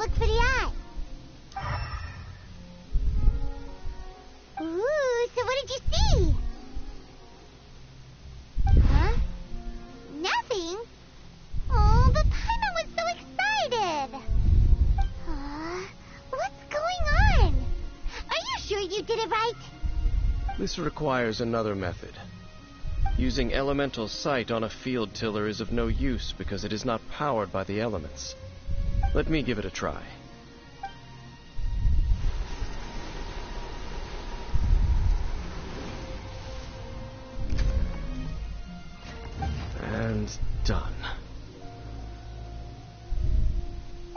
look for the eye. Ooh, so what did you see? Huh? Nothing? Oh, but Paimon was so excited. What's going on? Are you sure you did it right? This requires another method. Using elemental sight on a field tiller is of no use because it is not powered by the elements. Let me give it a try. And done.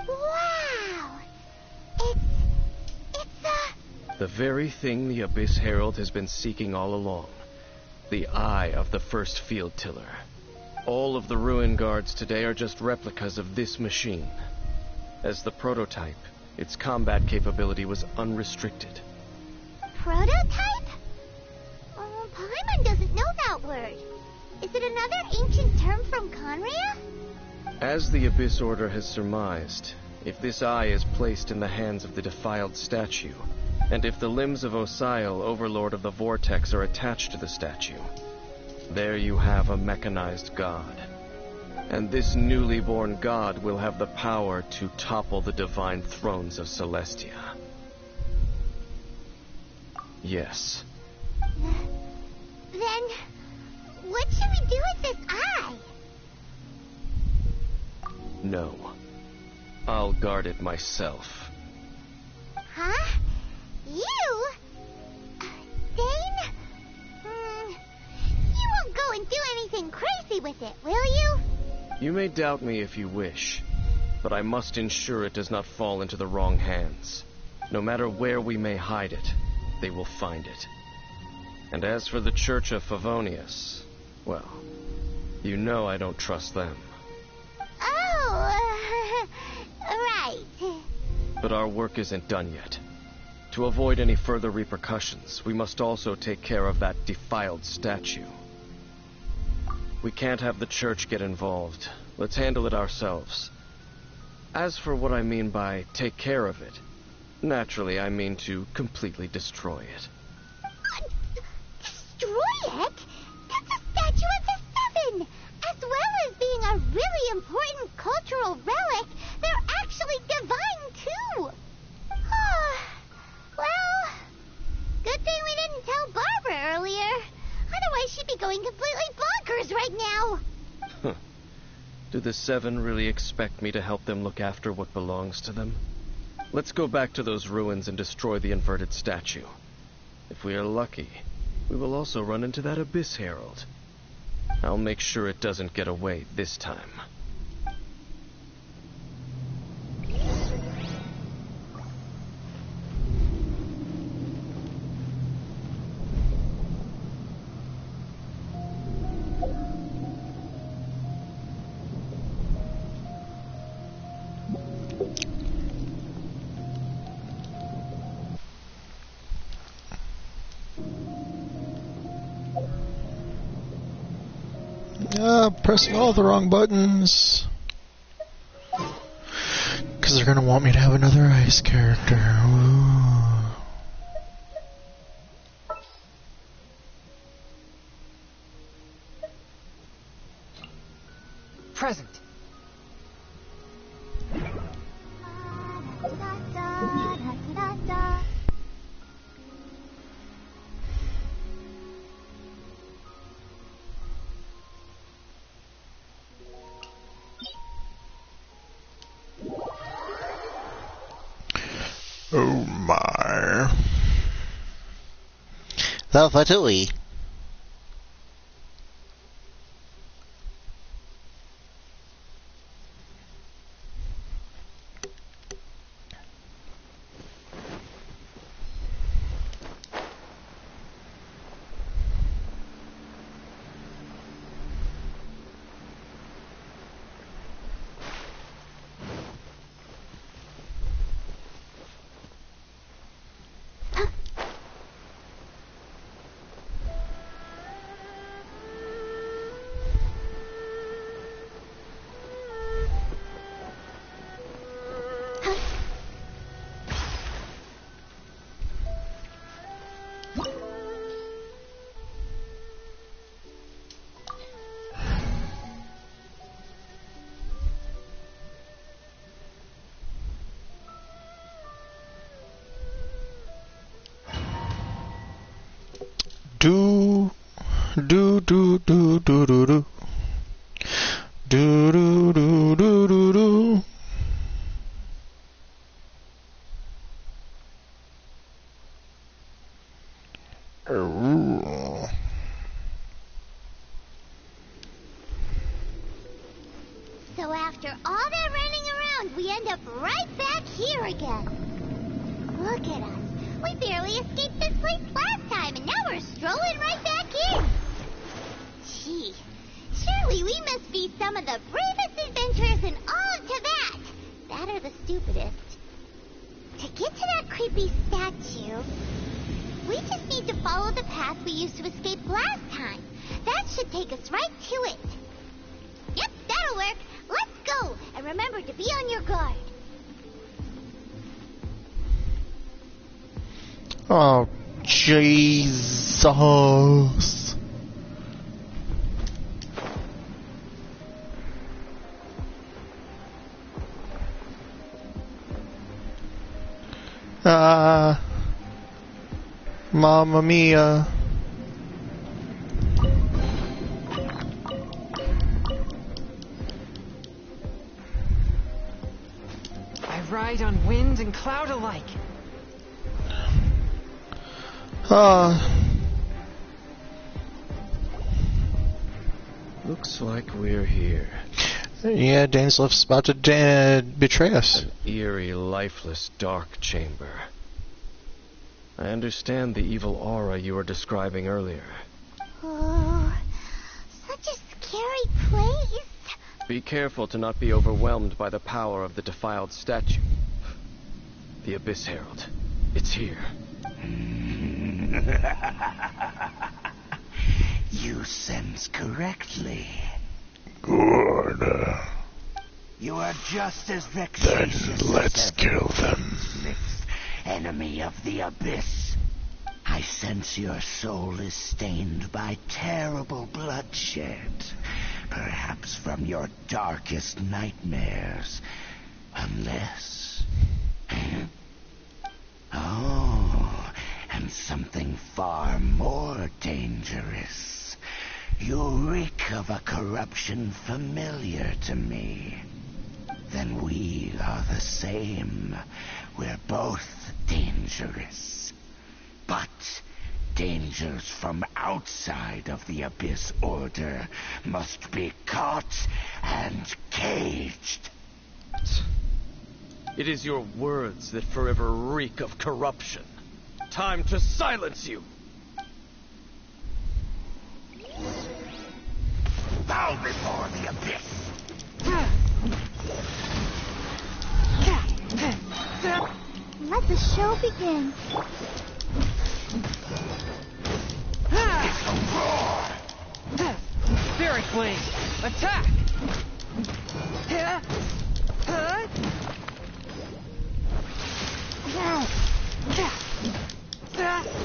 Wow! It's the very thing the Abyss Herald has been seeking all along. The eye of the first field tiller. All of the ruin guards today are just replicas of this machine. As the prototype, its combat capability was unrestricted. Prototype? Oh, Paimon doesn't know that word. Is it another ancient term from Conria? As the Abyss Order has surmised, if this eye is placed in the hands of the defiled statue, and if the limbs of Osial, Overlord of the Vortex, are attached to the statue, there you have a mechanized god. And this newly born god will have the power to topple the divine thrones of Celestia. Yes. Then, what should we do with this eye? No. I'll guard it myself. Huh? You? Dane? You won't go and do anything crazy with it, will you? You may doubt me if you wish, but I must ensure it does not fall into the wrong hands. No matter where we may hide it, they will find it. And as for the Church of Favonius, well, you know I don't trust them. Oh, right. But our work isn't done yet. To avoid any further repercussions, we must also take care of that defiled statue. We can't have the church get involved. Let's handle it ourselves. As for what I mean by take care of it, naturally I mean to completely destroy it. Destroy it? That's a statue of the Seven! As well as being a really important cultural relic, they're actually divine too! Well, good thing we didn't tell Barbara earlier. Otherwise she'd be going completely bonkers right now. Do the Seven really expect me to help them look after what belongs to them? Let's go back to those ruins and destroy the inverted statue. If we are lucky, we will also run into that Abyss Herald. I'll make sure it doesn't get away this time. Pressing all the wrong buttons. Because they're going to want me to have another ice character. Ooh. Present. Oh my. So, Fatui. Do do do do do do. Do do do do do do. Ooh. So after all that running around, we end up right back here again. Look at us. We barely escaped this place last time, and now we're strolling right back in. Gee, surely we must be some of the bravest adventurers in all of Tibet. That or the stupidest. To get to that creepy statue, we just need to follow the path we used to escape last time. That should take us right to it. Yep, that'll work. Let's go, and remember to be on your guard. Oh, Jesus. Mamma mia. I ride on wind and cloud alike. Looks like we're here. Yeah, Dainsleif's about to betray us. An eerie, lifeless, dark chamber. I understand the evil aura you were describing earlier. Oh, such a scary place. Be careful to not be overwhelmed by the power of the defiled statue. The Abyss Herald. It's here. You sense correctly. Good. You are just as vexatious Then let's as kill them. Smith's enemy of the Abyss. I sense your soul is stained by terrible bloodshed, perhaps from your darkest nightmares, unless... Oh, and something far more dangerous. You reek of a corruption familiar to me. Then we are the same. We're both dangerous. But dangers from outside of the Abyss Order must be caught and caged. It is your words that forever reek of corruption. Time to silence you! Bow before the Abyss! Let the show begin. It's a roar! Spirit Blade, attack!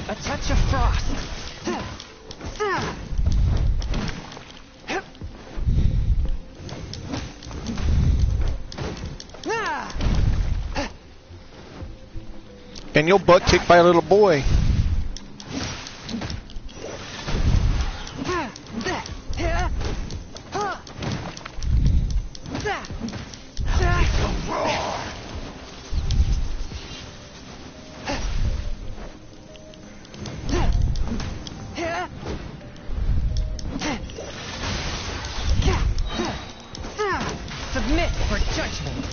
A touch of frost. And your butt kicked by a little boy. It's a roar! Submit for judgment.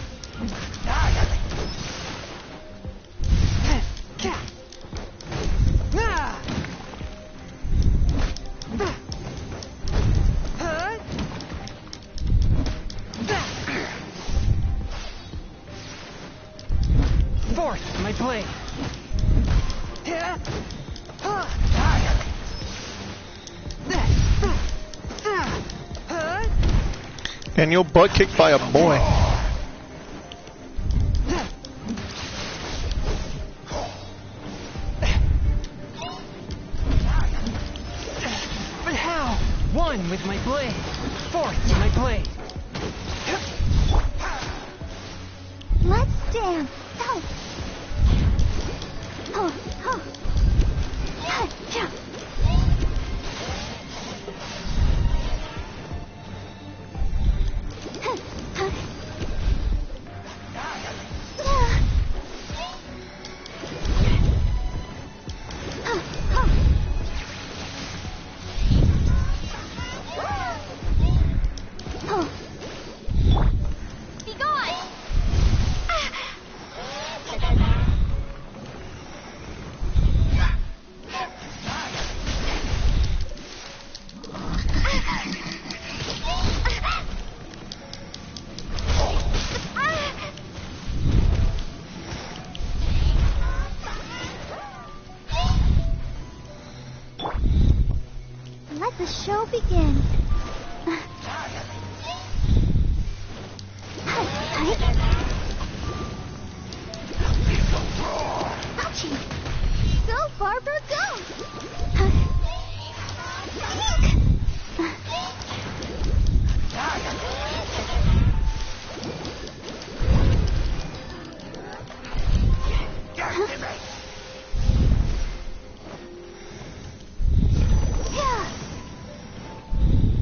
Force my blade. And your butt kicked by a boy. But how? One with my blade. Force my blade. Let's dance. Oh. Oh, oh. Yeah, yeah. Let the show begin. Ouchie! Go, Barbara, go!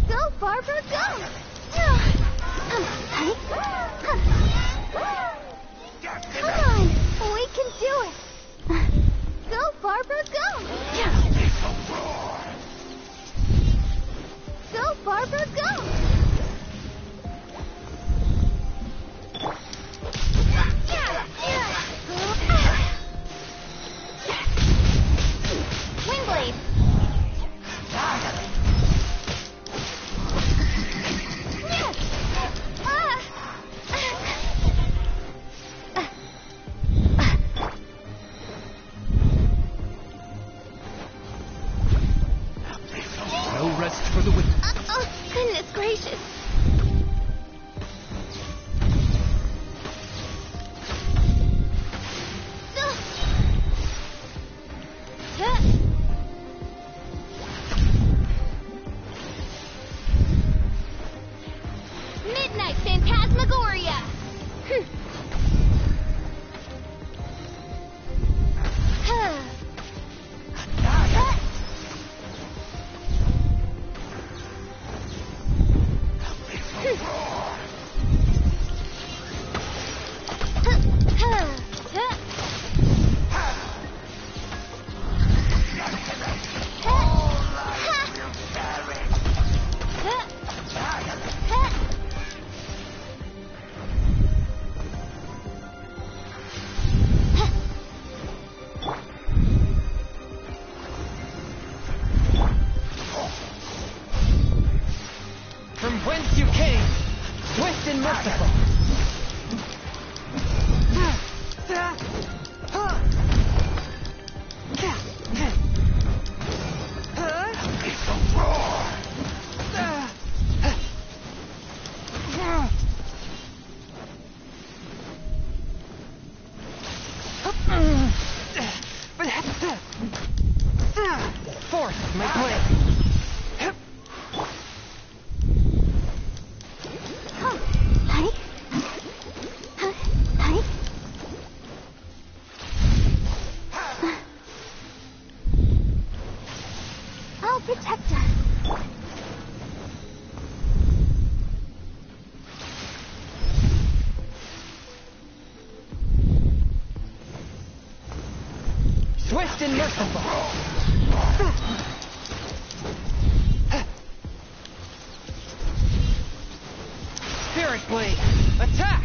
Go, Barbara, go! Come on, we can do it. Go, Barbara, go! Go, Barbara, go! Windblade! Yes! No rest for the wicked. Oh, goodness gracious. Midnight Phantasmagoria! From whence you came, swift and merciful. Forth my blade. I'll protect us. Swift and merciful. Spirit blade, attack!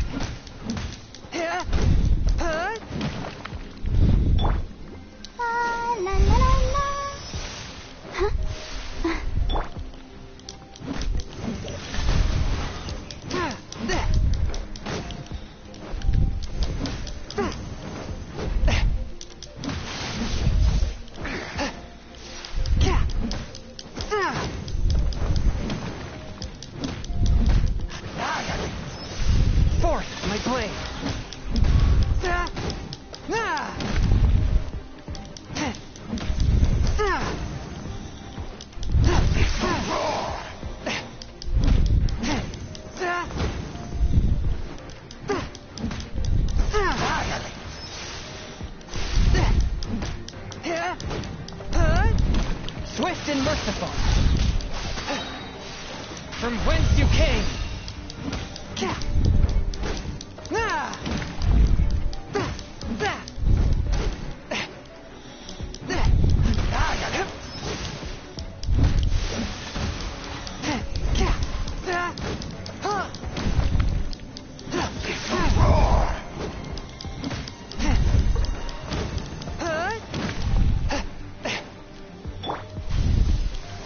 La la la la. Huh? Forth my blade. Swift and merciful. From whence you came.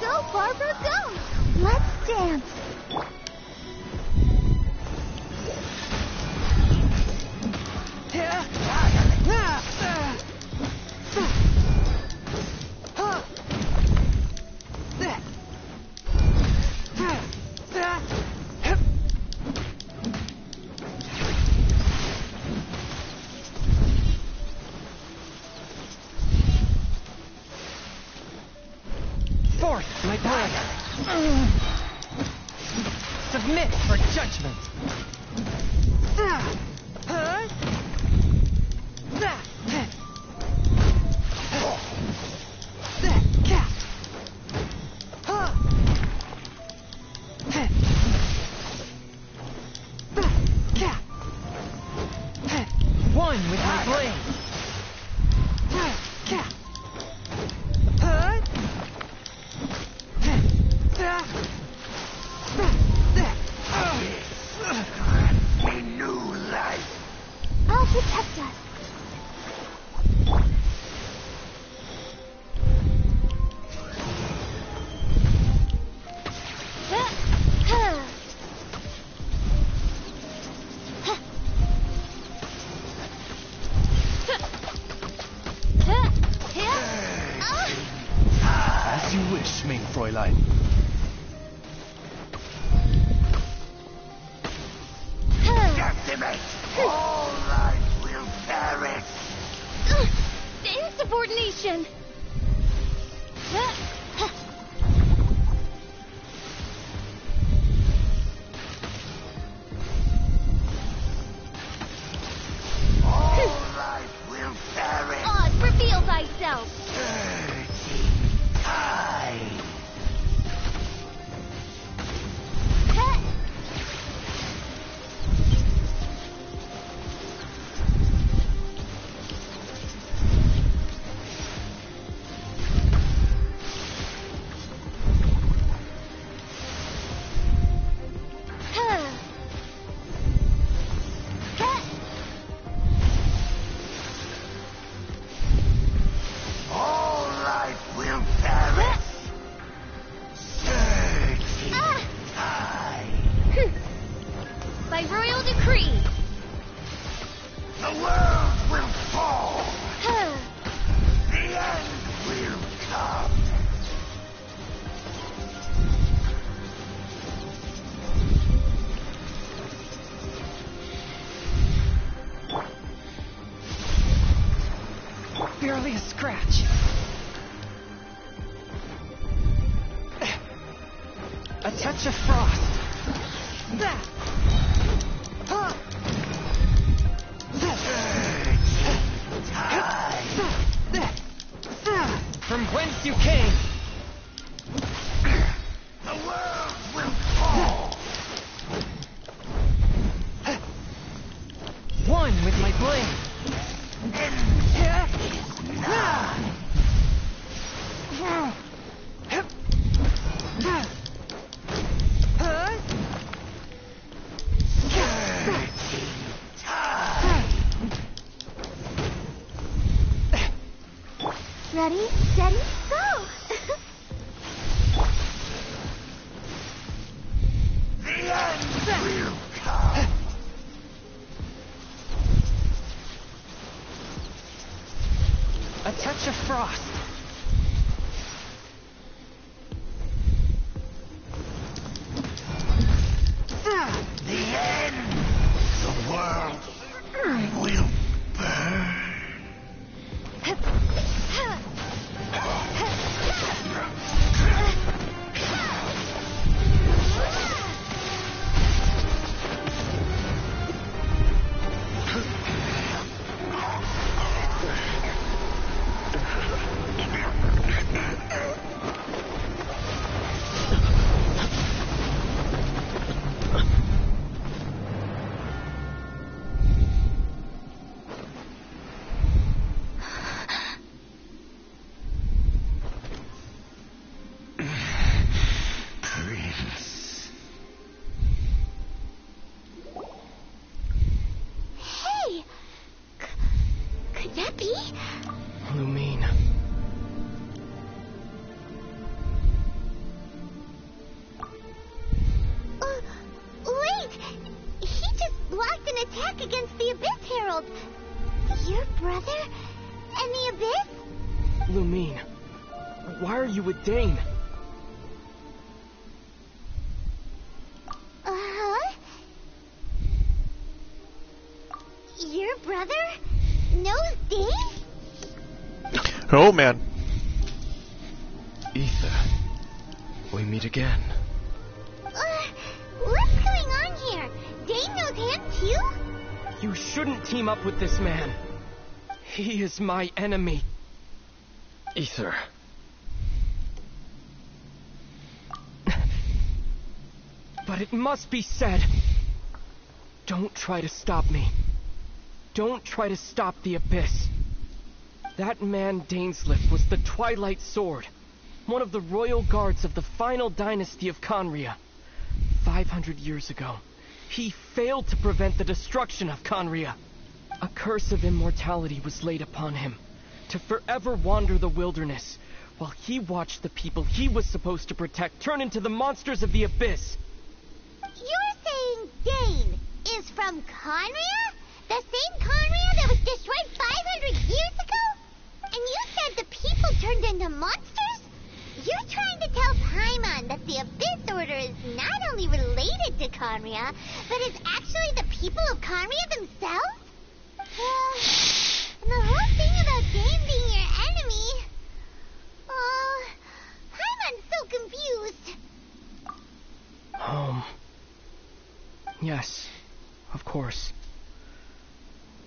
Go, Barbara, go! Let's dance. Submit for judgment. One with my blade. We knew life. I'll protect us. As you wish, mein Fräulein. Decimate! All life will perish! Insubordination. All life will perish! Oz, reveal thyself. Surging tide! All life will perish! Surging tide! By royal decree. The world will fall! The end will come! Barely a scratch. A touch of frost. From whence you came. The world will fall! One with my blade. Ready, steady, go. The end will come! A touch of frost. The end! The world will burn! Prince. Hey! Could that be? Lumine. Wait! He just blocked an attack against the Abyss Herald. Your brother? And the Abyss? Lumine. Why are you with Dane? Uh-huh. Your brother knows Dane? Oh man. Ether. We we meet again. What's going on here? Dane knows him too? You shouldn't team up with this man. He is my enemy. Ether. But it must be said. Don't try to stop me. Don't try to stop the Abyss. That man Dainsliff was the Twilight Sword, one of the royal guards of the final dynasty of Conria. 500 years ago, he failed to prevent the destruction of Conria. A curse of immortality was laid upon him, to forever wander the wilderness, while he watched the people he was supposed to protect turn into the monsters of the Abyss. You're saying Dane is from Conria? The same Conria that was destroyed 500 years ago? And you said the people turned into monsters? You're trying to tell Paimon that the Abyss Order is not only related to Conria, but is actually the people of Conria themselves? And the whole thing about Dane being your enemy... Oh, Paimon's so confused. Home. Yes, of course.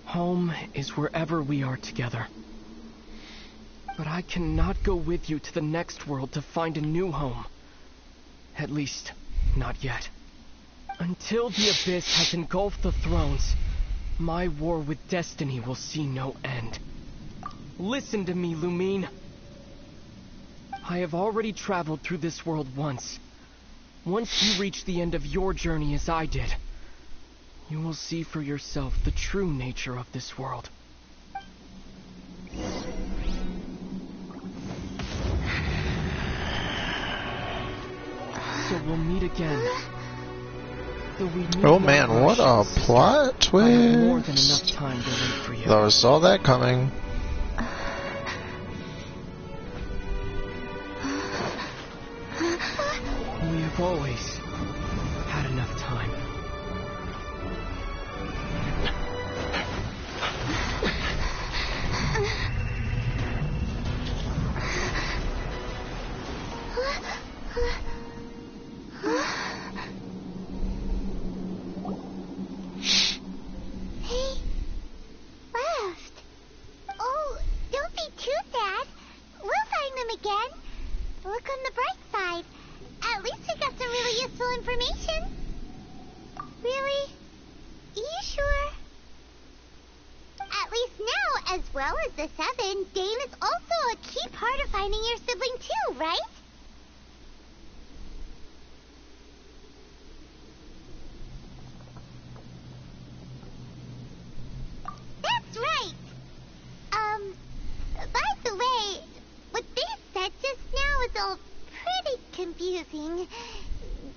Home is wherever we are together. But I cannot go with you to the next world to find a new home. At least, not yet. Until the Abyss has engulfed the thrones, my war with destiny will see no end. Listen to me, Lumine. I have already traveled through this world once. Once you reach the end of your journey as I did, you will see for yourself the true nature of this world. So we'll meet again. Though we need Oh no man, what a rush. plot I have more than twist! enough time to wait for you. Though I saw that coming. We have always had enough time. He left. Oh, don't be too sad. We'll find them again. Look on the bright side. At least we got some really useful information. Really? Are you sure? At least now, as well as the Seven, Dane is also a key part of finding your sibling too, right? That's right. By the way, what they said just now is all pretty confusing.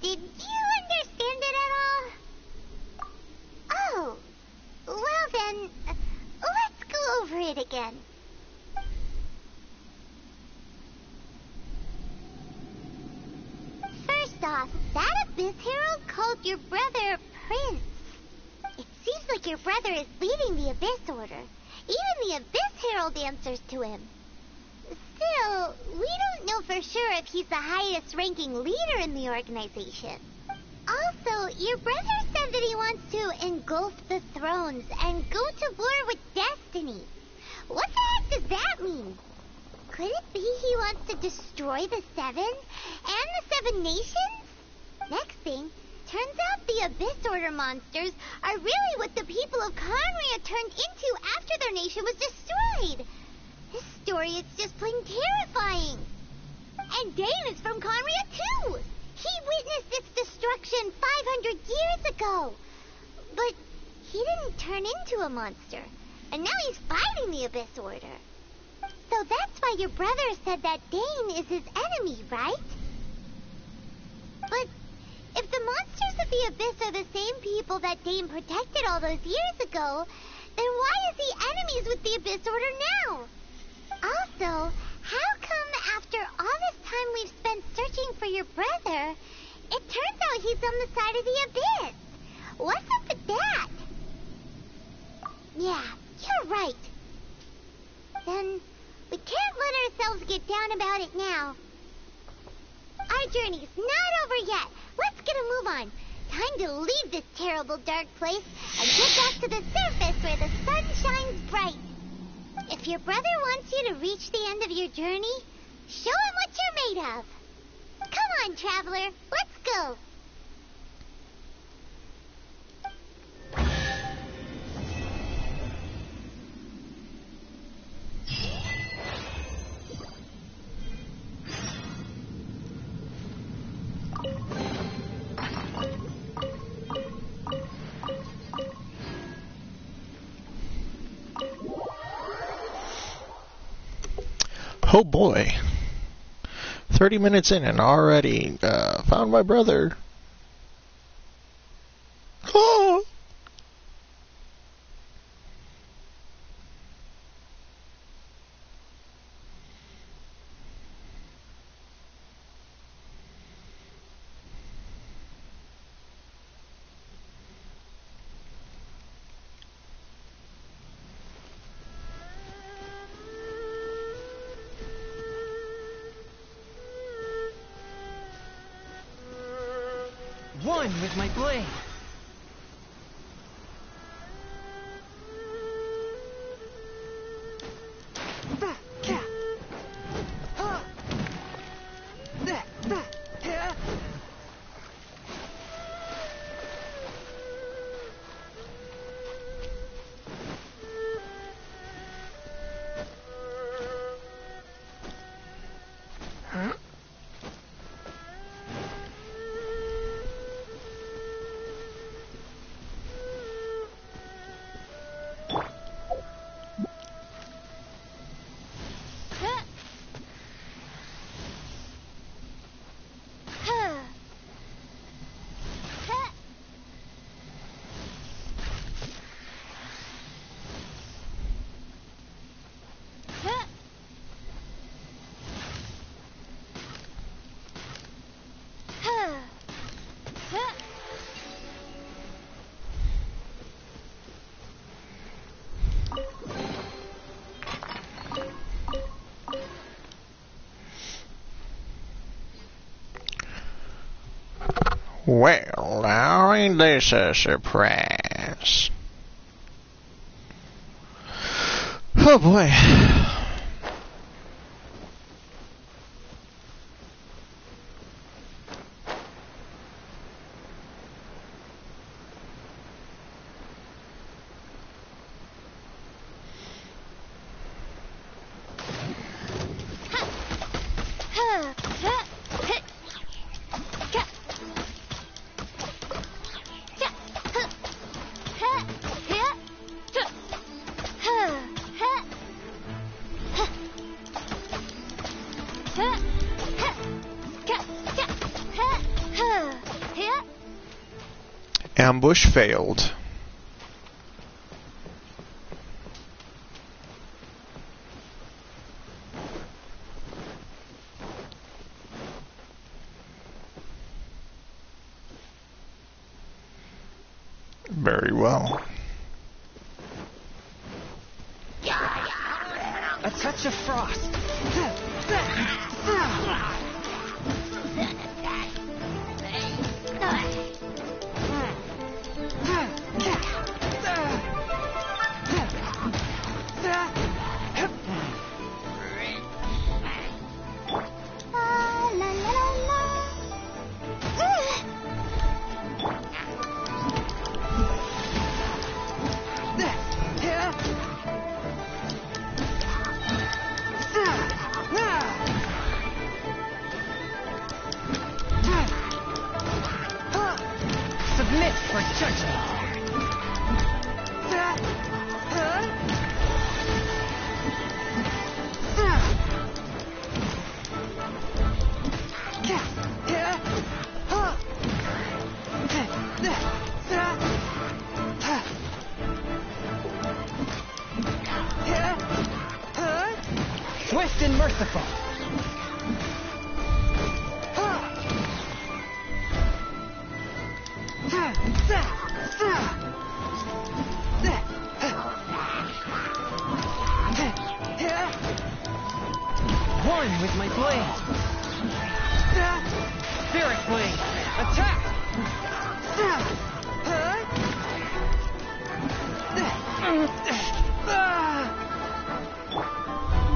Did you understand it at all? Oh, well then, let's go over it again. First off, that Abyss Herald called your brother Prince. It seems like your brother is leading the Abyss Order. Even the Abyss Herald answers to him. Still, we don't know for sure if he's the highest ranking leader in the organization. Also, your brother said that he wants to engulf the thrones and go to war with destiny. What the heck does that mean? Could it be he wants to destroy the Seven and the Seven Nations? Next thing, turns out the Abyss Order monsters are really what the people of Conria turned into after their nation was destroyed. This story is just plain terrifying. And Dane is from Conria too. He witnessed its destruction 500 years ago. But he didn't turn into a monster. And now he's fighting the Abyss Order. So that's why your brother said that Dane is his enemy, right? But if the monsters of the Abyss are the same people that Dane protected all those years ago, then why is he enemies with the Abyss Order now? Also, how come after all this time we've spent searching for your brother, it turns out he's on the side of the Abyss? What's up with that? Yeah, you're right. Then we can't let ourselves get down about it now. Our journey's not over yet. Let's get a move on. Time to leave this terrible dark place and get back to the surface where the sun shines bright. If your brother wants you to reach the end of your journey, show him what you're made of. Come on, traveler. Let's go. Oh boy. 30 minutes in and already found my brother. Oh! One with my blade. Well, now ain't this a surprise? Oh boy. Ambush failed. Very well. A touch of frost. Submit for judgment. Swift and merciful. One with my blade. Spirit Blade! Attack!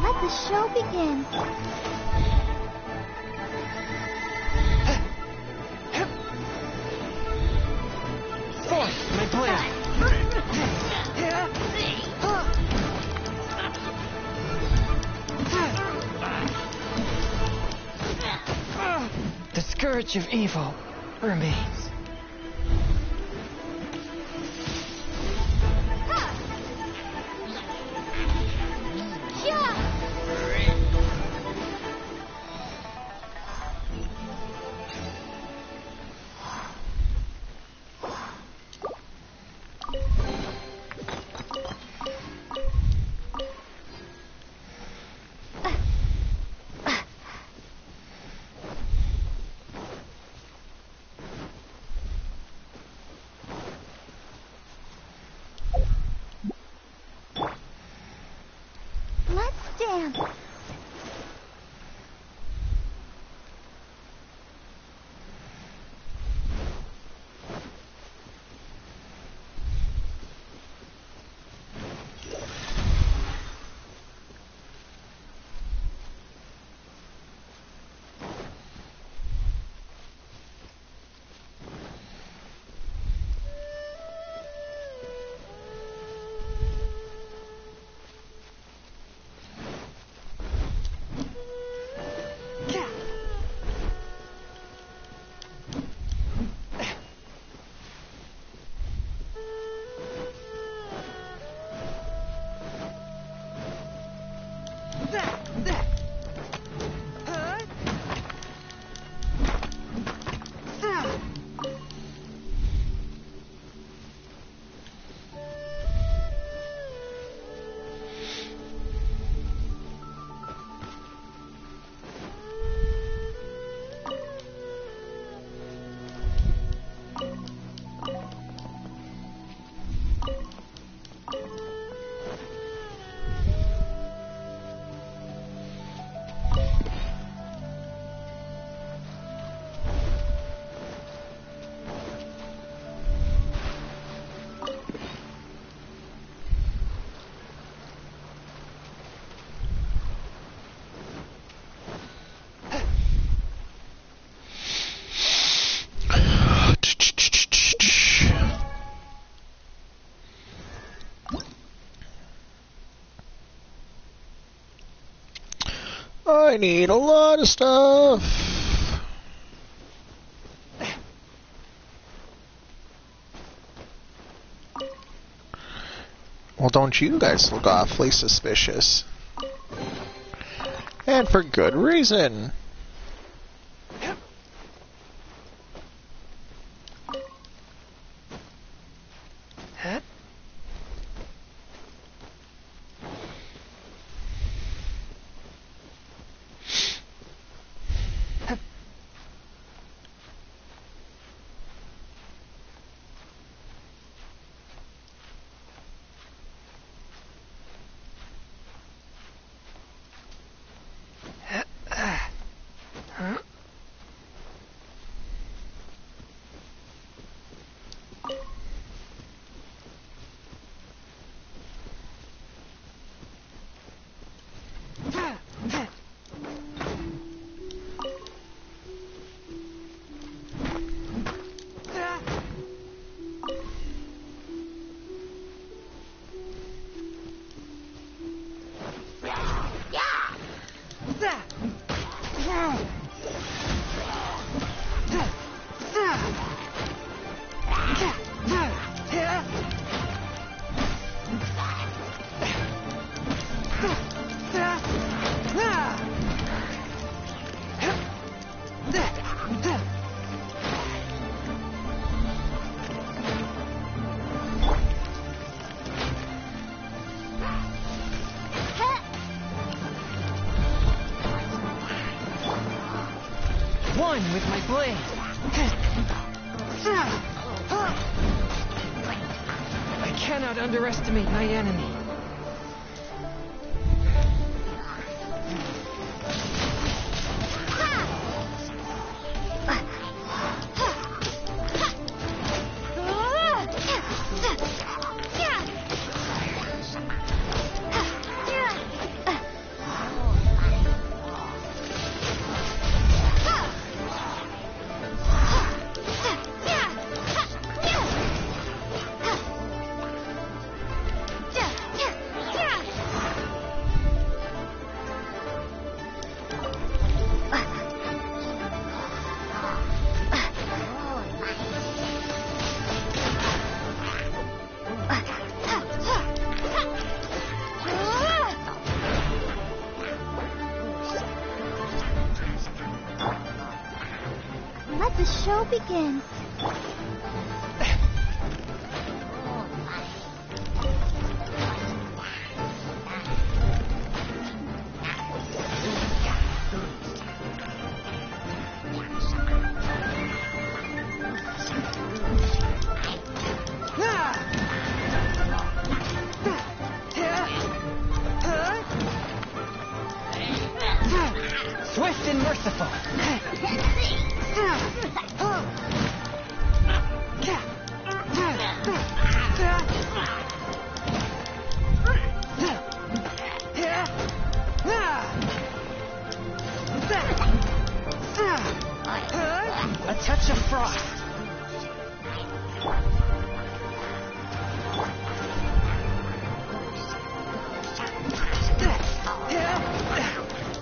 Let the show begin. Force my blade! The scourge of evil remains. Let's dance. I need a lot of stuff. Well, don't you guys look awfully suspicious? And for good reason. One with my blade. I cannot underestimate my enemy. show begins. Swift and merciful. A touch of frost.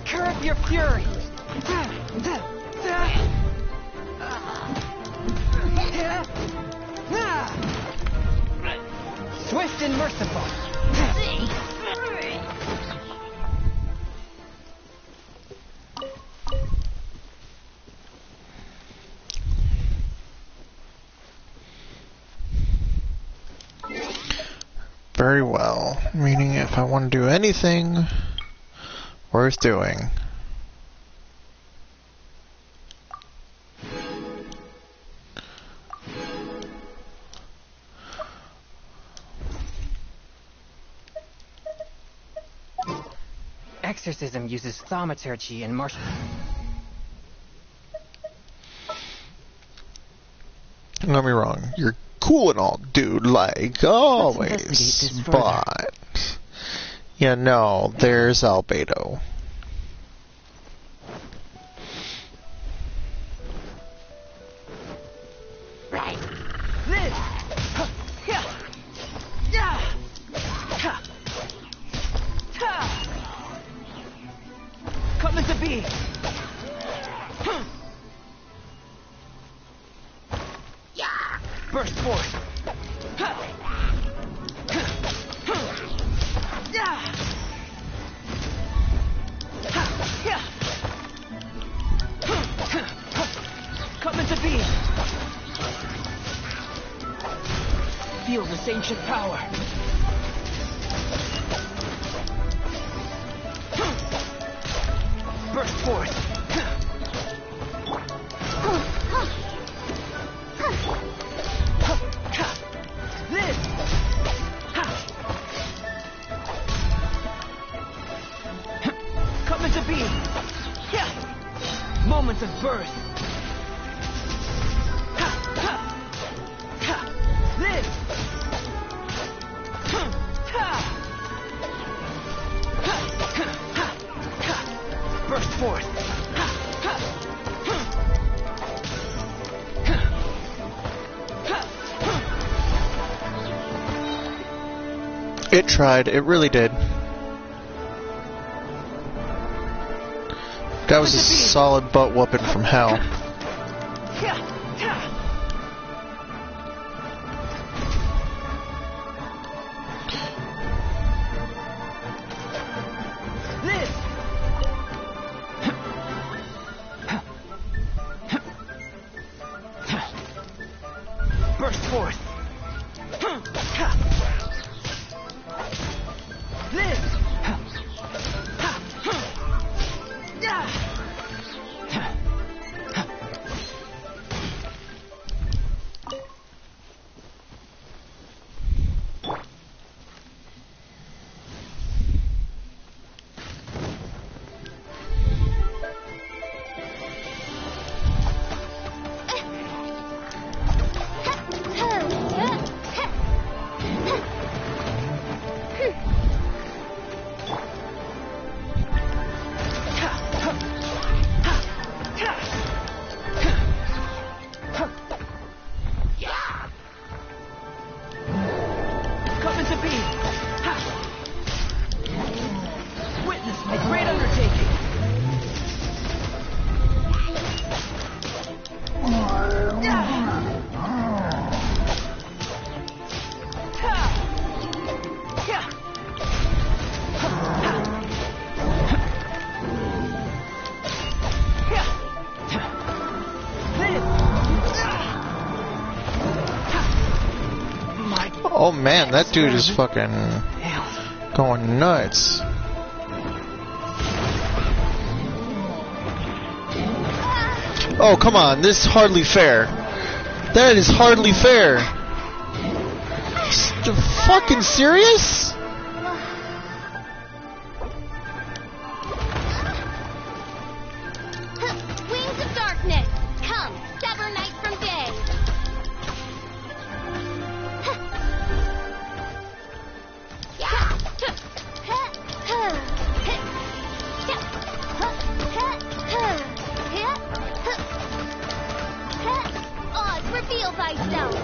Curb your fury. Swift and merciful. Very well. Meaning if I want to do anything worth doing. Exorcism uses thaumaturgy and martial... Don't get me wrong, you're cool and all, dude, like always, but you know, there's Albedo. Come into being. Burst forth. Come into being. Feel this ancient power. Burst forth. This. Come into being. Moments of birth. This. Burst forth. It tried, it really did. That was a solid butt whooping from hell. Burst forth. This. Oh man, that dude is fucking going nuts. Oh, come on, this is hardly fair. That is hardly fair. You fucking serious? Wings of darkness, come, sever night from day. Oz, reveal thyself.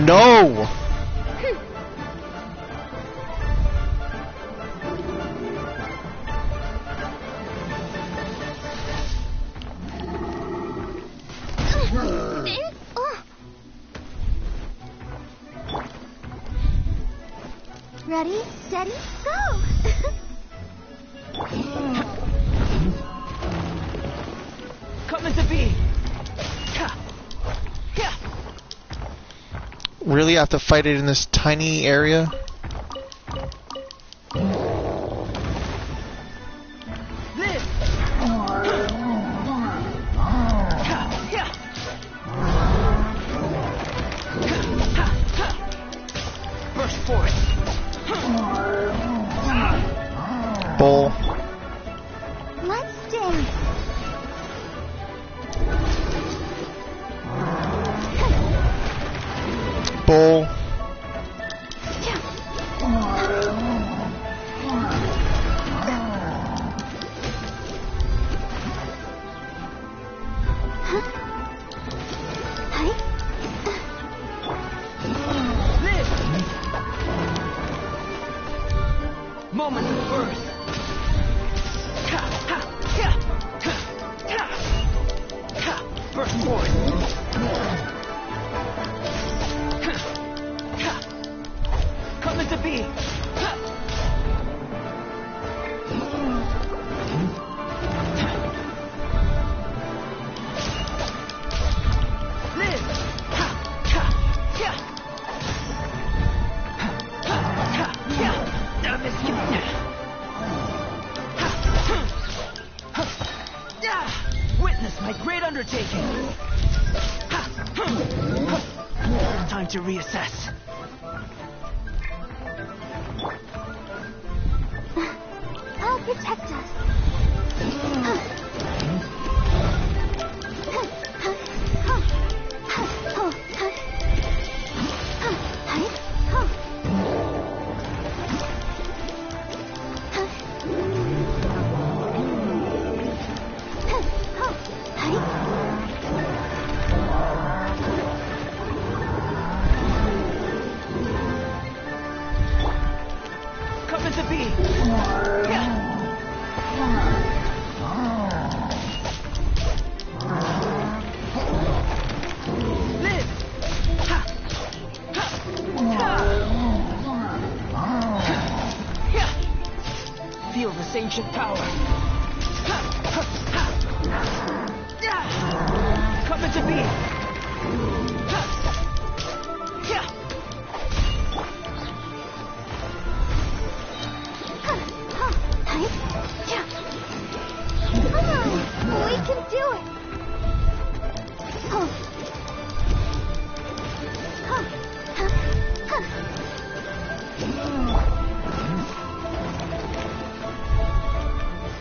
No! Ready, steady, go! Come into being. Really have to fight it in this tiny area? Burst forth. Bull. Let's dance. Bull. Moment of birth. Burst forth. Come into being. Witness my great undertaking. Time to reassess. I'll protect us. Come into being. Feel this ancient power. Come into being. Come on, we can do it.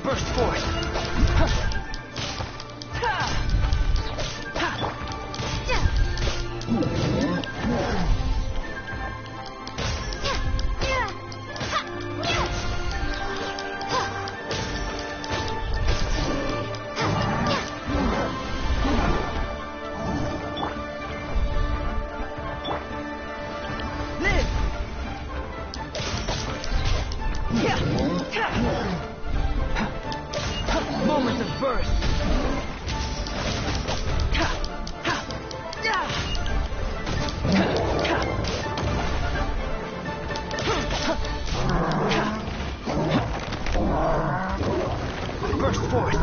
Burst forth. Moment of birth. Burst forth.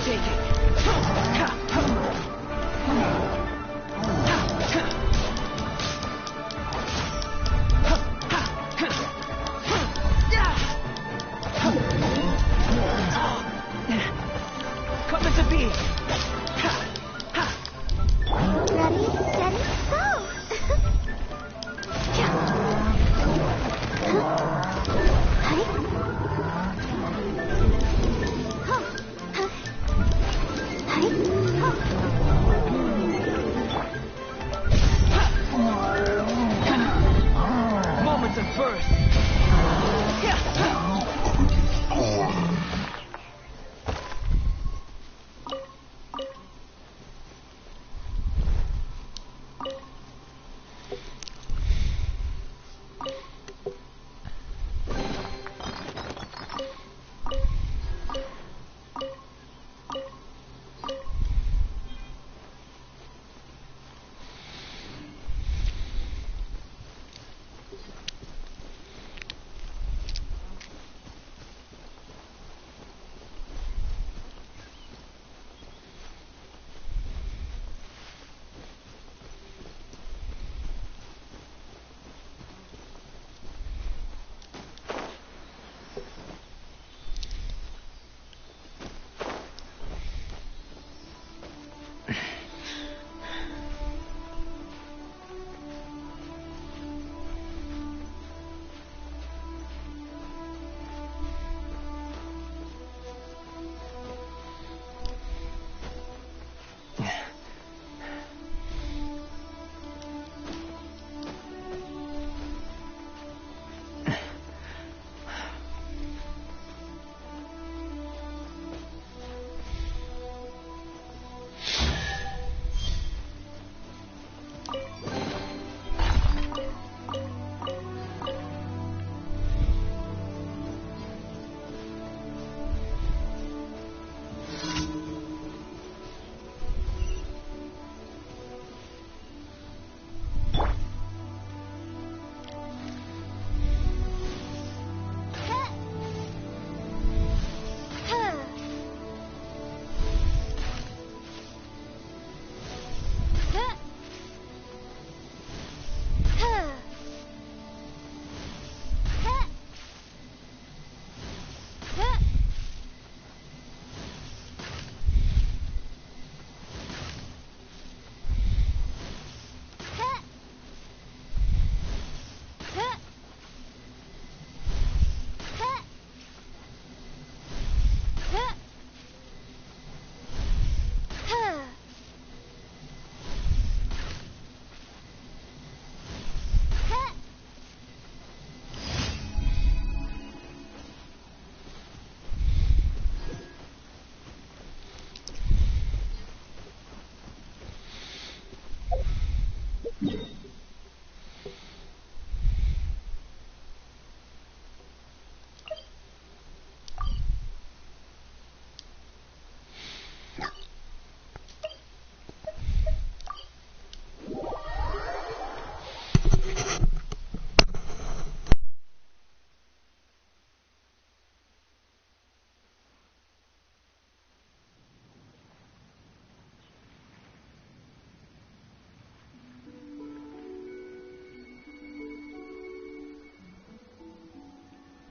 undertaking. Come as a bee. Ready, steady, go! Moments of birth.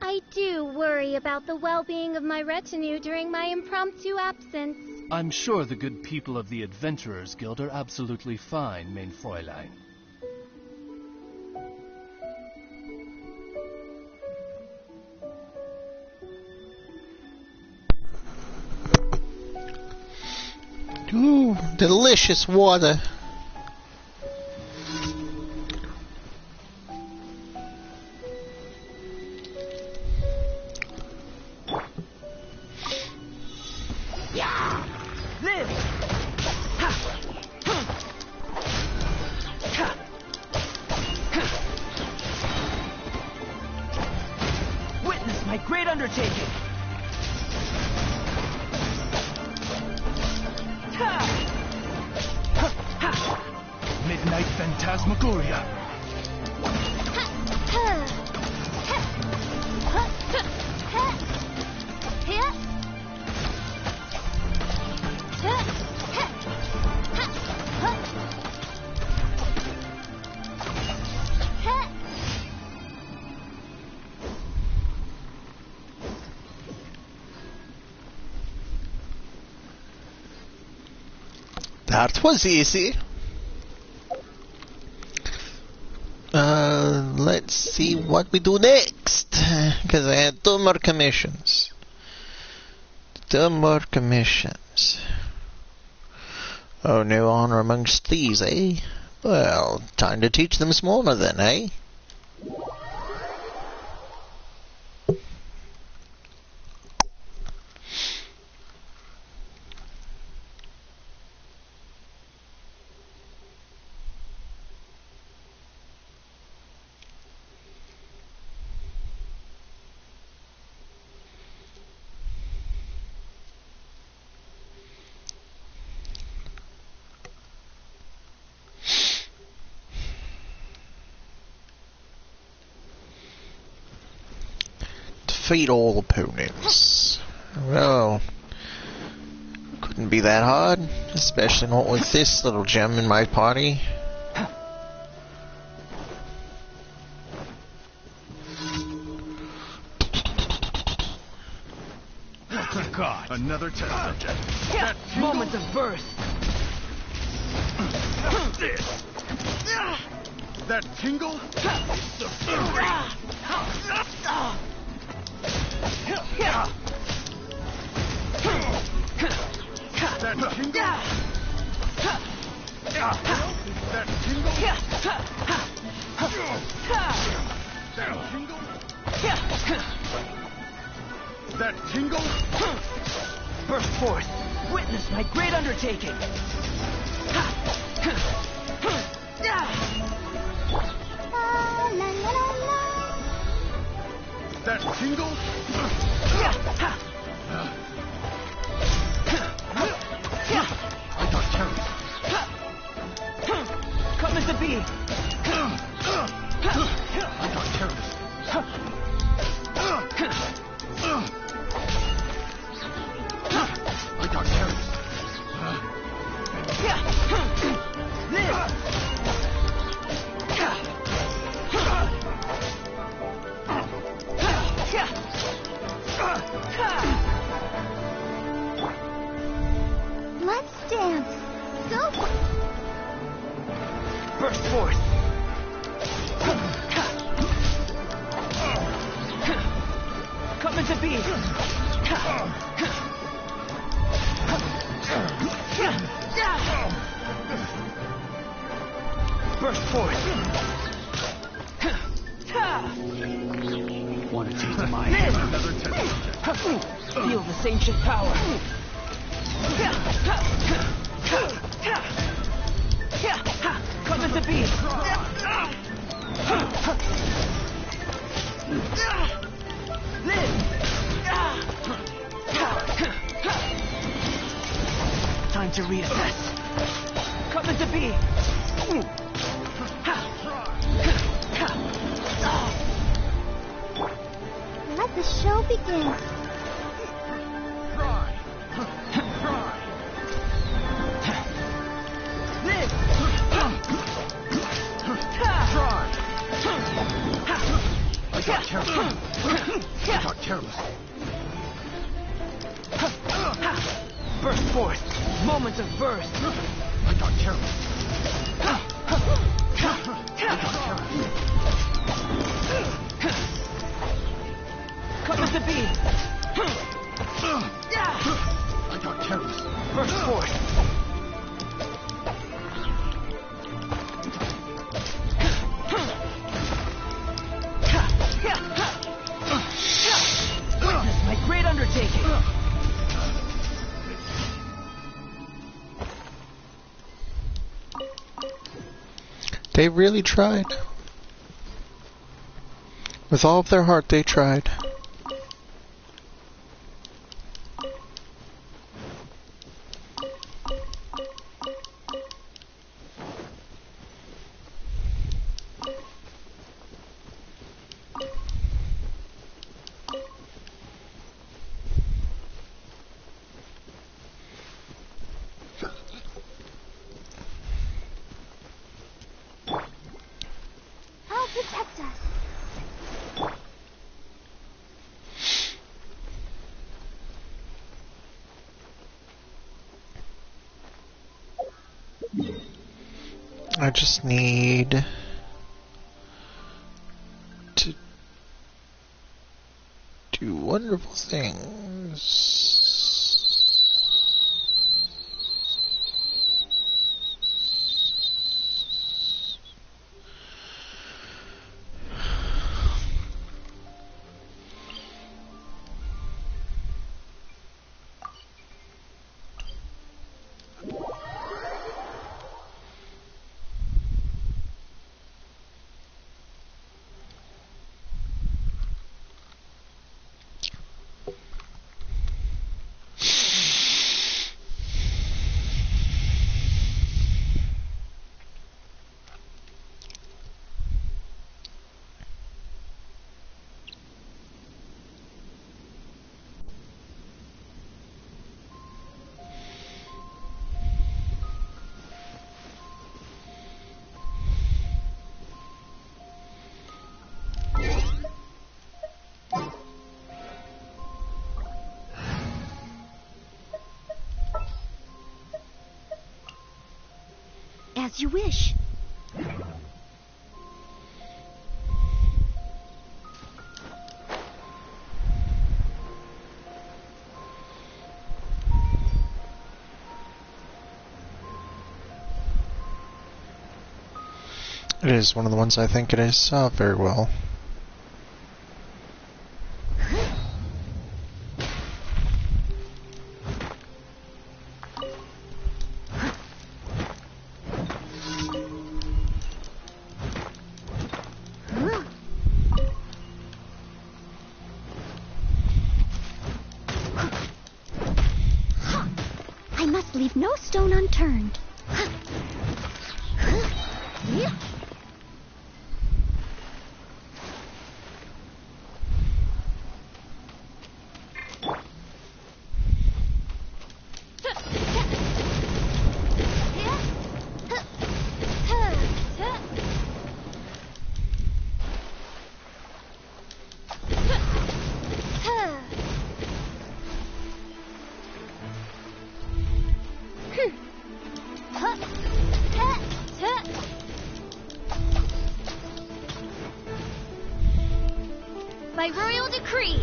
I do worry about the well-being of my retinue during my impromptu absence. I'm sure the good people of the Adventurers Guild are absolutely fine, mein Fräulein. Ooh, delicious water. Live! Witness my great undertaking! Midnight Phantasmagoria. That was easy. Let's see what we do next. Because I had 2 more commissions. 2 more commissions. Oh, no honor amongst thieves, eh? Well, time to teach them some honor then, eh? Defeat all opponents. Well, couldn't be that hard, especially not with this little gem in my party. God, another test subject. Moment of birth. That tingle? The fury. That tingle? That tingle? That tingle? That tingle? Burst forth. Witness my great undertaking. That tingle? I got carried. Come as a bee. I got carried. I got carried. Let's dance. Go. Burst forth. Come as a bee. Burst forth. Want to taste my another test. Feel this ancient power. Come as a bee. Live. Time to reassess. Come as a bee. Let the show begin. Try. Try. Live. Try. I got careless. I got careless. Burst forth. Moment of burst. I got careless. I got careless. Come as a bee. I got careless. Burst forth. Witness my great undertaking. They really tried. With all of their heart, they tried. I'll protect us. I just need to do wonderful things. As you wish. It is one of the ones I think it is. Very well. I must leave no stone unturned. By royal decree.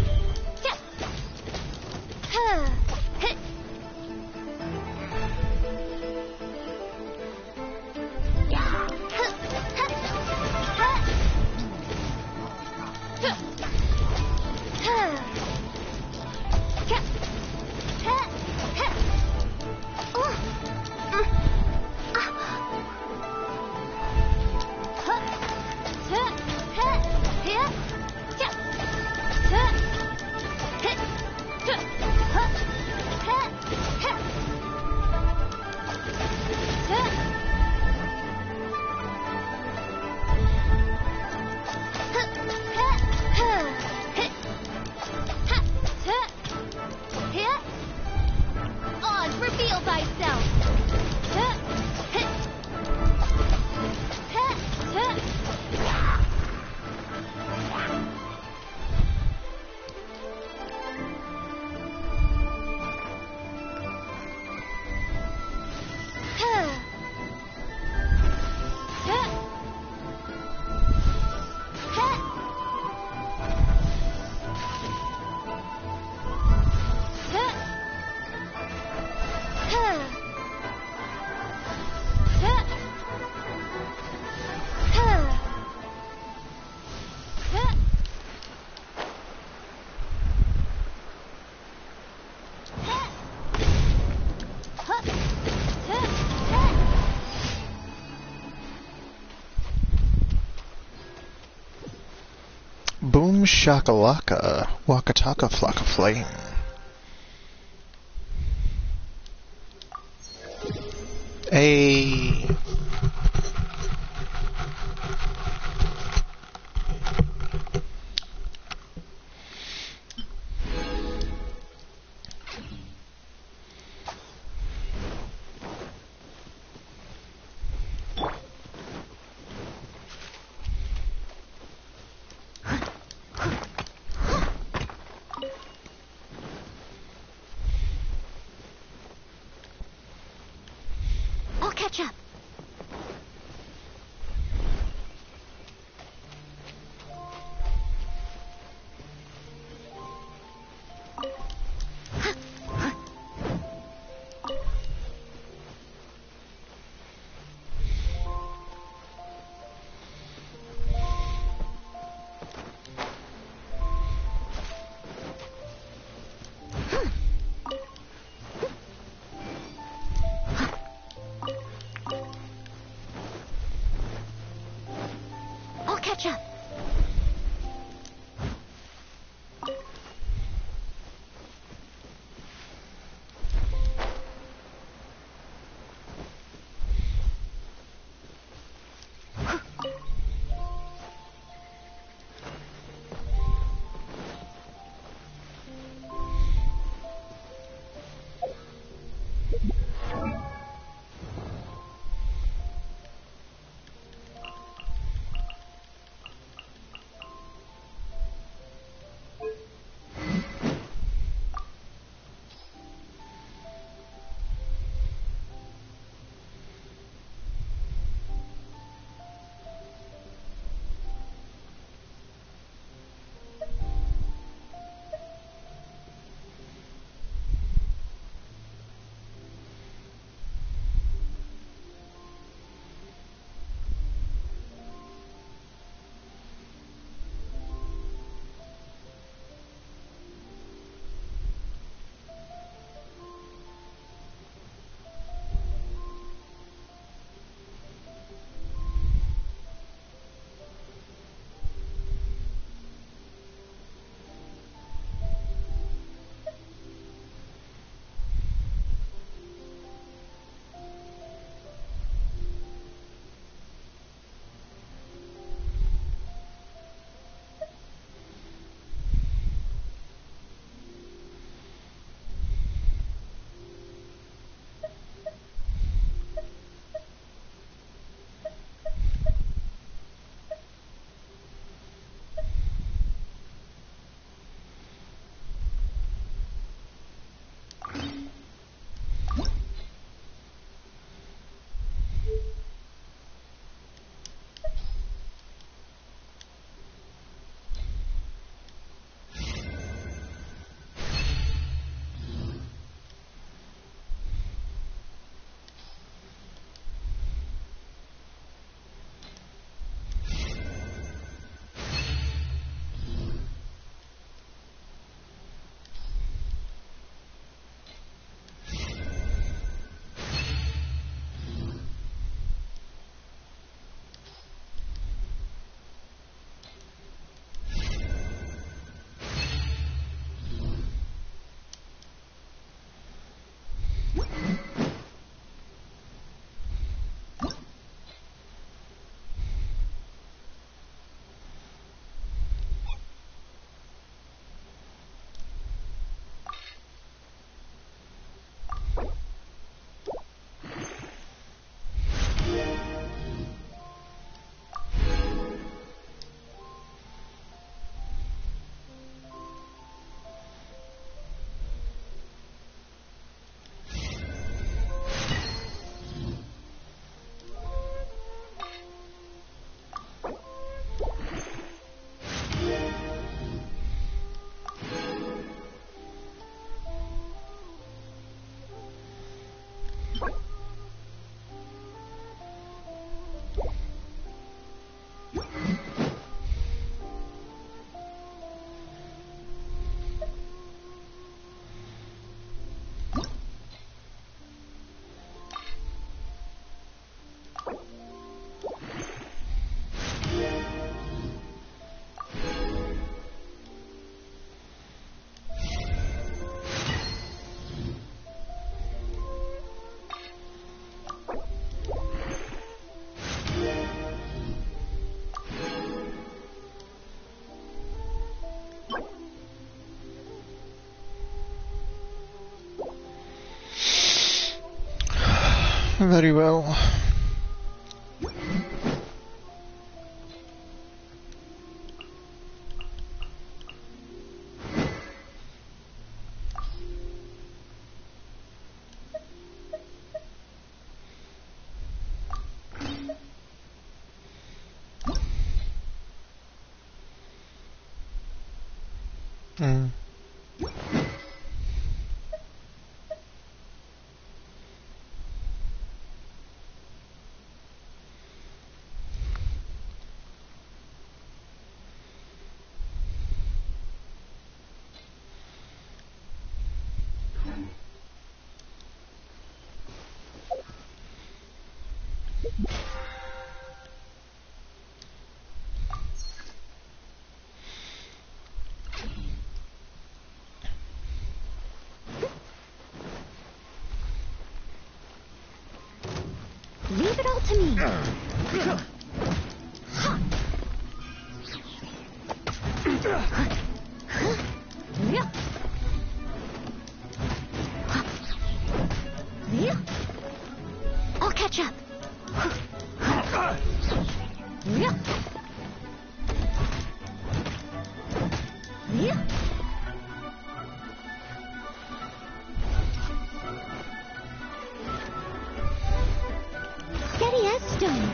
Reveal thyself. Boom shakalaka, wakataka flocka flame. Hey. I'll catch up. catch up. Very well. Leave it all to me. I'll catch up. Steady as stone.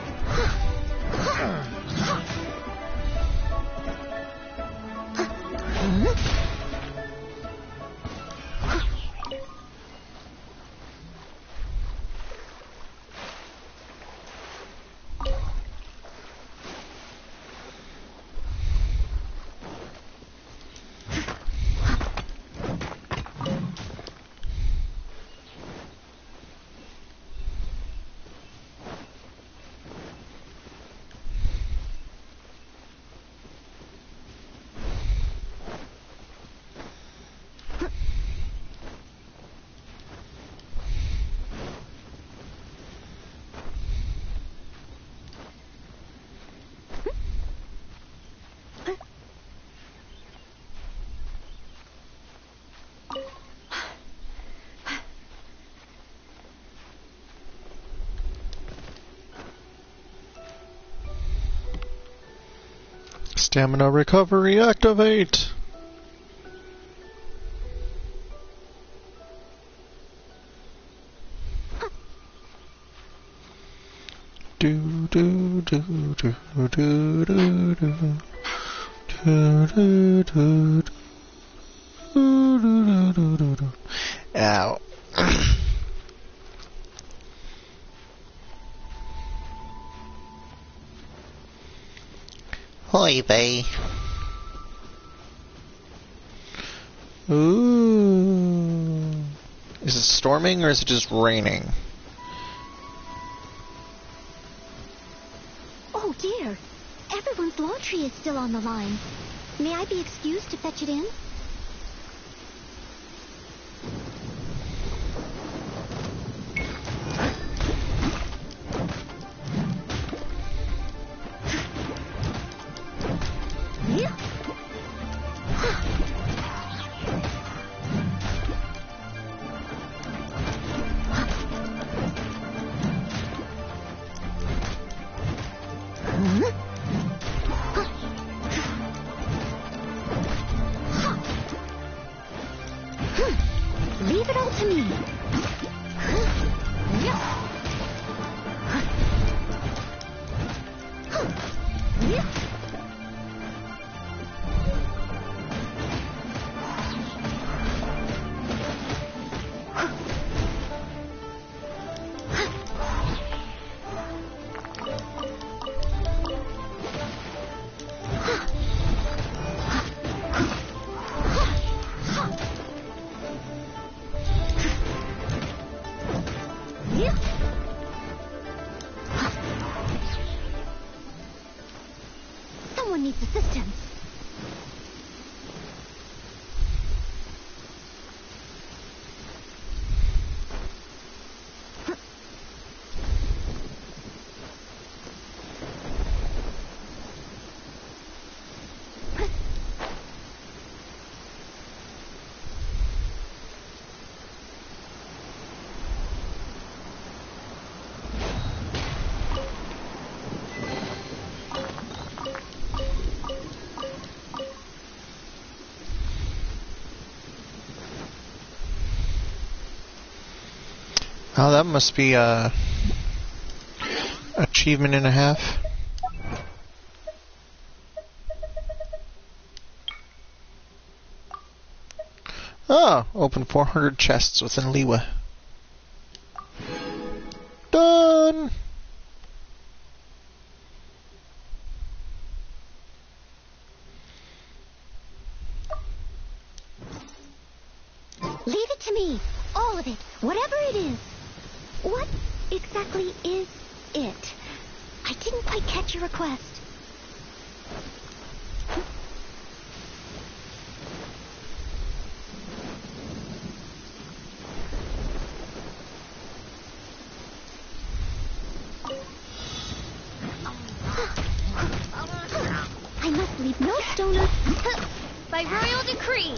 Stamina recovery activate! Do do do do do do do do do do do. Ow. Hi, bae. Ooh. Is it storming or is it just raining? Oh dear. Everyone's laundry is still on the line. May I be excused to fetch it in? Leave it all to me. Someone needs assistance. Oh, that must be a achievement and a half. Oh, open 400 chests within Liwa. Done! Leave it to me. All of it. Whatever it is. What exactly is it? I didn't quite catch your request. No stoner. By royal decree.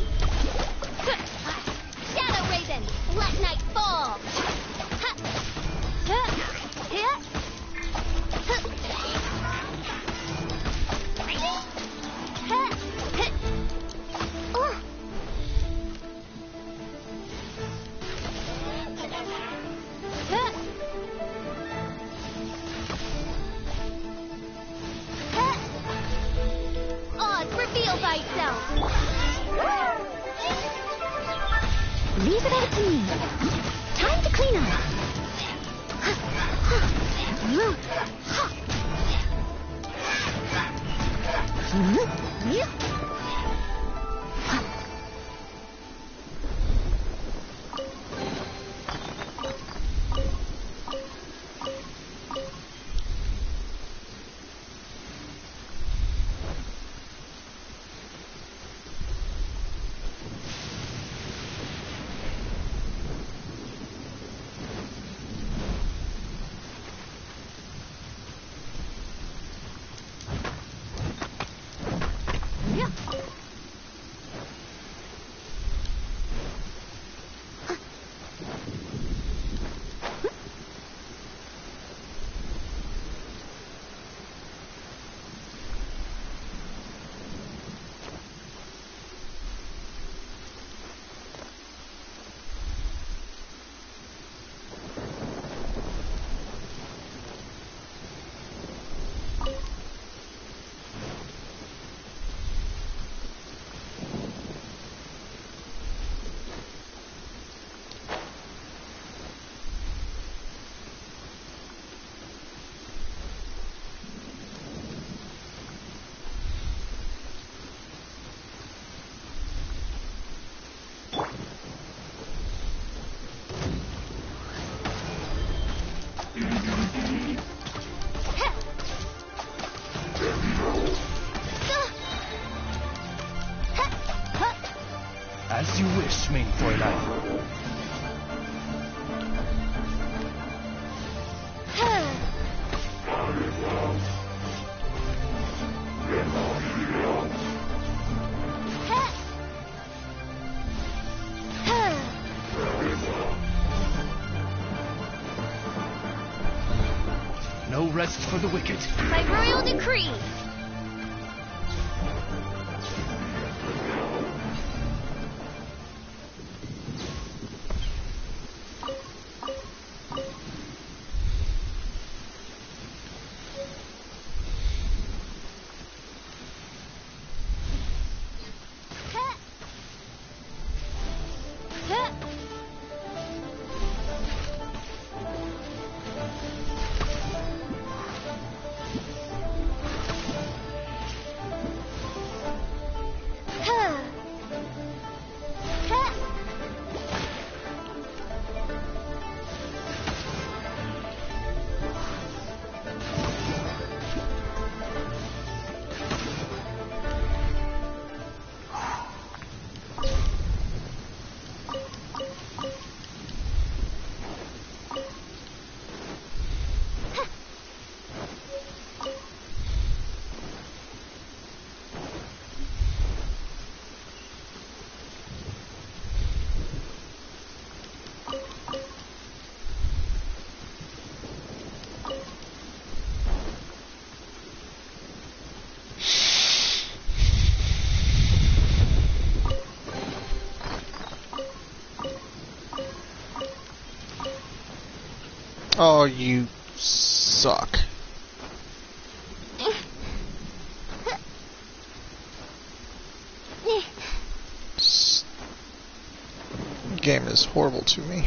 Shadow Raven, let night fall. Oz, reveal thyself. Leave it up to me. Time to clean up. As you wish, mein Fräulein. No rest for the wicked. By royal decree. Oh, you suck. This game is horrible to me.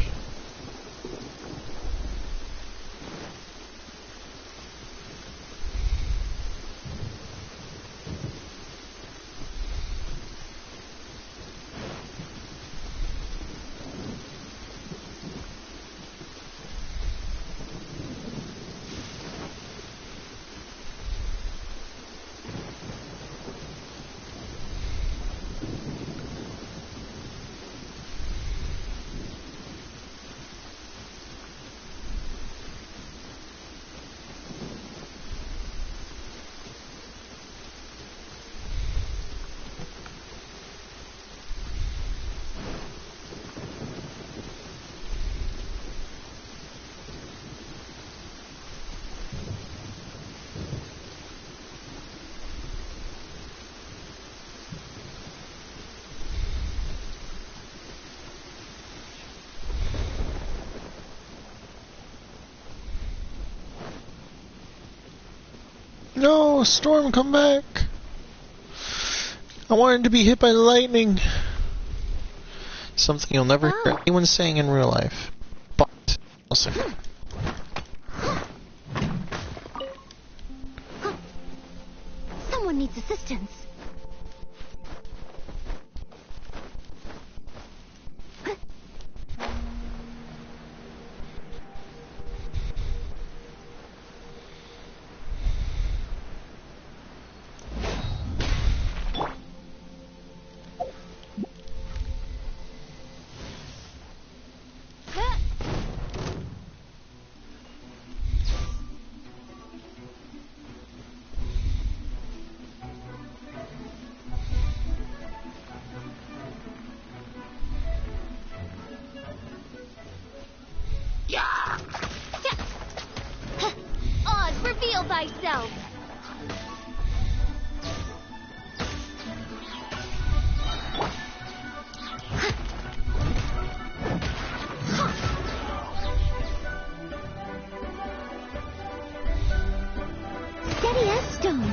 No, Storm, come back. I wanted to be hit by the lightning. Something you'll never hear anyone saying in real life. But, listen. Someone needs assistance. Oz, reveal thyself. Steady as stone.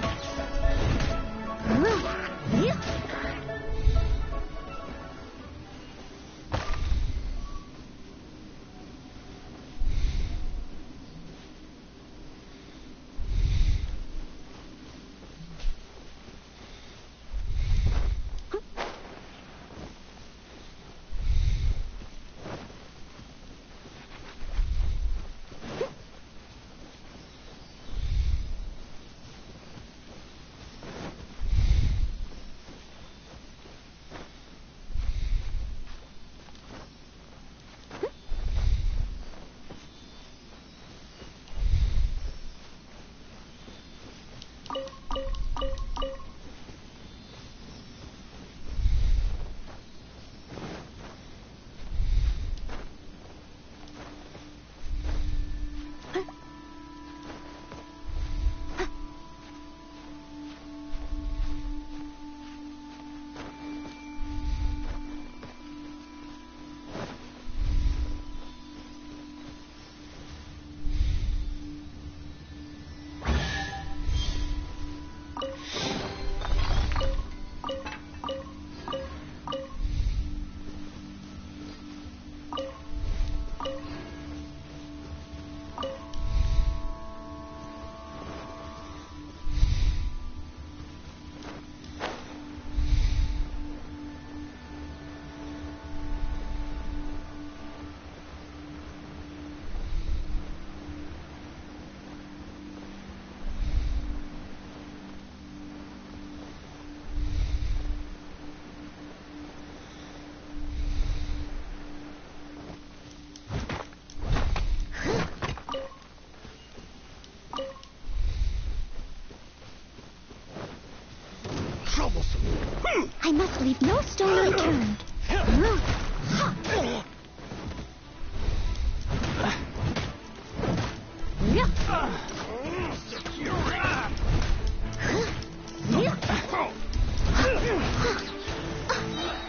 I must leave no stone unturned.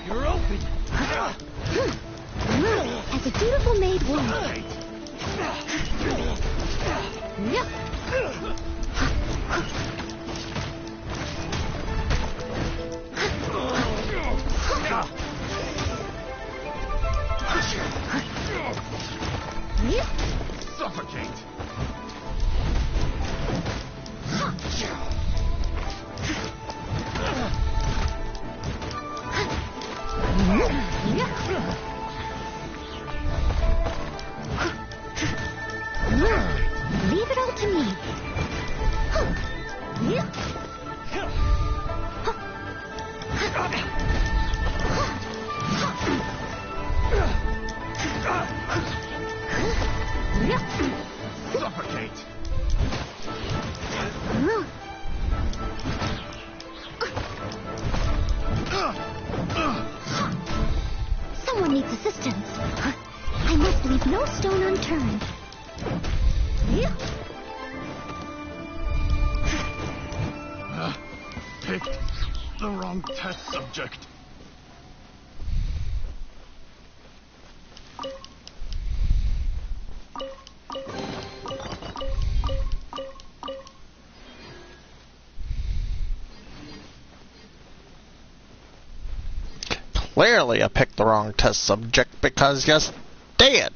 You're open. As a dutiful maid would. Suffocate. Leave it all to me. Suffocate. Someone needs assistance. I must leave no stone unturned. Picked the wrong test subject. Clearly I picked the wrong test subject because you're dead.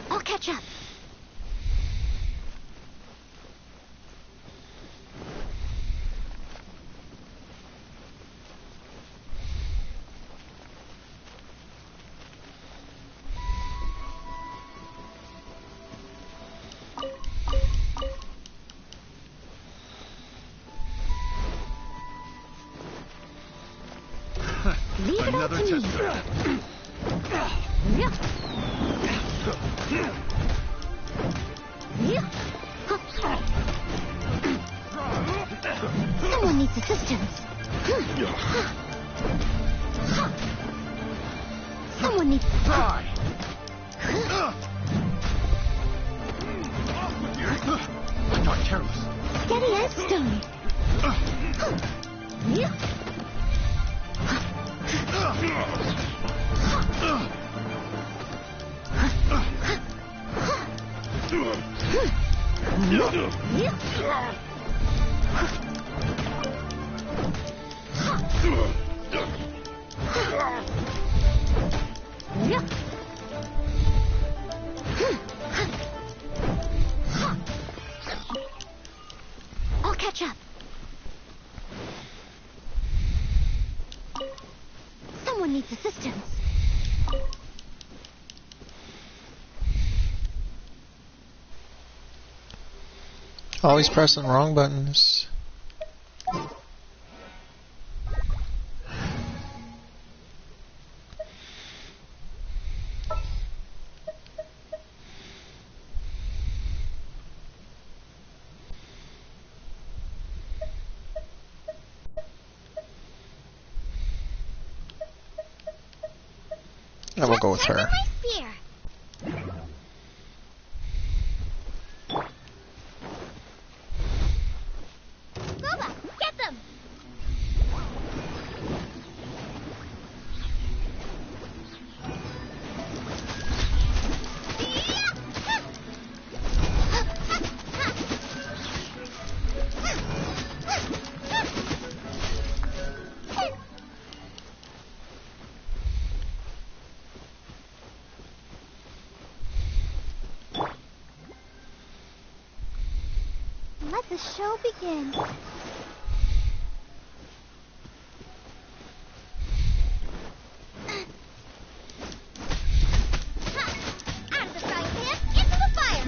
I'll catch up. Leave it up Another to test me. subject. Yeah. Yeah. Someone needs assistance. Someone needs... Try. Off with you. I got careless. Steady as stone. Yeah. I'll catch up. Someone needs assistance. Always pressing wrong buttons. I will go with her. My spear. Boba, get them. Let the show begin. Out of the frying pan, into the fire.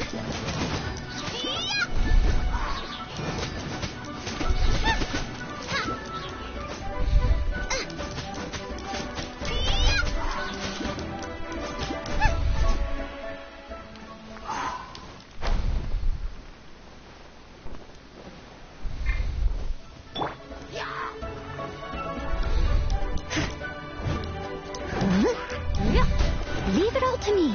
Leave it all to me.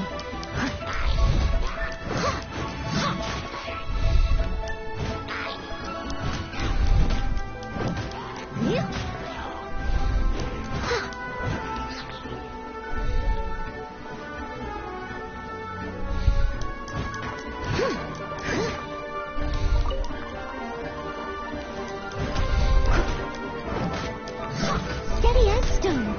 Steady as stone.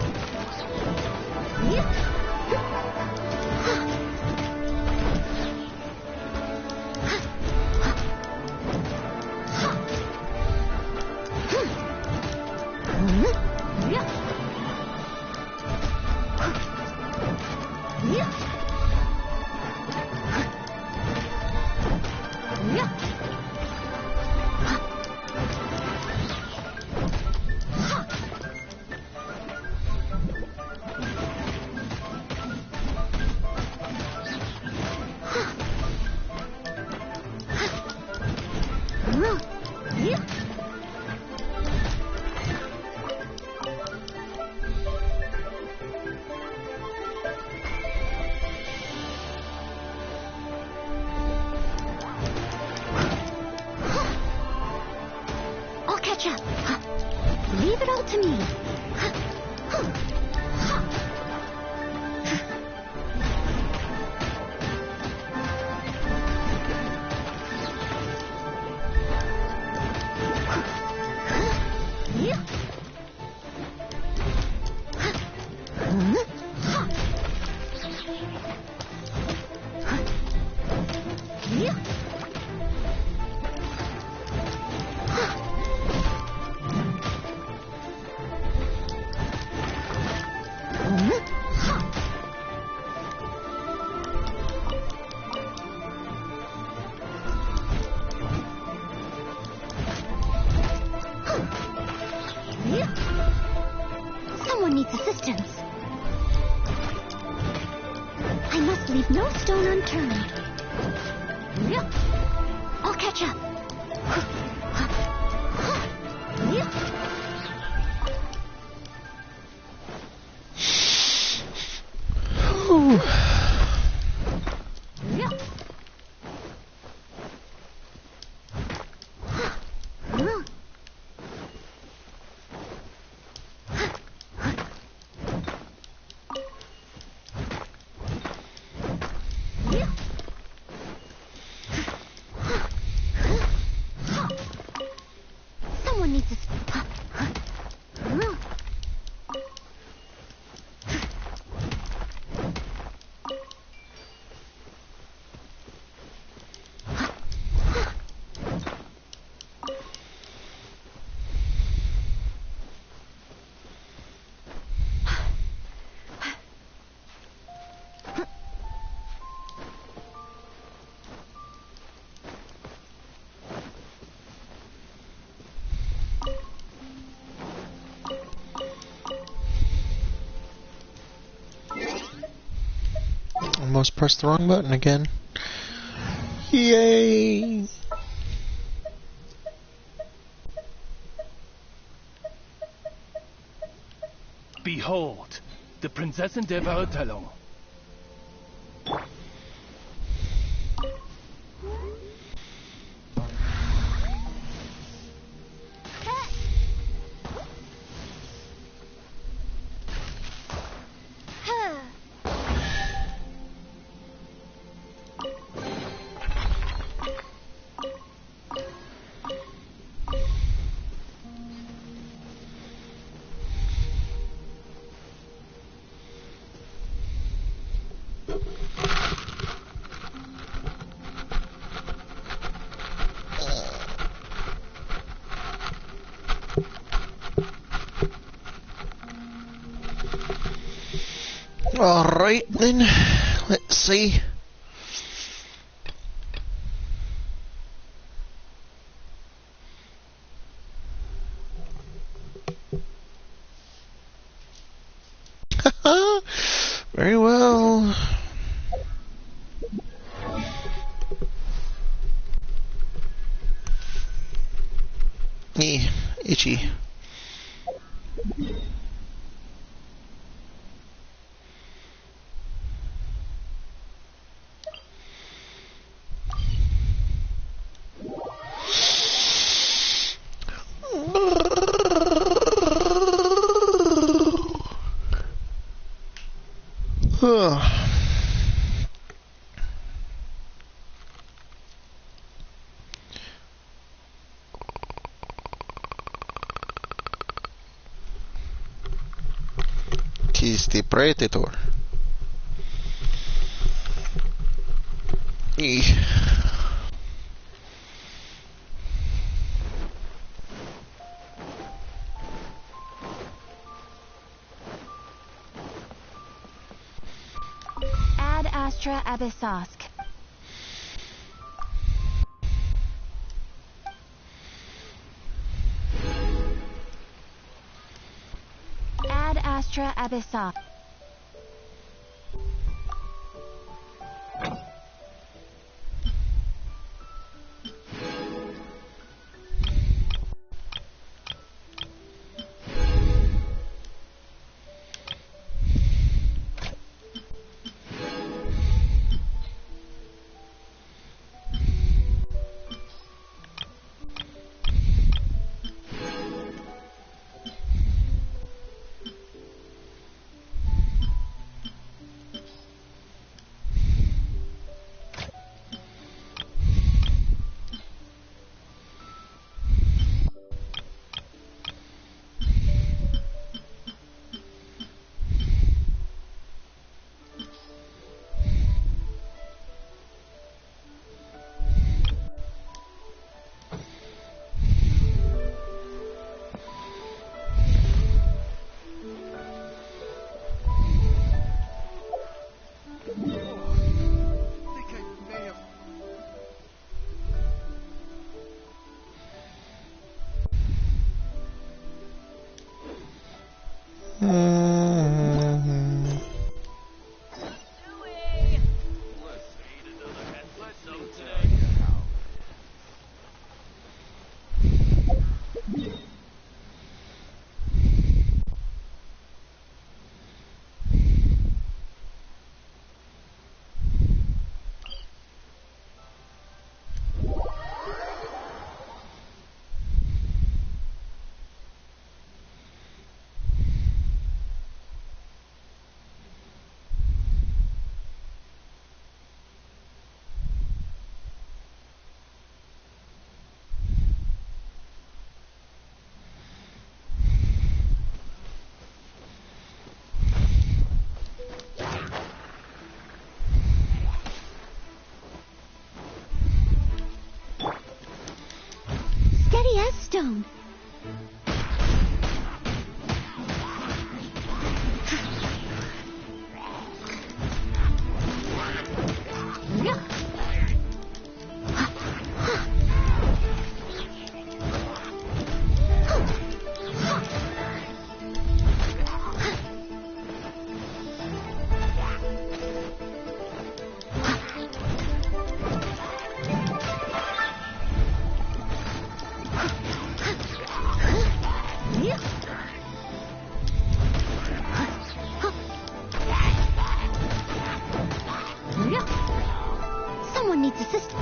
I'll catch up. Leave it all to me. Someone needs assistance. I must leave no stone unturned. I'll catch up. Someone needs to... Almost pressed the wrong button again. Yay! Behold, the Prinzessin der Verurteilung. Alright then, let's see. Very well. Itchy. He's the predator. Ad Astra Abyssosk. Ad Astra Abyssosk. Abyss Stone. Someone needs assistance.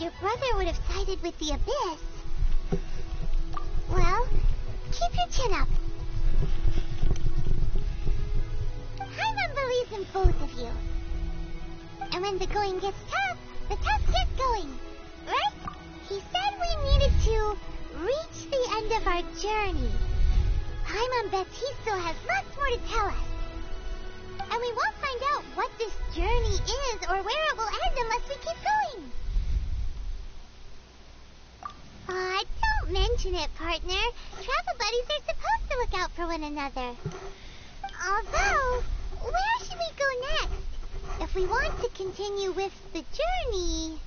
Your brother would have sided with the Abyss. Well, keep your chin up. Paimon believes in both of you. And when the going gets tough, the tough get going. Right? He said we needed to reach the end of our journey. Paimon bets he still has lots more to tell us. And we won't find out what this journey is or where it will end unless we keep going. Don't mention it, partner. Travel buddies are supposed to look out for one another. Although, where should we go next? If we want to continue with the journey...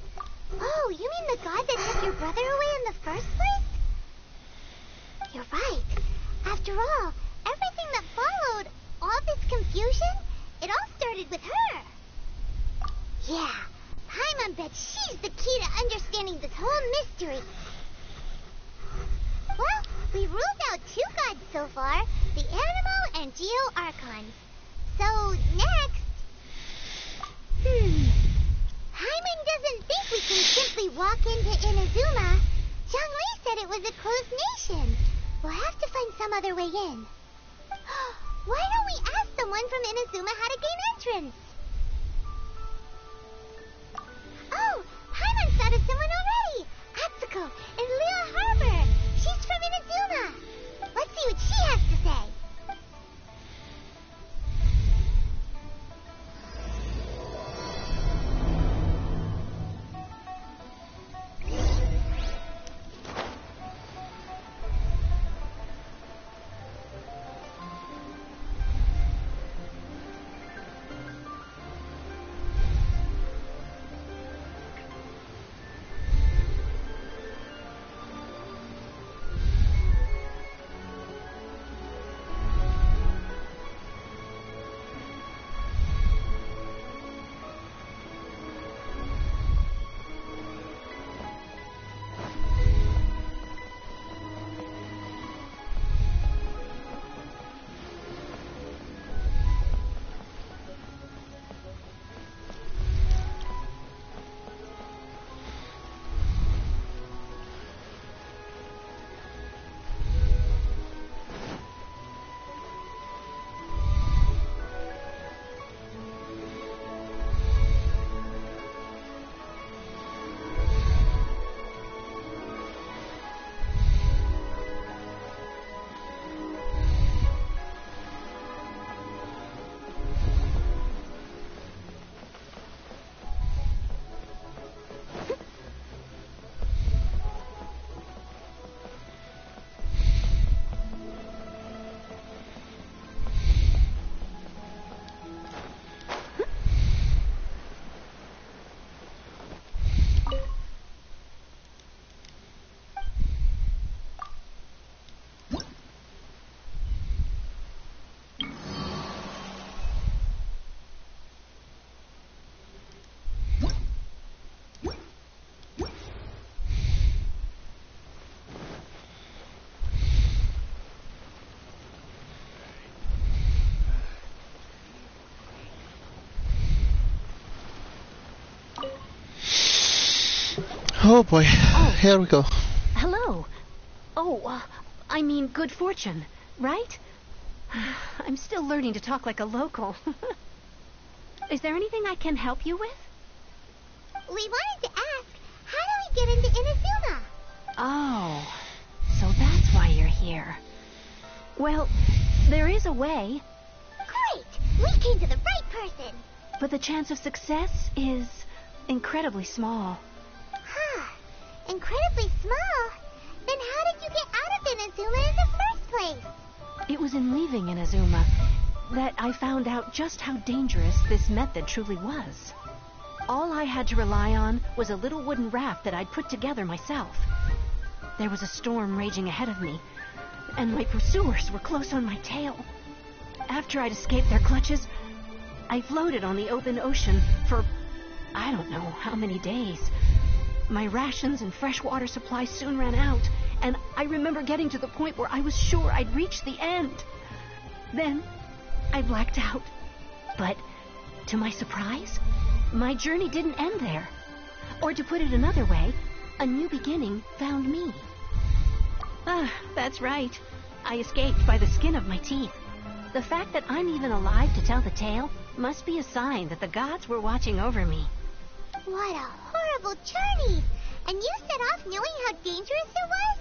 Oh, you mean the god that took your brother away in the first place? You're right. After all, everything that followed, all this confusion, it all started with her. Yeah, Paimon bets she's the key to understanding this whole mystery. Well, we've ruled out two gods so far, the Animal and Geo-Archons. So, next... Paimon doesn't think we can simply walk into Inazuma. Zhongli said it was a closed nation. We'll have to find some other way in. Why don't we ask someone from Inazuma how to gain entrance? Oh, Paimon thought of someone already. Atsuko in Liyue Harbor. She's from Inazuma. Let's see what she has to say. Oh boy, here we go. Hello. Oh, I mean good fortune, right? I'm still learning to talk like a local. Is there anything I can help you with? We wanted to ask, how do we get into Inazuma? Oh, so that's why you're here. Well, there is a way. Great! We came to the right person! But the chance of success is incredibly small. Huh. Incredibly small? Then how did you get out of Inazuma in the first place? It was in leaving Inazuma that I found out just how dangerous this method truly was. All I had to rely on was a little wooden raft that I'd put together myself. There was a storm raging ahead of me, and my pursuers were close on my tail. After I'd escaped their clutches, I floated on the open ocean for I don't know how many days. My rations and fresh water supplies soon ran out, and I remember getting to the point where I was sure I'd reached the end. Then I blacked out. But to my surprise, my journey didn't end there. Or to put it another way, a new beginning found me. That's right. I escaped by the skin of my teeth. The fact that I'm even alive to tell the tale must be a sign that the gods were watching over me. What a horrible journey! And you set off knowing how dangerous it was?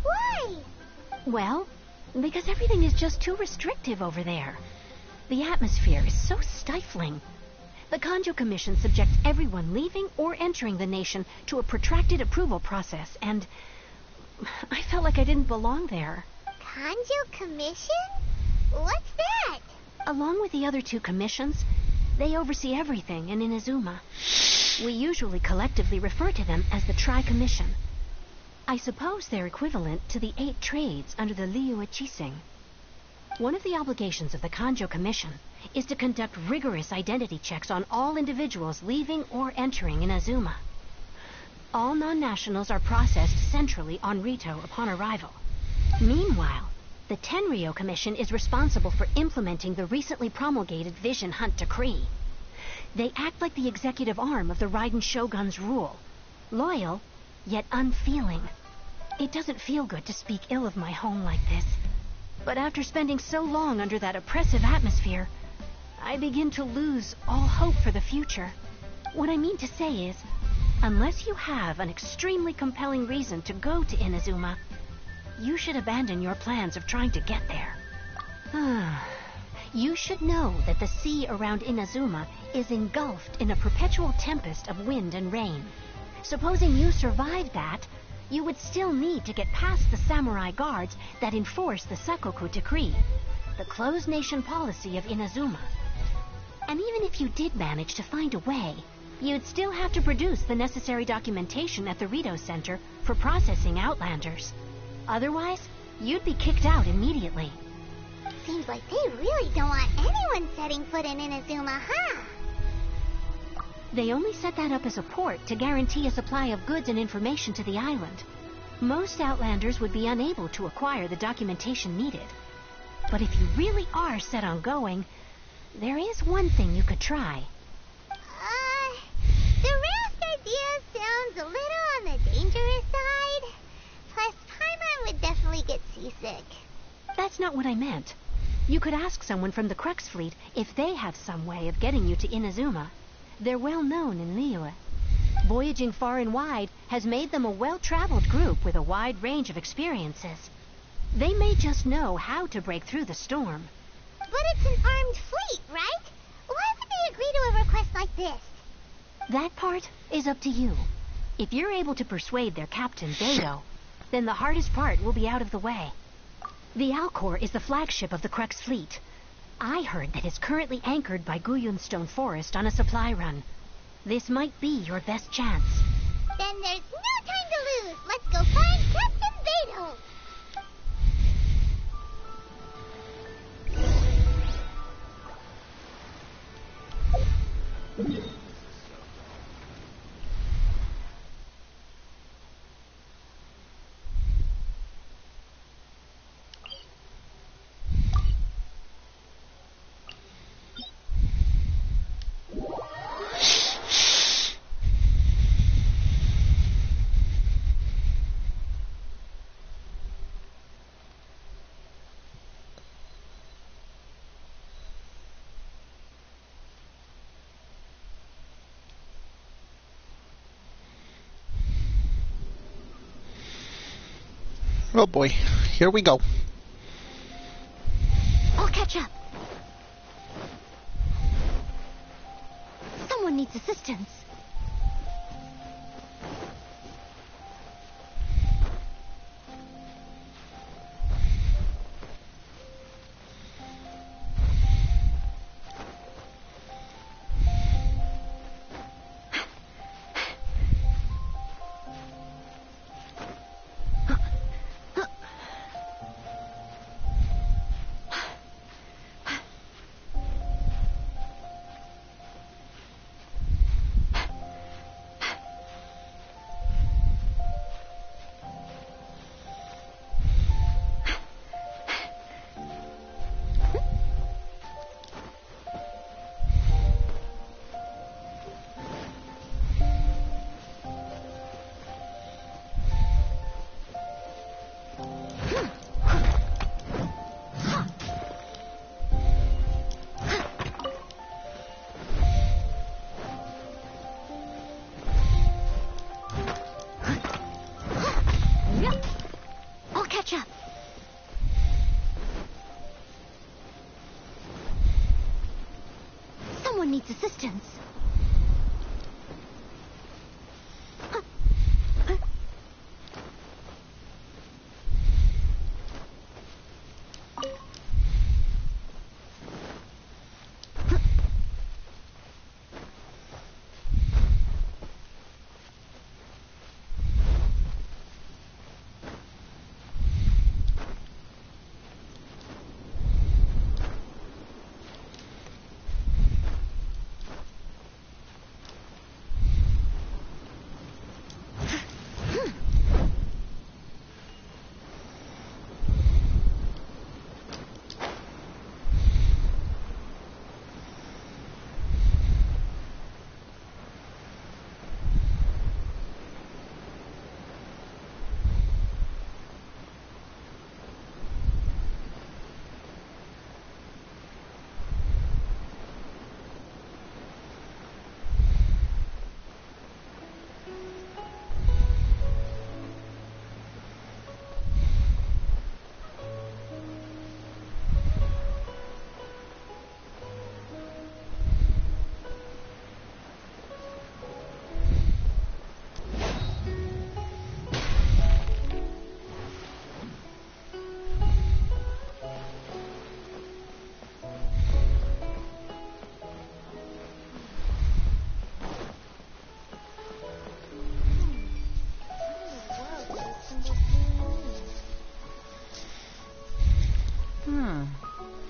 Why? Well, because everything is just too restrictive over there. The atmosphere is so stifling. The Kanjo Commission subjects everyone leaving or entering the nation to a protracted approval process, and I felt like I didn't belong there. Kanjo Commission? What's that? Along with the other two commissions, they oversee everything in Inazuma. We usually collectively refer to them as the Tri-Commission. I suppose they're equivalent to the 8 trades under the Liu Ichising. One of the obligations of the Kanjo Commission is to conduct rigorous identity checks on all individuals leaving or entering Inazuma. All non-nationals are processed centrally on Rito upon arrival. Meanwhile, the Tenryo Commission is responsible for implementing the recently promulgated Vision Hunt Decree. They act like the executive arm of the Raiden Shogun's rule. Loyal, yet unfeeling. It doesn't feel good to speak ill of my home like this. But after spending so long under that oppressive atmosphere, I begin to lose all hope for the future. What I mean to say is, unless you have an extremely compelling reason to go to Inazuma, you should abandon your plans of trying to get there. You should know that the sea around Inazuma is engulfed in a perpetual tempest of wind and rain. Supposing you survived that, you would still need to get past the samurai guards that enforce the Sakoku Decree, the closed nation policy of Inazuma. And even if you did manage to find a way, you'd still have to produce the necessary documentation at the Rito Center for processing Outlanders. Otherwise, you'd be kicked out immediately. Seems like they really don't want anyone setting foot in Inazuma, huh? They only set that up as a port to guarantee a supply of goods and information to the island. Most Outlanders would be unable to acquire the documentation needed. But if you really are set on going, there is one thing you could try. The raft idea sounds a little on the dangerous side. Plus, Paimon would definitely get seasick. That's not what I meant. You could ask someone from the Crux Fleet if they have some way of getting you to Inazuma. They're well known in Liyue. Voyaging far and wide has made them a well-traveled group with a wide range of experiences. They may just know how to break through the storm. But it's an armed fleet, right? Why would they agree to a request like this? That part is up to you. If you're able to persuade their captain, Beidou, then the hardest part will be out of the way. The Alcor is the flagship of the Crux Fleet. I heard that it's currently anchored by Guyunstone Forest on a supply run. This might be your best chance. Then there's no time to lose. Let's go find Captain Beidou. Oh boy, here we go. I'll catch up. Someone needs assistance. I'll catch up. Someone needs assistance.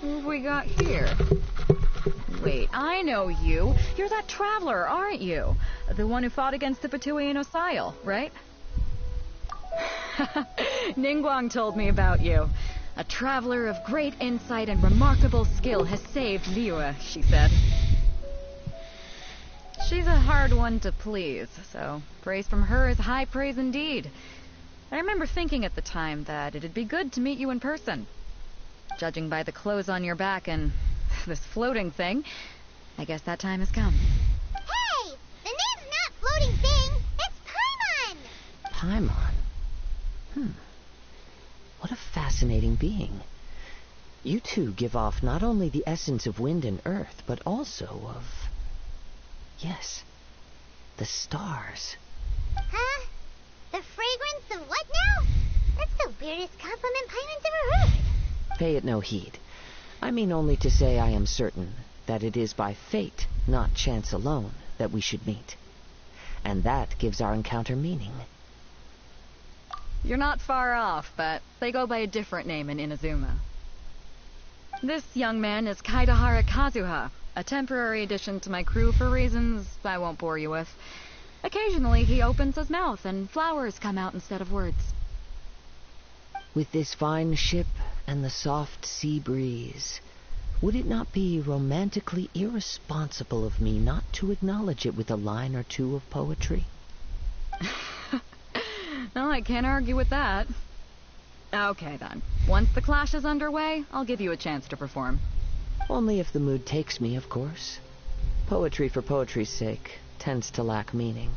What have we got here? Wait, I know you. You're that traveler, aren't you? The one who fought against the pt3 in Osile, right? Ningguang told me about you. A traveler of great insight and remarkable skill has saved Liyue, she said. She's a hard one to please, so praise from her is high praise indeed. I remember thinking at the time that it'd be good to meet you in person. Judging by the clothes on your back and this floating thing, I guess that time has come. Hey! The name's not Floating Thing! It's Paimon! Paimon? What a fascinating being. You two give off not only the essence of wind and earth, but also of... yes, the stars. Huh? The fragrance of what now? That's the weirdest compliment Paimon's ever heard. Pay it no heed. I mean only to say I am certain that it is by fate, not chance alone, that we should meet. And that gives our encounter meaning. You're not far off, but they go by a different name in Inazuma. This young man is Kaidahara Kazuha, a temporary addition to my crew for reasons I won't bore you with. Occasionally he opens his mouth and flowers come out instead of words. With this fine ship and the soft sea breeze, would it not be romantically irresponsible of me not to acknowledge it with a line or two of poetry? No, I can't argue with that. Okay then. Once the clash is underway, I'll give you a chance to perform. Only if the mood takes me, of course. Poetry for poetry's sake tends to lack meaning.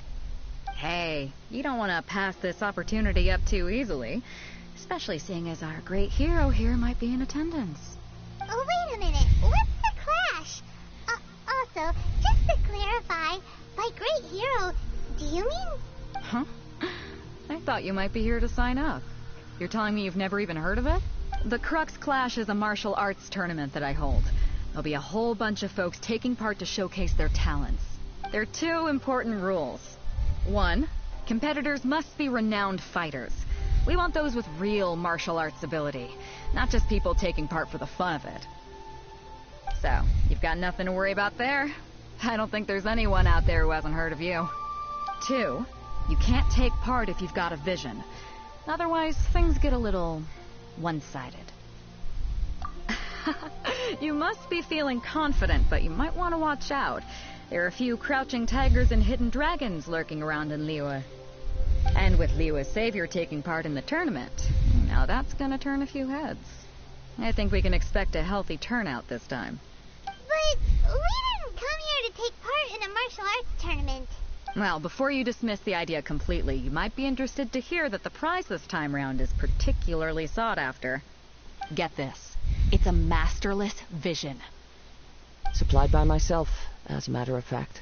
Hey, you don't want to pass this opportunity up too easily. Especially seeing as our great hero here might be in attendance. Oh, wait a minute. What's the clash? Also, just to clarify, by great hero, do you mean... Huh? I thought you might be here to sign up. You're telling me you've never even heard of it? The Crux Clash is a martial arts tournament that I hold. There'll be a whole bunch of folks taking part to showcase their talents. There are 2 important rules. 1, competitors must be renowned fighters. We want those with real martial arts ability, not just people taking part for the fun of it. So, you've got nothing to worry about there. I don't think there's anyone out there who hasn't heard of you. 2, you can't take part if you've got a vision. Otherwise, things get a little one-sided. You must be feeling confident, but you might want to watch out. There are a few crouching tigers and hidden dragons lurking around in Liyue. And with Liyue's savior taking part in the tournament, now that's gonna turn a few heads. I think we can expect a healthy turnout this time. But we didn't come here to take part in a martial arts tournament. Well, before you dismiss the idea completely, you might be interested to hear that the prize this time round is particularly sought after. Get this. It's a masterless vision. Supplied by myself, as a matter of fact.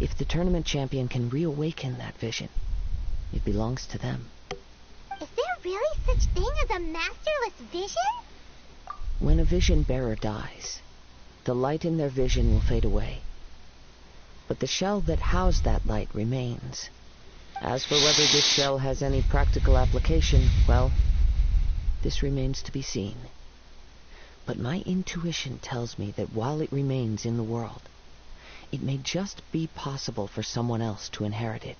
If the tournament champion can reawaken that vision, it belongs to them. Is there really such thing as a masterless vision? When a vision bearer dies, the light in their vision will fade away. But the shell that housed that light remains. As for whether this shell has any practical application, well, this remains to be seen. But my intuition tells me that while it remains in the world, it may just be possible for someone else to inherit it.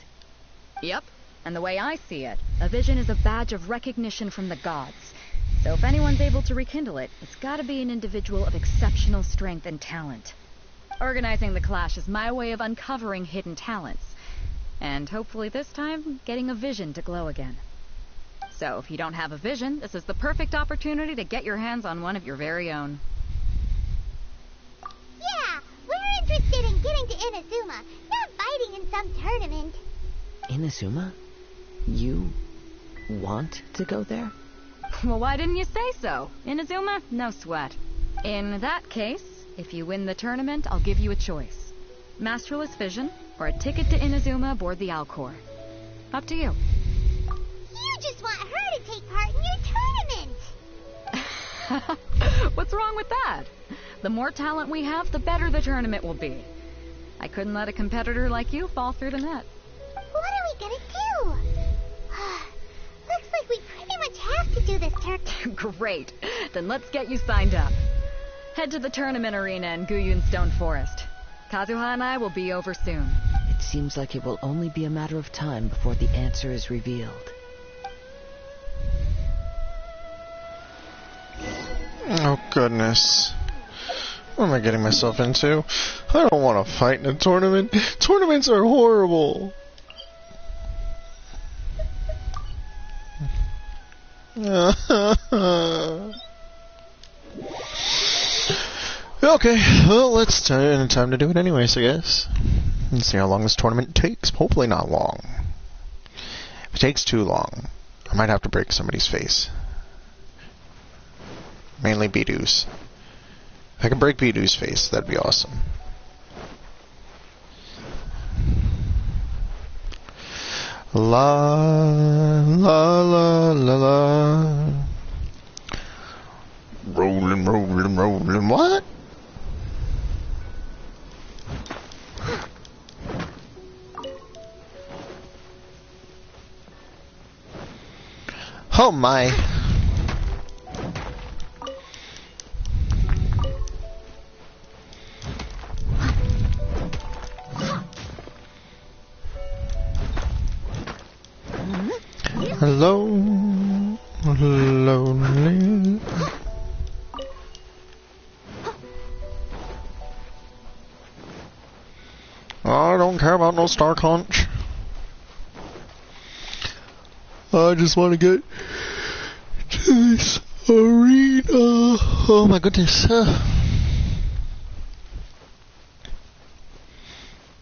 Yep, and the way I see it, a vision is a badge of recognition from the gods. So if anyone's able to rekindle it, it's gotta be an individual of exceptional strength and talent. Organizing the clash is my way of uncovering hidden talents. And hopefully this time, getting a vision to glow again. So if you don't have a vision, this is the perfect opportunity to get your hands on one of your very own. Yeah, we're interested in getting to Inazuma, not fighting in some tournament. Inazuma? You want to go there? Well, why didn't you say so? Inazuma? No sweat. In that case, if you win the tournament, I'll give you a choice. Masterless Vision, or a ticket to Inazuma aboard the Alcor. Up to you. You just want her to take part in your tournament. What's wrong with that? The more talent we have, the better the tournament will be. I couldn't let a competitor like you fall through the net. What are we gonna do? Looks like we pretty much have to do this tournament. Great. Then let's get you signed up. Head to the tournament arena in Guyun Stone Forest. Kazuha and I will be over soon. It seems like it will only be a matter of time before the answer is revealed. Oh, goodness. What am I getting myself into? I don't want to fight in a tournament. Tournaments are horrible. Okay, well, time to do it anyways, I guess. Let's see how long this tournament takes. Hopefully not long. If it takes too long, I might have to break somebody's face. Mainly Bidoo's. If I can break Bidoo's face, that'd be awesome. La la la la la. Rolling, rolling, rolling. What? Oh my. Hello, lonely. I don't care about no Star Conch. I just want to get to this arena. Oh my goodness.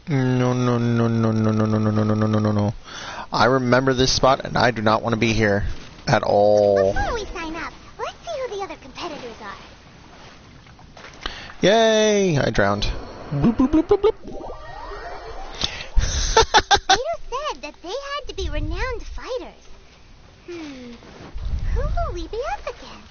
No, no, no, no, no, no, no, no, no, no, no, no, no. I remember this spot and I do not want to be here. at all. Before we sign up, let's see who the other competitors are. Yay! I drowned. Bloop, bloop, bloop, bloop, bloop. Ada said that they had to be renowned fighters. Who will we be up against?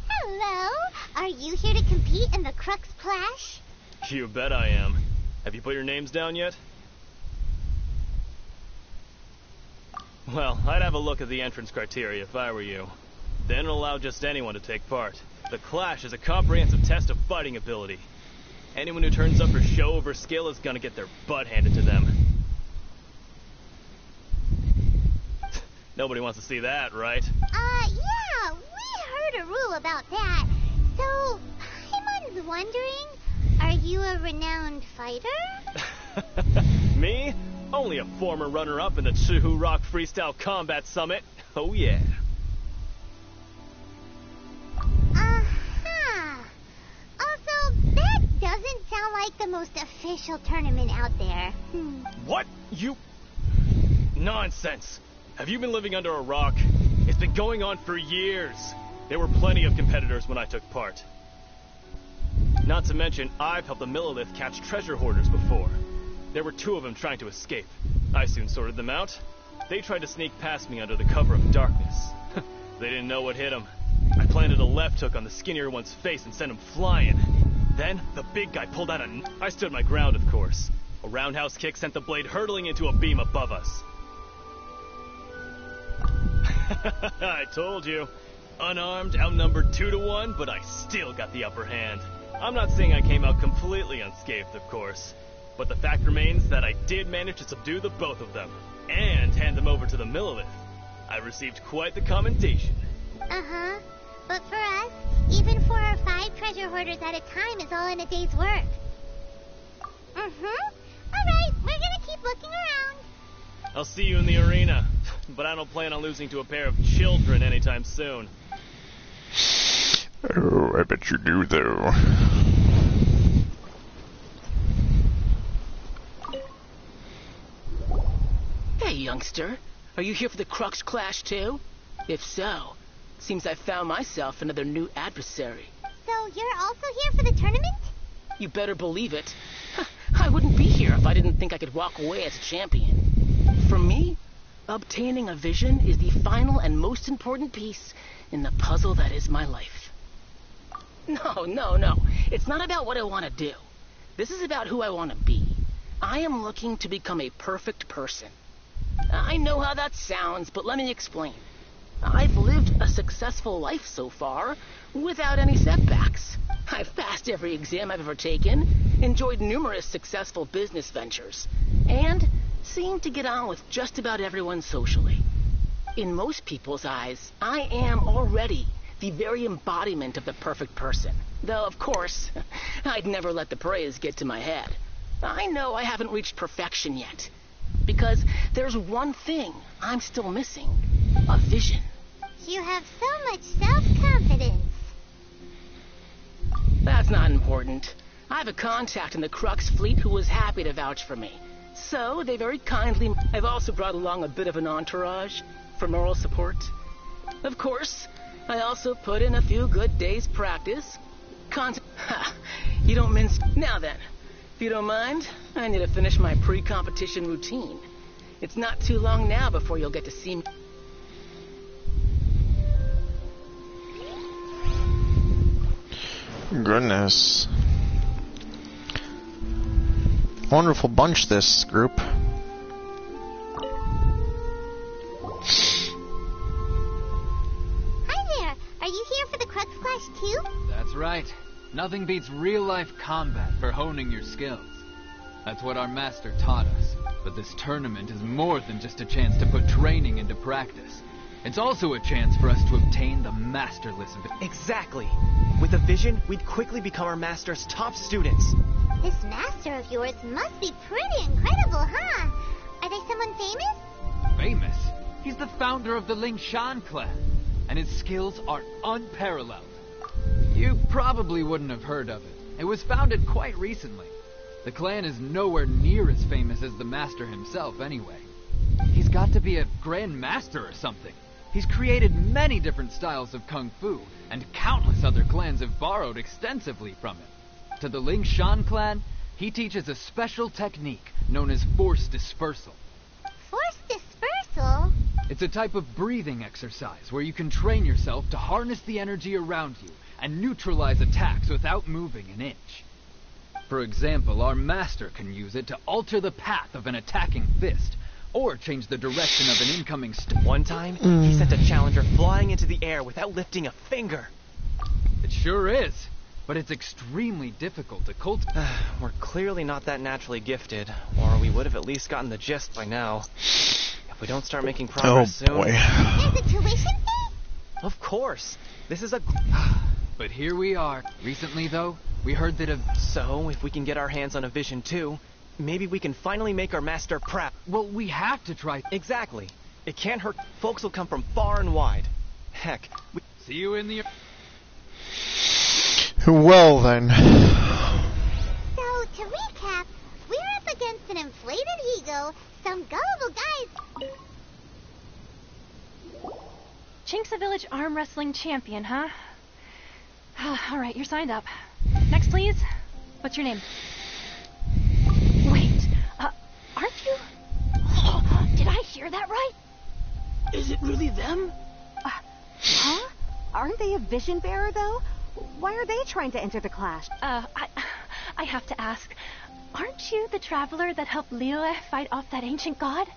Hello? Are you here to compete in the Crux Clash? You bet I am. Have you put your names down yet? Well, I'd have a look at the entrance criteria if I were you. Then it'll allow just anyone to take part. The Clash is a comprehensive test of fighting ability. Anyone who turns up for show over skill is gonna get their butt handed to them. Nobody wants to see that, right? Yeah, we heard a rule about that. So, Paimon's wondering, are you a renowned fighter? Me? Only a former runner-up in the Chihu Rock Freestyle Combat Summit. Oh yeah. Also, that doesn't sound like the most official tournament out there. What? You... Nonsense. Have you been living under a rock? It's been going on for years. There were plenty of competitors when I took part. Not to mention, I've helped the Millilith catch treasure hoarders before. There were 2 of them trying to escape. I soon sorted them out. They tried to sneak past me under the cover of darkness. They didn't know what hit them. I planted a left hook on the skinnier one's face and sent him flying. Then, the big guy pulled out a... I stood my ground, of course. A roundhouse kick sent the blade hurtling into a beam above us. I told you. Unarmed, outnumbered 2 to 1, but I still got the upper hand. I'm not saying I came out completely unscathed, of course. But the fact remains that I did manage to subdue the both of them, and hand them over to the Millilith. I received quite the commendation. But for us, even 4 or 5 treasure hoarders at a time is all in a day's work. Alright, we're gonna keep looking around. I'll see you in the arena, but I don't plan on losing to a pair of children anytime soon. Oh, I bet you do, though. Hey, youngster. Are you here for the Crux Clash, too? If so, seems I found myself another new adversary. So you're also here for the tournament? You better believe it. I wouldn't be here if I didn't think I could walk away as a champion. For me, obtaining a vision is the final and most important piece in the puzzle that is my life. No. It's not about what I want to do. This is about who I want to be. I am looking to become a perfect person. I know how that sounds, but let me explain. I've lived a successful life so far, without any setbacks. I've passed every exam I've ever taken, enjoyed numerous successful business ventures, and seem to get on with just about everyone socially. In most people's eyes, I am already the very embodiment of the perfect person. Though, of course, I'd never let the praise get to my head. I know I haven't reached perfection yet, because there's one thing I'm still missing. A vision. You have so much self-confidence. That's not important. I have a contact in the Crux fleet who was happy to vouch for me. So, they very kindly... I've also brought along a bit of an entourage for moral support. Of course, I also put in a few good days' practice. You don't mince... Now then, if you don't mind, I need to finish my pre-competition routine. It's not too long now before you'll get to see me. Goodness. Wonderful bunch, this group. Hi there. Are you here for the Crux Clash too? That's right. Nothing beats real-life combat for honing your skills. That's what our master taught us. But this tournament is more than just a chance to put training into practice. It's also a chance for us to obtain the masterless of it. Exactly. With a vision, we'd quickly become our master's top students. This master of yours must be pretty incredible, huh? Are they someone famous? Famous? He's the founder of the Lingshan clan, and his skills are unparalleled. You probably wouldn't have heard of it, It was founded quite recently. The clan is nowhere near as famous as the Master himself, anyway. He's got to be a Grand Master or something. He's created many different styles of Kung Fu, and countless other clans have borrowed extensively from him. To the Ling Shan clan, he teaches a special technique known as force dispersal. Force dispersal? It's a type of breathing exercise where you can train yourself to harness the energy around you and neutralize attacks without moving an inch. For example, our master can use it to alter the path of an attacking fist, or change the direction of an incoming One time, he sent a challenger flying into the air without lifting a finger. It sure is, but it's extremely difficult to cultivate. We're clearly not that naturally gifted, or we would have at least gotten the gist by now. If we don't start making progress soon... boy. There's a tuition fee? Of course. This is a... But here we are. Recently, though, we heard that So, if we can get our hands on a vision too, maybe we can finally make our master proud. Well, we have to try... Exactly. It can't hurt. Folks will come from far and wide. Heck, See you in the... Well then. So, to recap, we're up against an inflated ego, some gullible guys... Chinksa Village arm wrestling champion, huh? Alright, you're signed up. Next, please. What's your name? Wait, aren't you... did I hear that right? Is it really them? Huh? Aren't they a vision bearer, though? Why are they trying to enter the clash? I have to ask. Aren't you the traveler that helped Liyue fight off that ancient god?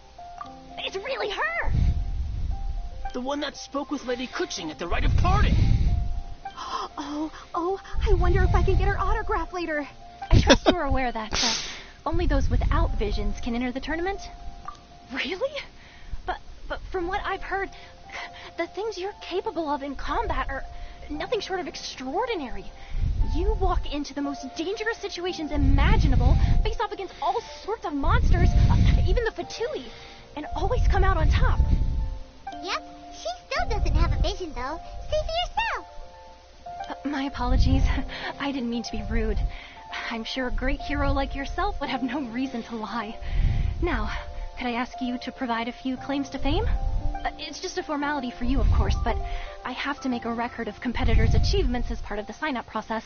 It's really her! The one that spoke with Lady Kuching at the rite of parting. Oh, I wonder if I can get her autograph later. I trust you are aware that only those without visions can enter the tournament? Really? But from what I've heard, the things you're capable of in combat are nothing short of extraordinary. You walk into the most dangerous situations imaginable, face off against all sorts of monsters, even the Fatui, and always come out on top. Yep, she still doesn't have a vision, though. See for yourself. My apologies. I didn't mean to be rude. I'm sure a great hero like yourself would have no reason to lie. Now, could I ask you to provide a few claims to fame? It's just a formality for you, of course, but I have to make a record of competitors' achievements as part of the sign-up process.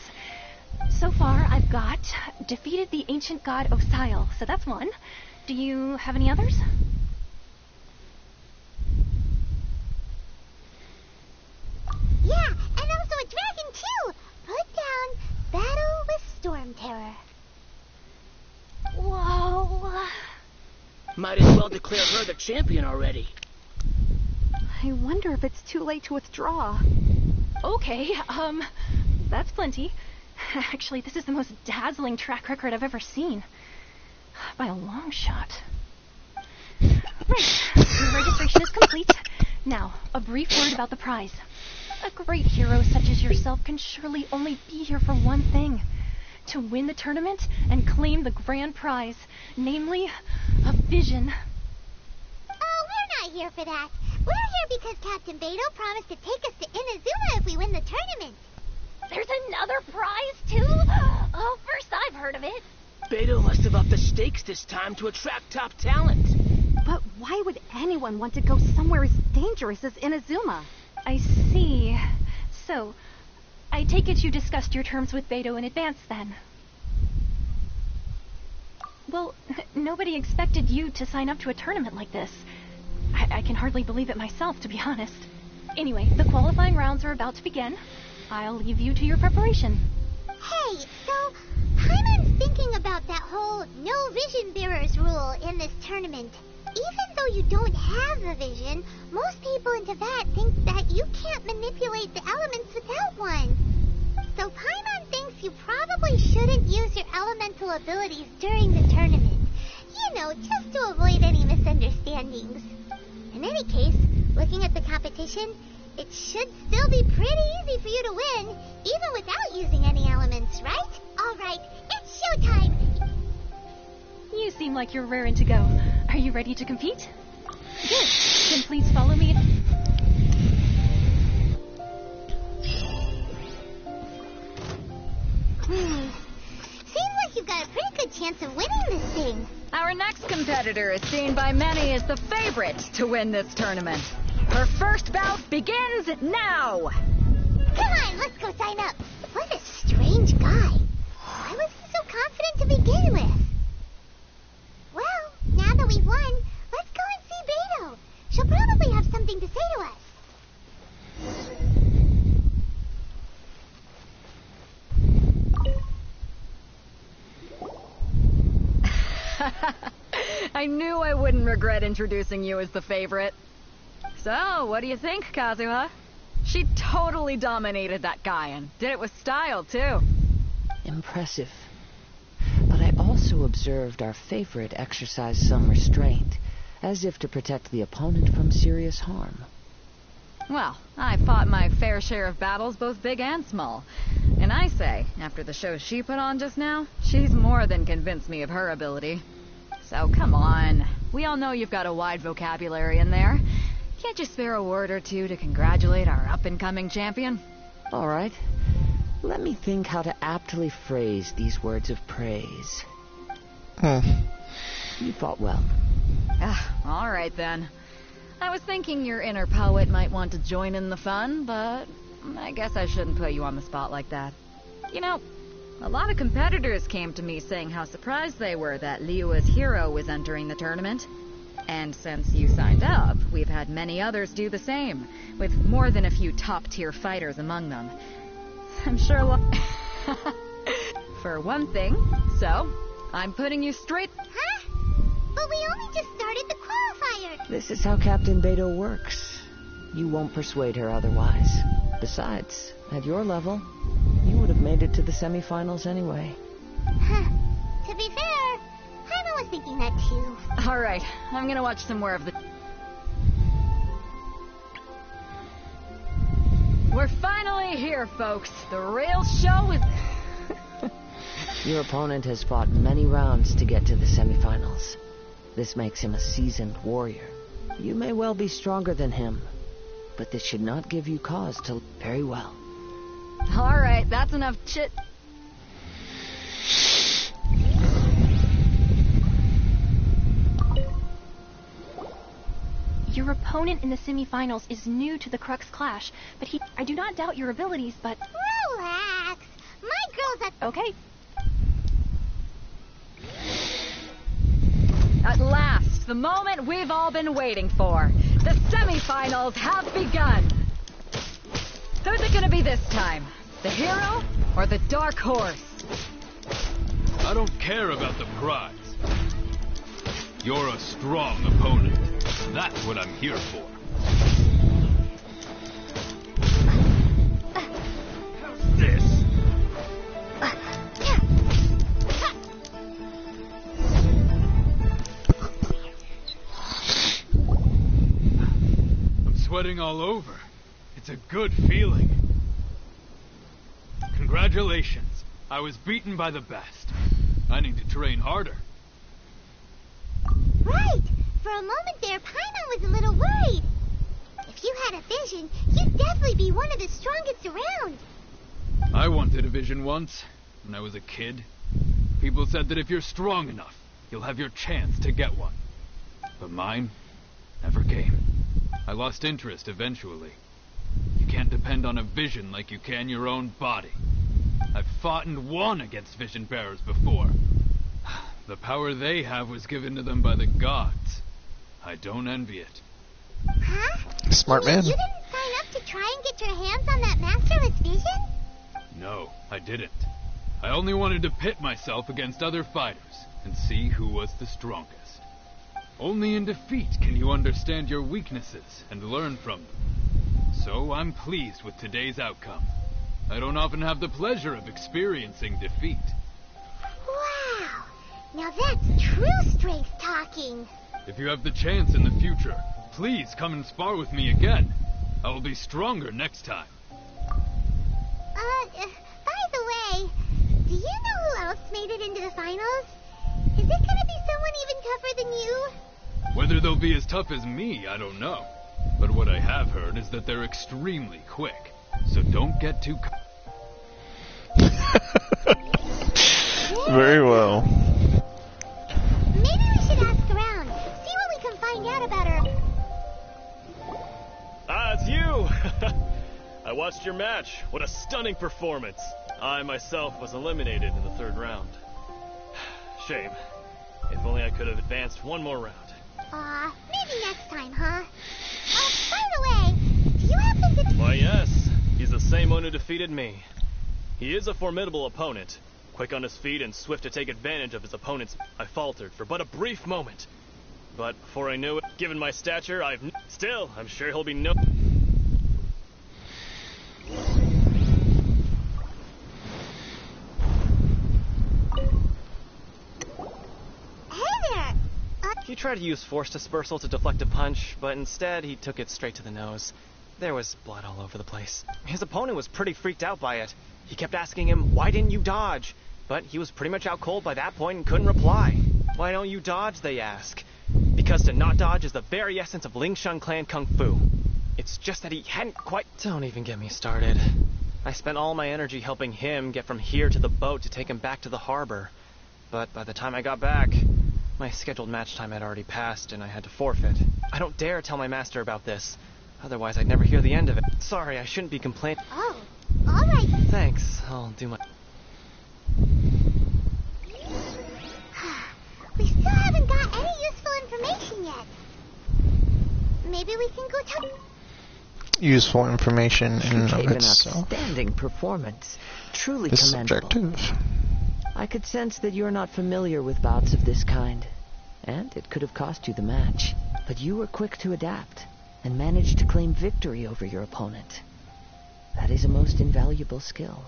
So far, I've got defeated the ancient god Osile, so that's one. Do you have any others? Yeah, and also a dragon, too! Put down Battle with Storm Terror. Whoa. Might as well declare her the champion already. I wonder if it's too late to withdraw. Okay, that's plenty. Actually, this is the most dazzling track record I've ever seen. By a long shot. Right, your registration is complete. Now, a brief word about the prize. A great hero such as yourself can surely only be here for one thing. To win the tournament and claim the grand prize, namely, a vision. Oh, we're not here for that. We're here because Captain Beidou promised to take us to Inazuma if we win the tournament. There's another prize, too? Oh, first I've heard of it. Beidou must have upped the stakes this time to attract top talent. But why would anyone want to go somewhere as dangerous as Inazuma? I see. So, I take it you discussed your terms with Beidou in advance, then? Well, nobody expected you to sign up to a tournament like this. I can hardly believe it myself, to be honest. Anyway, the qualifying rounds are about to begin. I'll leave you to your preparation. Hey, so Paimon's thinking about that whole no vision bearers rule in this tournament. Even though you don't have a vision, most people in Teyvat think that you can't manipulate the elements without one. So Paimon thinks you probably shouldn't use your elemental abilities during the tournament. You know, just to avoid any misunderstandings. In any case, looking at the competition, it should still be pretty easy for you to win, even without using any elements, right? Alright, it's showtime! You seem like you're raring to go. Are you ready to compete? Good. Then please follow me. competitor is seen by many as the favorite to win this tournament. Her first bout begins now! Come on, let's go sign up. What a strange guy. Why was he so confident to begin with? Well, now that we've won, let's go and see Beto. She'll probably have something to say to us. I knew I wouldn't regret introducing you as the favorite. So, what do you think, Kazuha? She totally dominated that guy and did it with style, too. Impressive. But I also observed our favorite exercise some restraint, as if to protect the opponent from serious harm. Well, I fought my fair share of battles, both big and small. And I say, after the show she put on just now, she's more than convinced me of her ability. So come on. We all know you've got a wide vocabulary in there. Can't you spare a word or two to congratulate our up-and-coming champion? All right. Let me think how to aptly phrase these words of praise. You fought well. All right then. I was thinking your inner poet might want to join in the fun, but I guess I shouldn't put you on the spot like that. You know, a lot of competitors came to me saying how surprised they were that Liyue's hero was entering the tournament. And since you signed up, we've had many others do the same, with more than a few top-tier fighters among them. I'm sure for one thing, so I'm putting you straight... Huh? But we only just started the qualifier. This is how Captain Beto works. You won't persuade her otherwise. Besides, at your level, you would have made it to the semifinals anyway. To be fair, I was thinking that too. All right, I'm gonna watch some more of the... We're finally here, folks. The real show is... Your opponent has fought many rounds to get to the semifinals. This makes him a seasoned warrior. You may well be stronger than him, but this should not give you cause to... Very well. All right, that's enough chit... Your opponent in the semifinals is new to the Crux Clash, but I do not doubt your abilities, but... Relax. My girl's at... Okay. At last, the moment we've all been waiting for. The semifinals have begun. Who's it gonna be this time? The hero or the dark horse? I don't care about the prize. You're a strong opponent. That's what I'm here for. How's this? I'm sweating all over. It's a good feeling. Congratulations. I was beaten by the best. I need to train harder. Right. For a moment there, Paimon was a little worried. If you had a vision, you'd definitely be one of the strongest around. I wanted a vision once, when I was a kid. People said that if you're strong enough, you'll have your chance to get one. But mine never came. I lost interest eventually. You can't depend on a vision like you can your own body. I've fought and won against vision bearers before. The power they have was given to them by the gods. I don't envy it. Huh? Smart man. You didn't sign up to try and get your hands on that masterless vision? No, I didn't. I only wanted to pit myself against other fighters and see who was the strongest. Only in defeat can you understand your weaknesses and learn from them. So I'm pleased with today's outcome. I don't often have the pleasure of experiencing defeat. Wow! Now that's true strength talking. If you have the chance in the future, please come and spar with me again. I will be stronger next time. By the way, do you know who else made it into the finals? Is it gonna be someone even tougher than you? Whether they'll be as tough as me, I don't know. But what I have heard is that they're extremely quick. So don't get too... Very well. Maybe we should ask around. find out about her. Ah, it's you! I watched your match. What a stunning performance. I myself was eliminated in the 3rd round. Shame. If only I could have advanced one more round. Maybe next time, huh? By the way, do you happen to... Why, yes. He's the same one who defeated me. He is a formidable opponent. Quick on his feet and swift to take advantage of his opponents. I faltered for but a brief moment. But before I knew it, given my stature, Still, I'm sure he'll be no... He tried to use force dispersal to deflect a punch, but instead he took it straight to the nose. There was blood all over the place. His opponent was pretty freaked out by it. He kept asking him, "Why didn't you dodge?" But he was pretty much out cold by that point and couldn't reply. "Why don't you dodge?" they ask. Because to not dodge is the very essence of Ling Shun Clan Kung Fu. It's just that he hadn't quite... Don't even get me started. I spent all my energy helping him get from here to the boat to take him back to the harbor. But by the time I got back... my scheduled match time had already passed, and I had to forfeit. I don't dare tell my master about this. Otherwise, I'd never hear the end of it. Sorry, I shouldn't be complaining. Oh, all right. Thanks. I'll do my... We still haven't got any useful information yet. Maybe we can go talk... Useful information in and of Gave an itself outstanding performance. Truly is commendable. subjective. I could sense that you're not familiar with bouts of this kind, and it could have cost you the match. But you were quick to adapt, and managed to claim victory over your opponent. That is a most invaluable skill.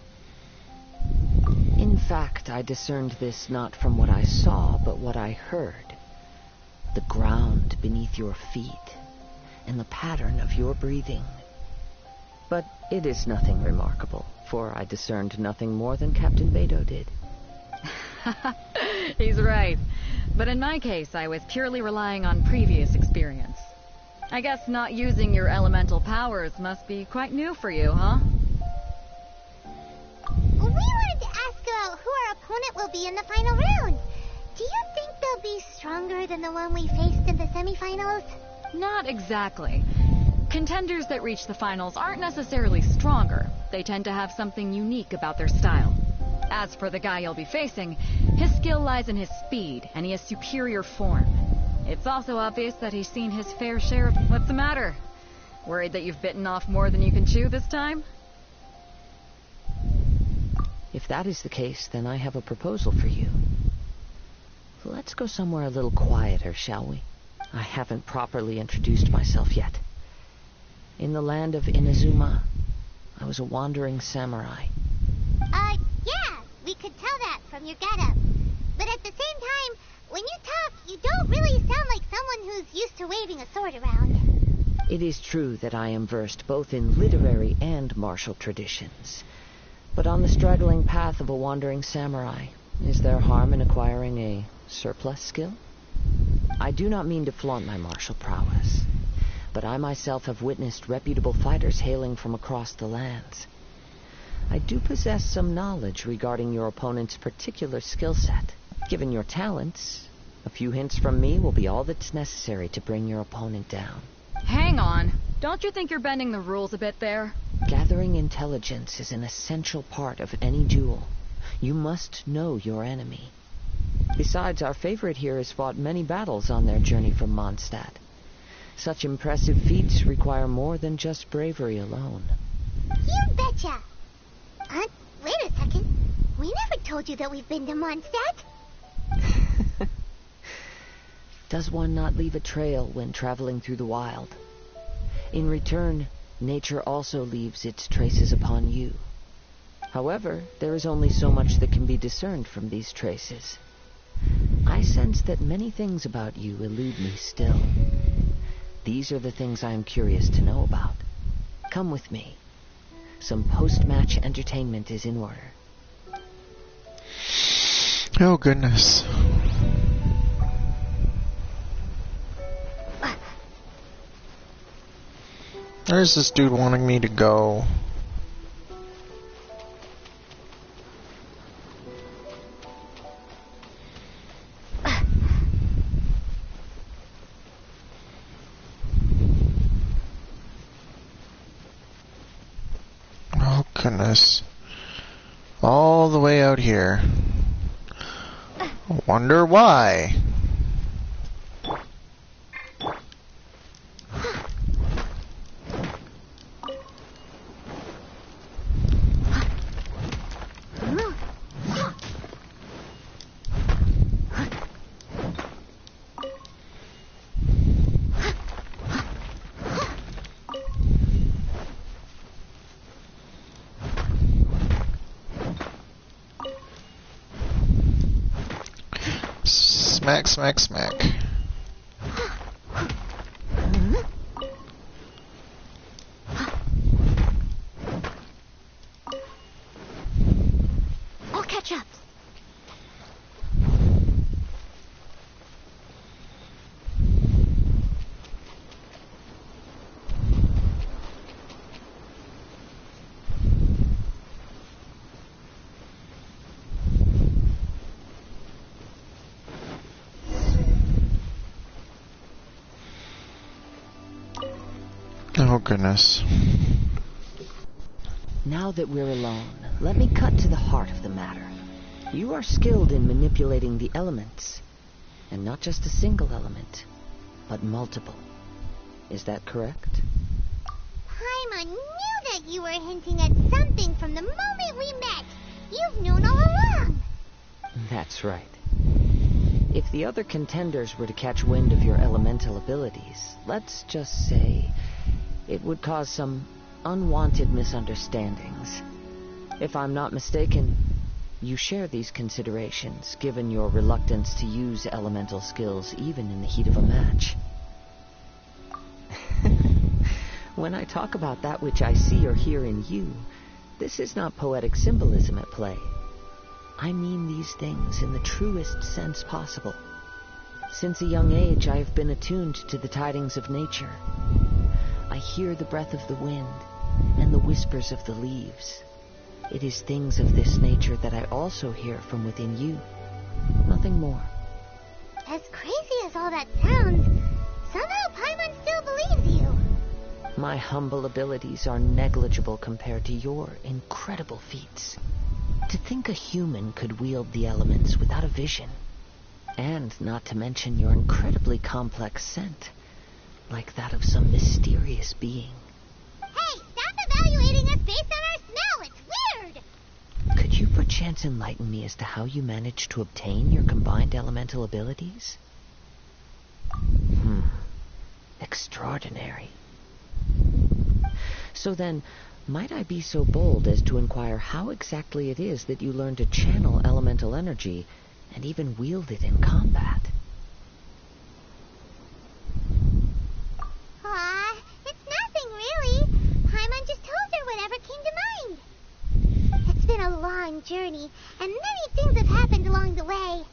In fact, I discerned this not from what I saw, but what I heard. The ground beneath your feet, and the pattern of your breathing. But it is nothing remarkable, for I discerned nothing more than Captain Beidou did. He's right. But in my case, I was purely relying on previous experience. I guess not using your elemental powers must be quite new for you, huh? We wanted to ask about who our opponent will be in the final round. Do you think they'll be stronger than the one we faced in the semifinals? Not exactly. Contenders that reach the finals aren't necessarily stronger. They tend to have something unique about their style. As for the guy you'll be facing, his skill lies in his speed, and he has superior form. It's also obvious that he's seen his fair share of... What's the matter? Worried that you've bitten off more than you can chew this time? If that is the case, then I have a proposal for you. Let's go somewhere a little quieter, shall we? I haven't properly introduced myself yet. In the land of Inazuma, I was a wandering samurai. Yeah, we could tell that from your getup. But at the same time, when you talk, you don't really sound like someone who's used to waving a sword around. It is true that I am versed both in literary and martial traditions. But on the straggling path of a wandering samurai, is there harm in acquiring a surplus skill? I do not mean to flaunt my martial prowess, but I myself have witnessed reputable fighters hailing from across the lands. I do possess some knowledge regarding your opponent's particular skill set. Given your talents, a few hints from me will be all that's necessary to bring your opponent down. Hang on. Don't you think you're bending the rules a bit there? Gathering intelligence is an essential part of any duel. You must know your enemy. Besides, our favorite here has fought many battles on their journey from Mondstadt. Such impressive feats require more than just bravery alone. You betcha! Wait a second. We never told you that we've been to Mondstadt. Does one not leave a trail when traveling through the wild? In return, nature also leaves its traces upon you. However, there is only so much that can be discerned from these traces. I sense that many things about you elude me still. These are the things I am curious to know about. Come with me. Some post-match entertainment is in order. Oh, goodness. Where's this dude wanting me to go? goodness. All the way out here. Wonder why. Smack, smack, smack. I'll catch up. Oh goodness. Now that we're alone, let me cut to the heart of the matter. You are skilled in manipulating the elements. And not just a single element, but multiple. Is that correct? Paimon knew that you were hinting at something from the moment we met. You've known all along. That's right. If the other contenders were to catch wind of your elemental abilities, let's just say it would cause some unwanted misunderstandings. If I'm not mistaken, you share these considerations, given your reluctance to use elemental skills even in the heat of a match. When I talk about that which I see or hear in you, this is not poetic symbolism at play. I mean these things in the truest sense possible. Since a young age, I have been attuned to the tidings of nature. I hear the breath of the wind and the whispers of the leaves. It is things of this nature that I also hear from within you. Nothing more. As crazy as all that sounds, somehow Paimon still believes you. My humble abilities are negligible compared to your incredible feats. To think a human could wield the elements without a vision. And not to mention your incredibly complex scent, like that of some mysterious being. Hey, stop evaluating us based on our smell! It's weird! Could you perchance enlighten me as to how you managed to obtain your combined elemental abilities? Extraordinary. So then, might I be so bold as to inquire how exactly it is that you learned to channel elemental energy and even wield it in combat? Aw, it's nothing really. Paimon just told her whatever came to mind. It's been a long journey, and many things have happened along the way.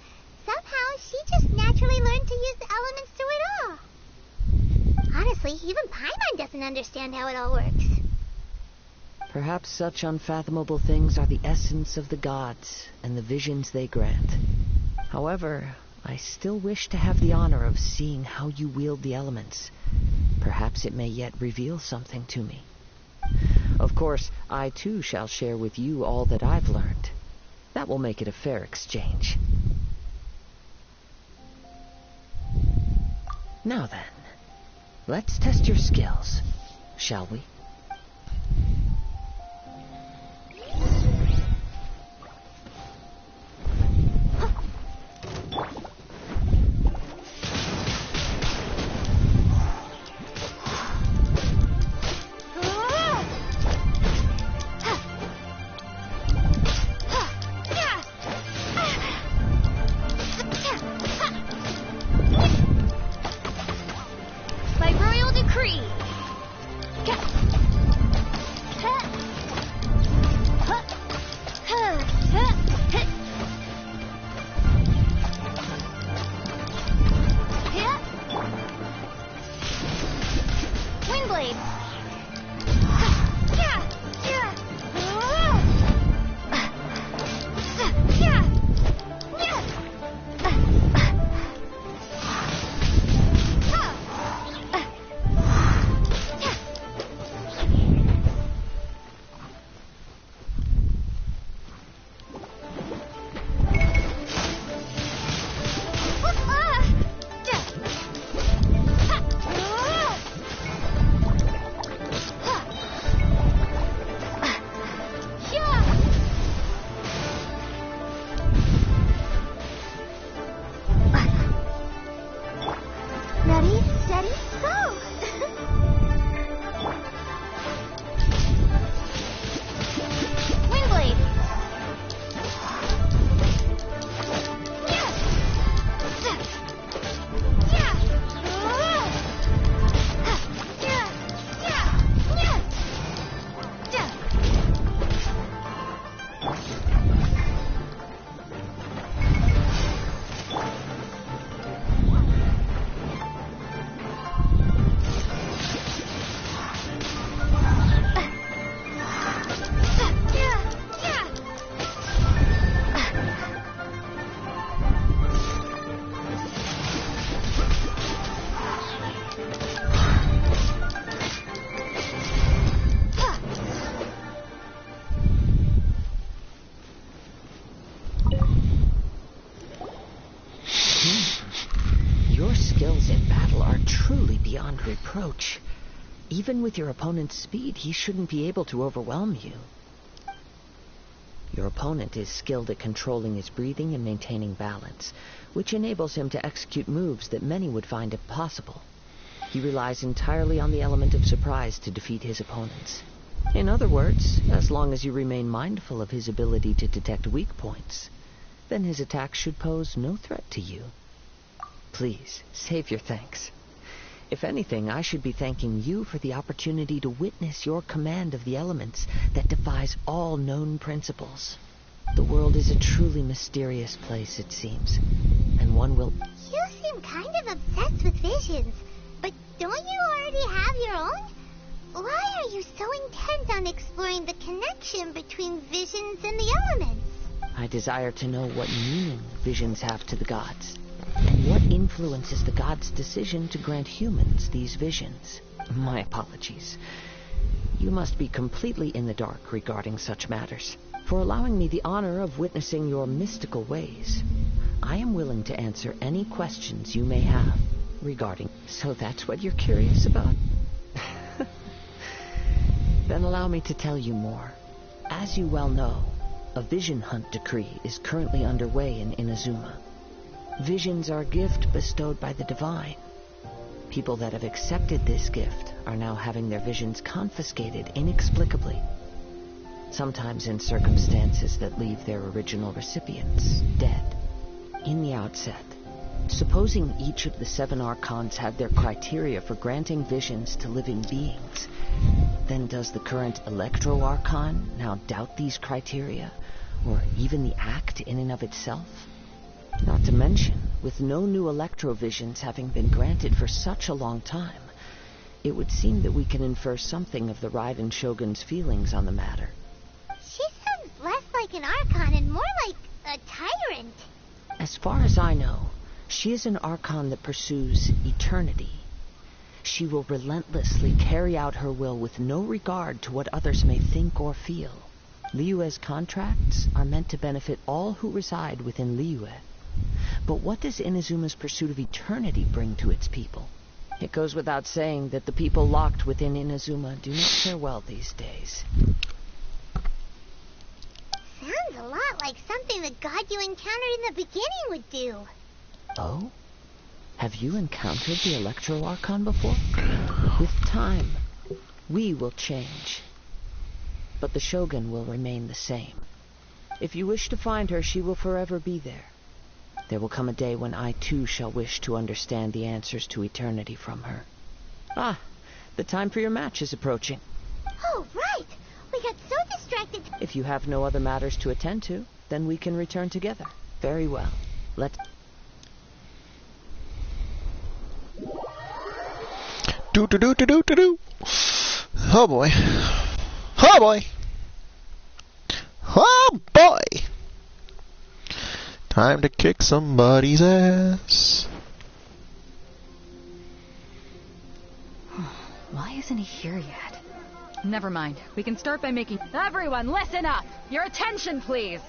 Somehow, she just naturally learned to use the elements through it all. Honestly, even Paimon doesn't understand how it all works. Perhaps such unfathomable things are the essence of the gods and the visions they grant. However, I still wish to have the honor of seeing how you wield the elements. Perhaps it may yet reveal something to me. Of course, I too shall share with you all that I've learned. That will make it a fair exchange. Now then, let's test your skills, shall we? By royal decree. Windblade. approach. Even with your opponent's speed, he shouldn't be able to overwhelm you. Your opponent is skilled at controlling his breathing and maintaining balance, which enables him to execute moves that many would find impossible. He relies entirely on the element of surprise to defeat his opponents. In other words, as long as you remain mindful of his ability to detect weak points, then his attack should pose no threat to you. Please, save your thanks. If anything, I should be thanking you for the opportunity to witness your command of the elements that defies all known principles. The world is a truly mysterious place, it seems, and one will... You seem kind of obsessed with visions, but don't you already have your own? Why are you so intent on exploring the connection between visions and the elements? I desire to know what meaning visions have to the gods, and what influences the gods' decision to grant humans these visions. My apologies. You must be completely in the dark regarding such matters. For allowing me the honor of witnessing your mystical ways, I am willing to answer any questions you may have regarding... So that's what you're curious about? Then allow me to tell you more. As you well know, a vision hunt decree is currently underway in Inazuma. Visions are a gift bestowed by the divine. People that have accepted this gift are now having their visions confiscated inexplicably, sometimes in circumstances that leave their original recipients dead. In the outset, supposing each of the 7 archons had their criteria for granting visions to living beings, then does the current Electro-Archon now doubt these criteria, or even the act in and of itself? Not to mention, with no new Electro-visions having been granted for such a long time, it would seem that we can infer something of the Raiden Shogun's feelings on the matter. She sounds less like an Archon and more like a tyrant. As far as I know, she is an Archon that pursues eternity. She will relentlessly carry out her will with no regard to what others may think or feel. Liyue's contracts are meant to benefit all who reside within Liyue. But what does Inazuma's pursuit of eternity bring to its people? It goes without saying that the people locked within Inazuma do not fare well these days. Sounds a lot like something the god you encountered in the beginning would do. Oh? Have you encountered the Electro-Archon before? With time, we will change. But the Shogun will remain the same. If you wish to find her, she will forever be there. There will come a day when I too shall wish to understand the answers to eternity from her. Ah, the time for your match is approaching. Oh, right! We got so distracted. If you have no other matters to attend to, then we can return together. Very well. Let's... Do. Oh boy. Oh boy. Oh boy. Time to kick somebody's ass. Why isn't he here yet? Never mind. We can start by making... Everyone, listen up! Your attention, please!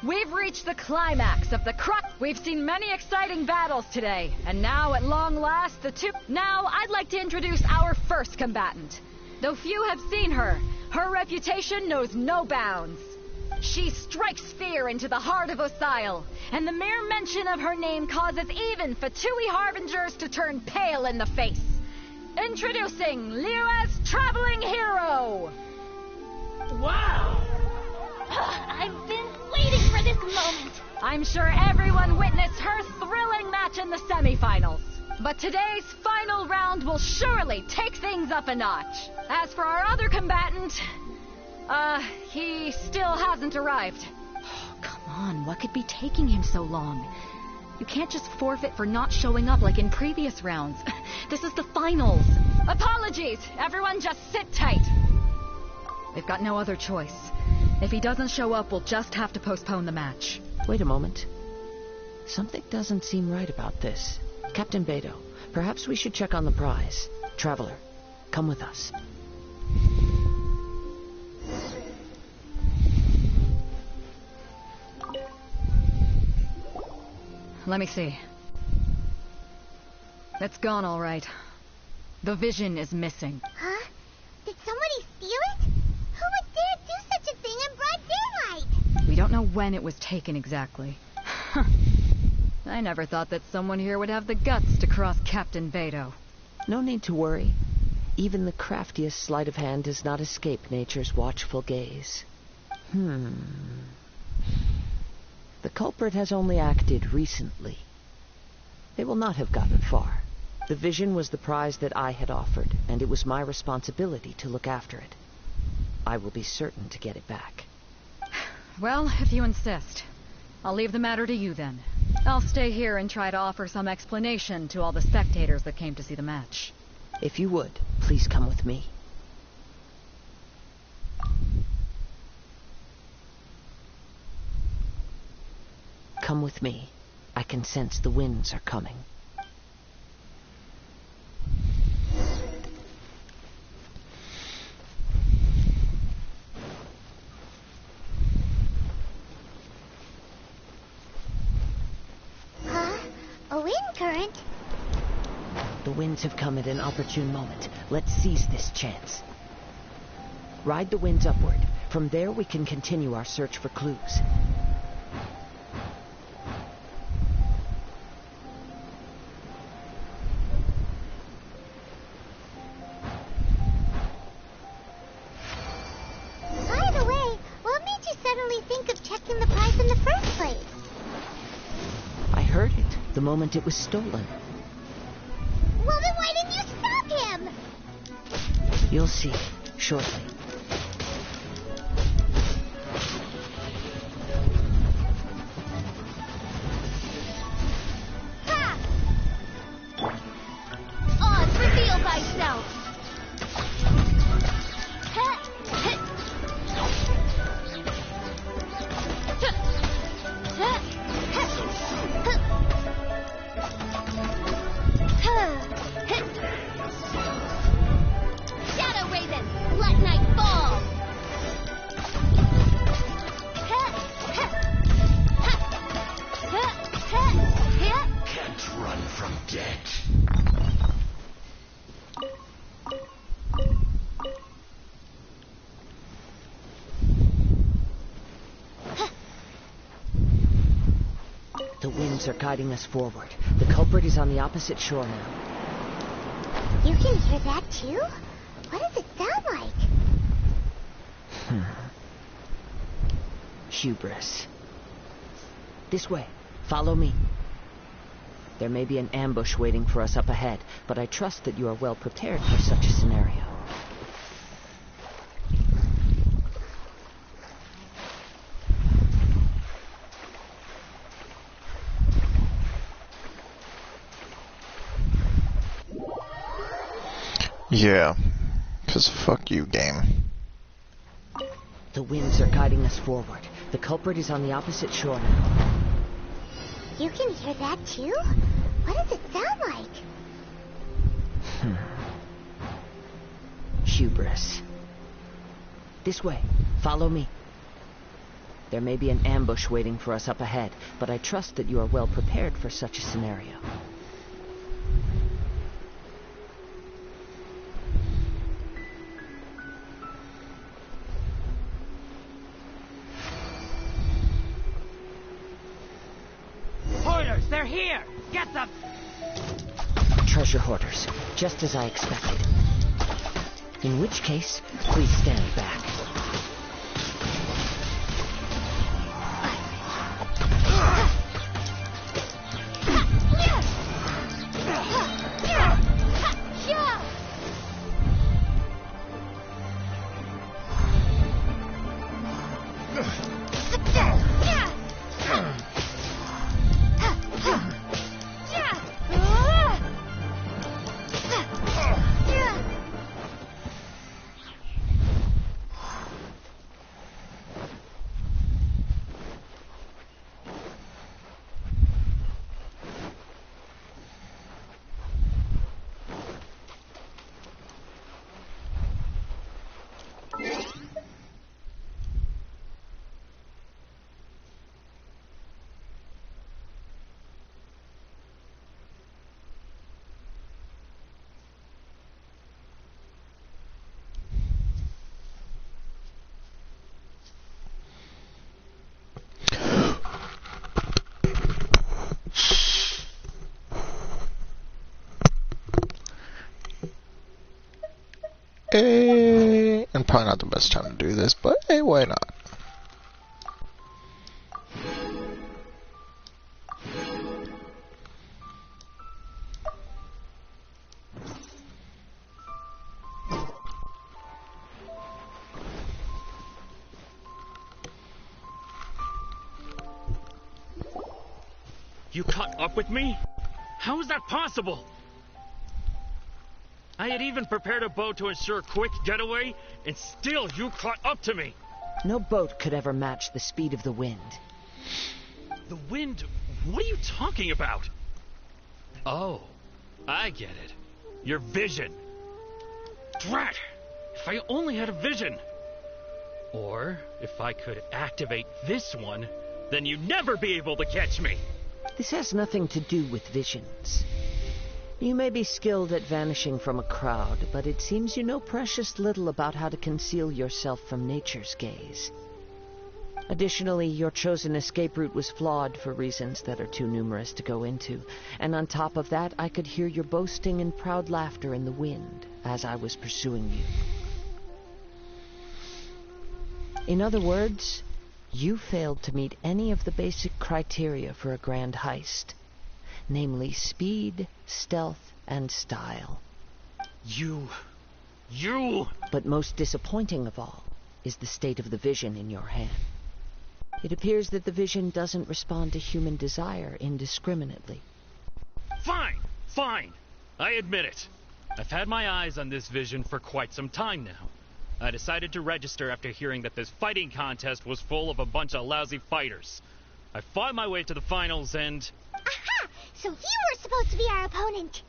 We've reached the climax of the crux. We've seen many exciting battles today, and now, at long last, Now, I'd like to introduce our first combatant. Though few have seen her, her reputation knows no bounds. She strikes fear into the heart of Osile, and the mere mention of her name causes even Fatui Harbingers to turn pale in the face. Introducing Liyue's traveling hero! Wow! I've been waiting for this moment. I'm sure everyone witnessed her thrilling match in the semifinals. But today's final round will surely take things up a notch. As for our other combatant, he still hasn't arrived. Oh, come on, what could be taking him so long? You can't just forfeit for not showing up like in previous rounds. This is the finals. Apologies! Everyone just sit tight. We've got no other choice. If he doesn't show up, we'll just have to postpone the match. Wait a moment. Something doesn't seem right about this. Captain Beto, perhaps we should check on the prize. Traveler, come with us. Let me see. It's gone all right. The vision is missing. Huh? Did somebody steal it? Who would dare do such a thing in broad daylight? We don't know when it was taken exactly. I never thought that someone here would have the guts to cross Captain Vado. No need to worry. Even the craftiest sleight of hand does not escape nature's watchful gaze. The culprit has only acted recently. They will not have gotten far. The vision was the prize that I had offered, and it was my responsibility to look after it. I will be certain to get it back. Well, if you insist. I'll leave the matter to you then. I'll stay here and try to offer some explanation to all the spectators that came to see the match. If you would, please come with me. Come with me. I can sense the winds are coming. A wind current? The winds have come at an opportune moment. Let's seize this chance. Ride the winds upward. From there we can continue our search for clues. By the way, what made you suddenly think of checking the prize in the first place? I heard it the moment it was stolen. Well, then why didn't you stop him? You'll see shortly. Ha! Oz, reveal thyself! Shadow Raven, let night fall! Can't run from death. The winds are guiding us forward. The culprit is on the opposite shore now. You can hear that too? What does it sound like? Hubris. This way. Follow me. There may be an ambush waiting for us up ahead, but I trust that you are well prepared for such a scenario. Yeah, 'cause fuck you, game. The winds are guiding us forward. The culprit is on the opposite shore now. You can hear that too? What does it sound like? Hubris. This way. Follow me. There may be an ambush waiting for us up ahead, but I trust that you are well prepared for such a scenario. Hoarders, they're here! Get them! Treasure hoarders, just as I expected. In which case, please stand back. And probably not the best time to do this, but hey, why not? You caught up with me? How is that possible? I had even prepared a boat to ensure a quick getaway, and still you caught up to me. No boat could ever match the speed of the wind. The wind? What are you talking about? Oh, I get it. Your vision. Drat! If I only had a vision. Or, if I could activate this one, then you'd never be able to catch me. This has nothing to do with visions. You may be skilled at vanishing from a crowd, but it seems you know precious little about how to conceal yourself from nature's gaze. Additionally, your chosen escape route was flawed for reasons that are too numerous to go into, and on top of that, I could hear your boasting and proud laughter in the wind as I was pursuing you. In other words, you failed to meet any of the basic criteria for a grand heist. Namely, speed, stealth, and style. You... But most disappointing of all is the state of the vision in your hand. It appears that the vision doesn't respond to human desire indiscriminately. Fine. I admit it. I've had my eyes on this vision for quite some time now. I decided to register after hearing that this fighting contest was full of a bunch of lousy fighters. I fought my way to the finals and... Aha! So you were supposed to be our opponent.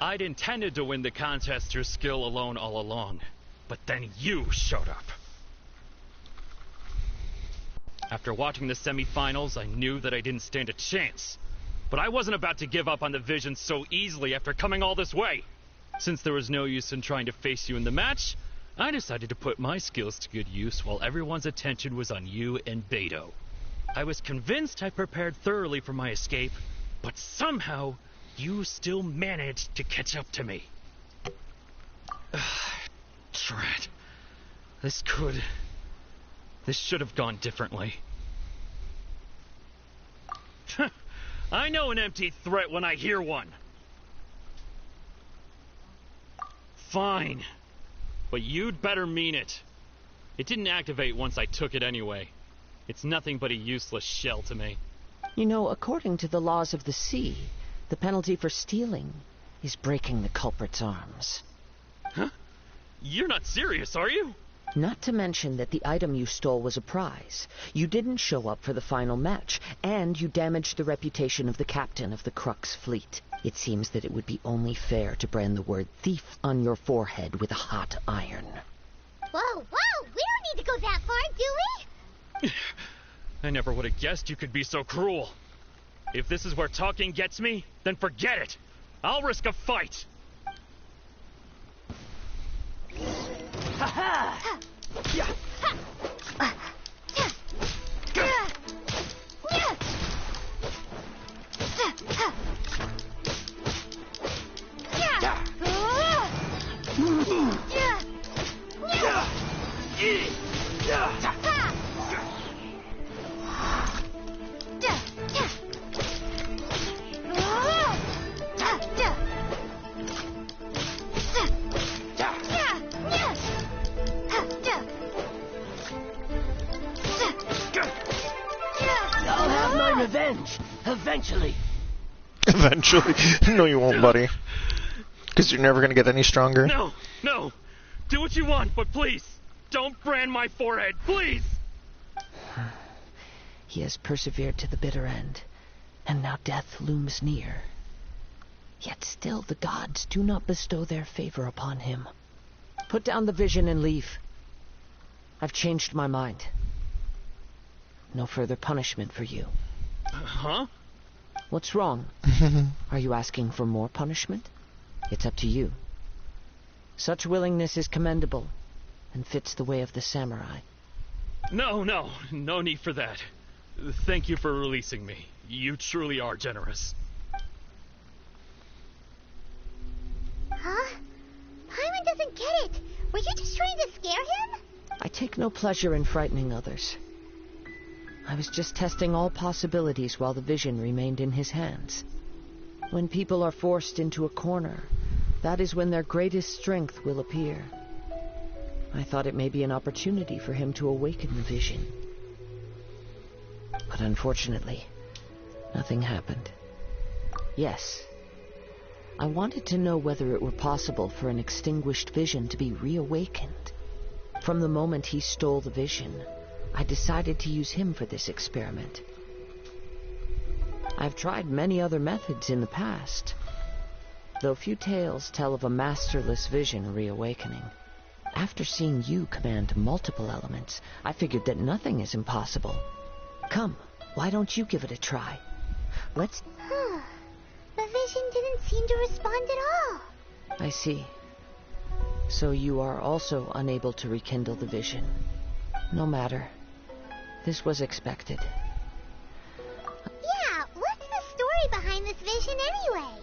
I'd intended to win the contest through skill alone all along. But then you showed up. After watching the semifinals, I knew that I didn't stand a chance. But I wasn't about to give up on the vision so easily after coming all this way. Since there was no use in trying to face you in the match, I decided to put my skills to good use while everyone's attention was on you and Beto. I was convinced I prepared thoroughly for my escape, but somehow you still managed to catch up to me. Drat. This should have gone differently. I know an empty threat when I hear one. Fine. But you'd better mean it. It didn't activate once I took it anyway. It's nothing but a useless shell to me. You know, according to the laws of the sea, the penalty for stealing is breaking the culprit's arms. Huh? You're not serious, are you? Not to mention that the item you stole was a prize. You didn't show up for the final match, and you damaged the reputation of the captain of the Crux fleet. It seems that it would be only fair to brand the word thief on your forehead with a hot iron. Whoa, we don't need to go that far, do we? I never would have guessed you could be so cruel. If this is where talking gets me, then forget it. I'll risk a fight. Ha-ha! Yeah. I'll have my revenge, eventually. Eventually. No, you won't, buddy. Because you're never going to get any stronger. No. Do what you want, but please, don't brand my forehead, please! He has persevered to the bitter end, and now death looms near. Yet still the gods do not bestow their favor upon him. Put down the vision and leave. I've changed my mind. No further punishment for you. Huh? What's wrong? Are you asking for more punishment? It's up to you. Such willingness is commendable, and fits the way of the samurai. No need for that. Thank you for releasing me. You truly are generous. Huh? Paimon doesn't get it. Were you just trying to scare him? I take no pleasure in frightening others. I was just testing all possibilities while the vision remained in his hands. When people are forced into a corner, that is when their greatest strength will appear. I thought it may be an opportunity for him to awaken the vision. But unfortunately, nothing happened. Yes, I wanted to know whether it were possible for an extinguished vision to be reawakened. From the moment he stole the vision, I decided to use him for this experiment. I've tried many other methods in the past, though few tales tell of a masterless vision reawakening. After seeing you command multiple elements, I figured that nothing is impossible. Come, why don't you give it a try? Let's... The vision didn't seem to respond at all. I see. So you are also unable to rekindle the vision. No matter. This was expected. Yeah, what's the story behind this vision anyway?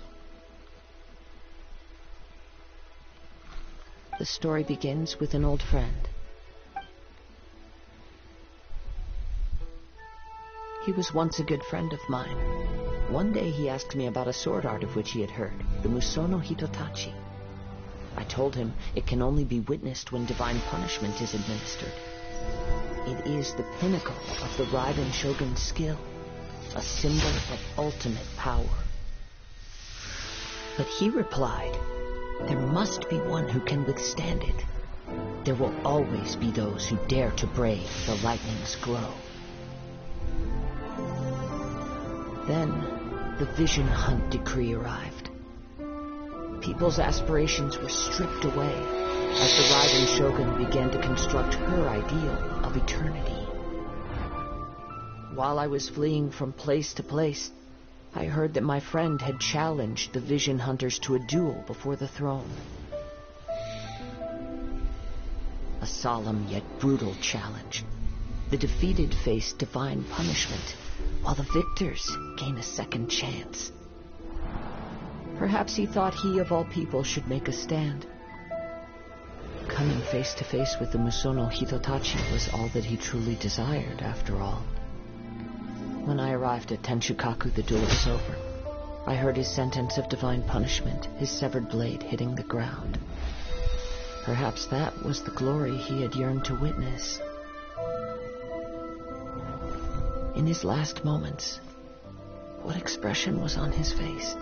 The story begins with an old friend. He was once a good friend of mine. One day he asked me about a sword art of which he had heard, the Musono Hitotachi. I told him it can only be witnessed when divine punishment is administered. It is the pinnacle of the Raiden Shogun's skill, a symbol of ultimate power. But he replied, there must be one who can withstand it. There will always be those who dare to brave the lightning's glow. Then, the Vision Hunt decree arrived. People's aspirations were stripped away as the Raiden Shogun began to construct her ideal of eternity. While I was fleeing from place to place, I heard that my friend had challenged the Vision Hunters to a duel before the throne. A solemn yet brutal challenge. The defeated face divine punishment, while the victors gain a second chance. Perhaps he thought he of all people should make a stand. Coming face to face with the Musono Hitotachi was all that he truly desired, after all. When I arrived at Tenshukaku, the duel was over. I heard his sentence of divine punishment, his severed blade hitting the ground. Perhaps that was the glory he had yearned to witness. In his last moments, what expression was on his face?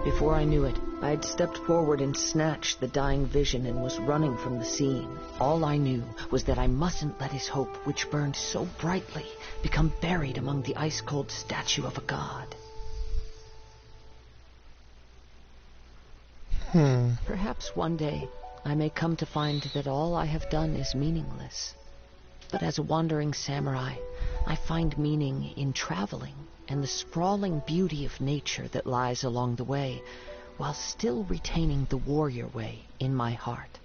Before I knew it, I had stepped forward and snatched the dying vision and was running from the scene. All I knew was that I mustn't let his hope, which burned so brightly, become buried among the ice-cold statue of a god. Perhaps one day I may come to find that all I have done is meaningless. But as a wandering samurai, I find meaning in traveling and the sprawling beauty of nature that lies along the way, while still retaining the warrior way in my heart.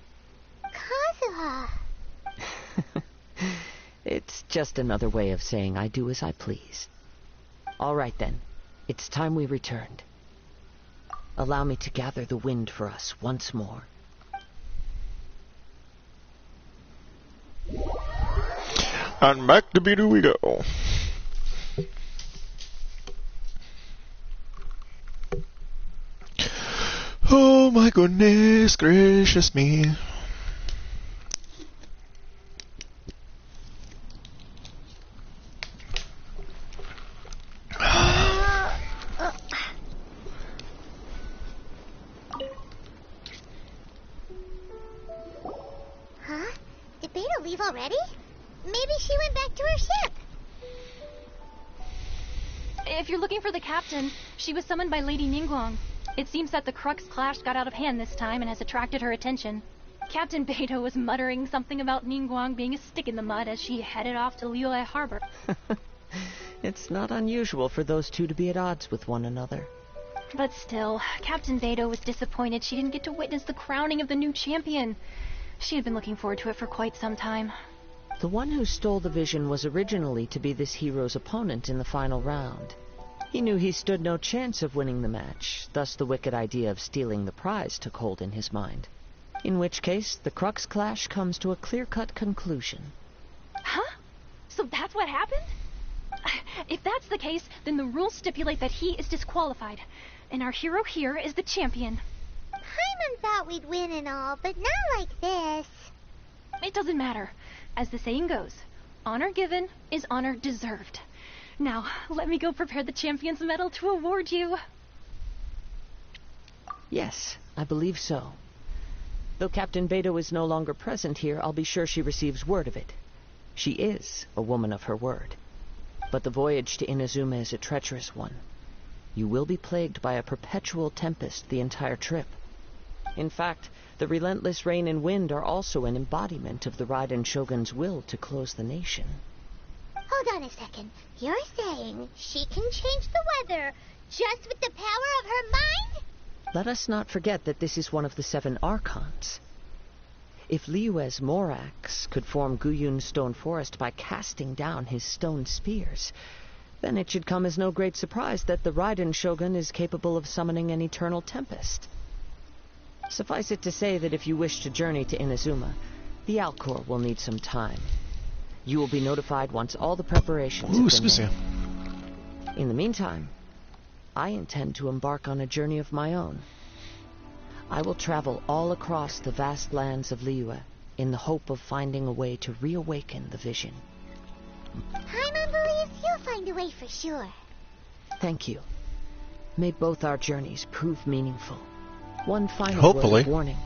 Kazuha! It's just another way of saying I do as I please. All right then, it's time we returned. Allow me to gather the wind for us once more. And back to Beetle we go. Oh my goodness gracious me. Huh? Did Beta leave already? Maybe she went back to her ship. If you're looking for the captain, she was summoned by Lady Ningguang. It seems that the Crux clash got out of hand this time and has attracted her attention. Captain Beto was muttering something about Ningguang being a stick in the mud as she headed off to Liyue Harbor. It's not unusual for those two to be at odds with one another. But still, Captain Beto was disappointed she didn't get to witness the crowning of the new champion. She had been looking forward to it for quite some time. The one who stole the vision was originally to be this hero's opponent in the final round. He knew he stood no chance of winning the match, thus the wicked idea of stealing the prize took hold in his mind. In which case, the Crux clash comes to a clear-cut conclusion. Huh? So that's what happened? If that's the case, then the rules stipulate that he is disqualified, and our hero here is the champion. Paimon thought we'd win and all, but not like this. It doesn't matter. As the saying goes, honor given is honor deserved. Now, let me go prepare the champion's medal to award you. Yes, I believe so. Though Captain Beidou is no longer present here, I'll be sure she receives word of it. She is a woman of her word. But the voyage to Inazuma is a treacherous one. You will be plagued by a perpetual tempest the entire trip. In fact, the relentless rain and wind are also an embodiment of the Raiden Shogun's will to close the nation. Hold on a second. You're saying she can change the weather just with the power of her mind? Let us not forget that this is one of the 7 Archons. If Liyue's Morax could form Guyun's stone forest by casting down his stone spears, then it should come as no great surprise that the Raiden Shogun is capable of summoning an eternal tempest. Suffice it to say that if you wish to journey to Inazuma, the Alcor will need some time. You will be notified once all the preparations have been made. In the meantime, I intend to embark on a journey of my own. I will travel all across the vast lands of Liyue in the hope of finding a way to reawaken the vision. Paimon believes you'll find a way for sure. Thank you. May both our journeys prove meaningful. One final word of warning.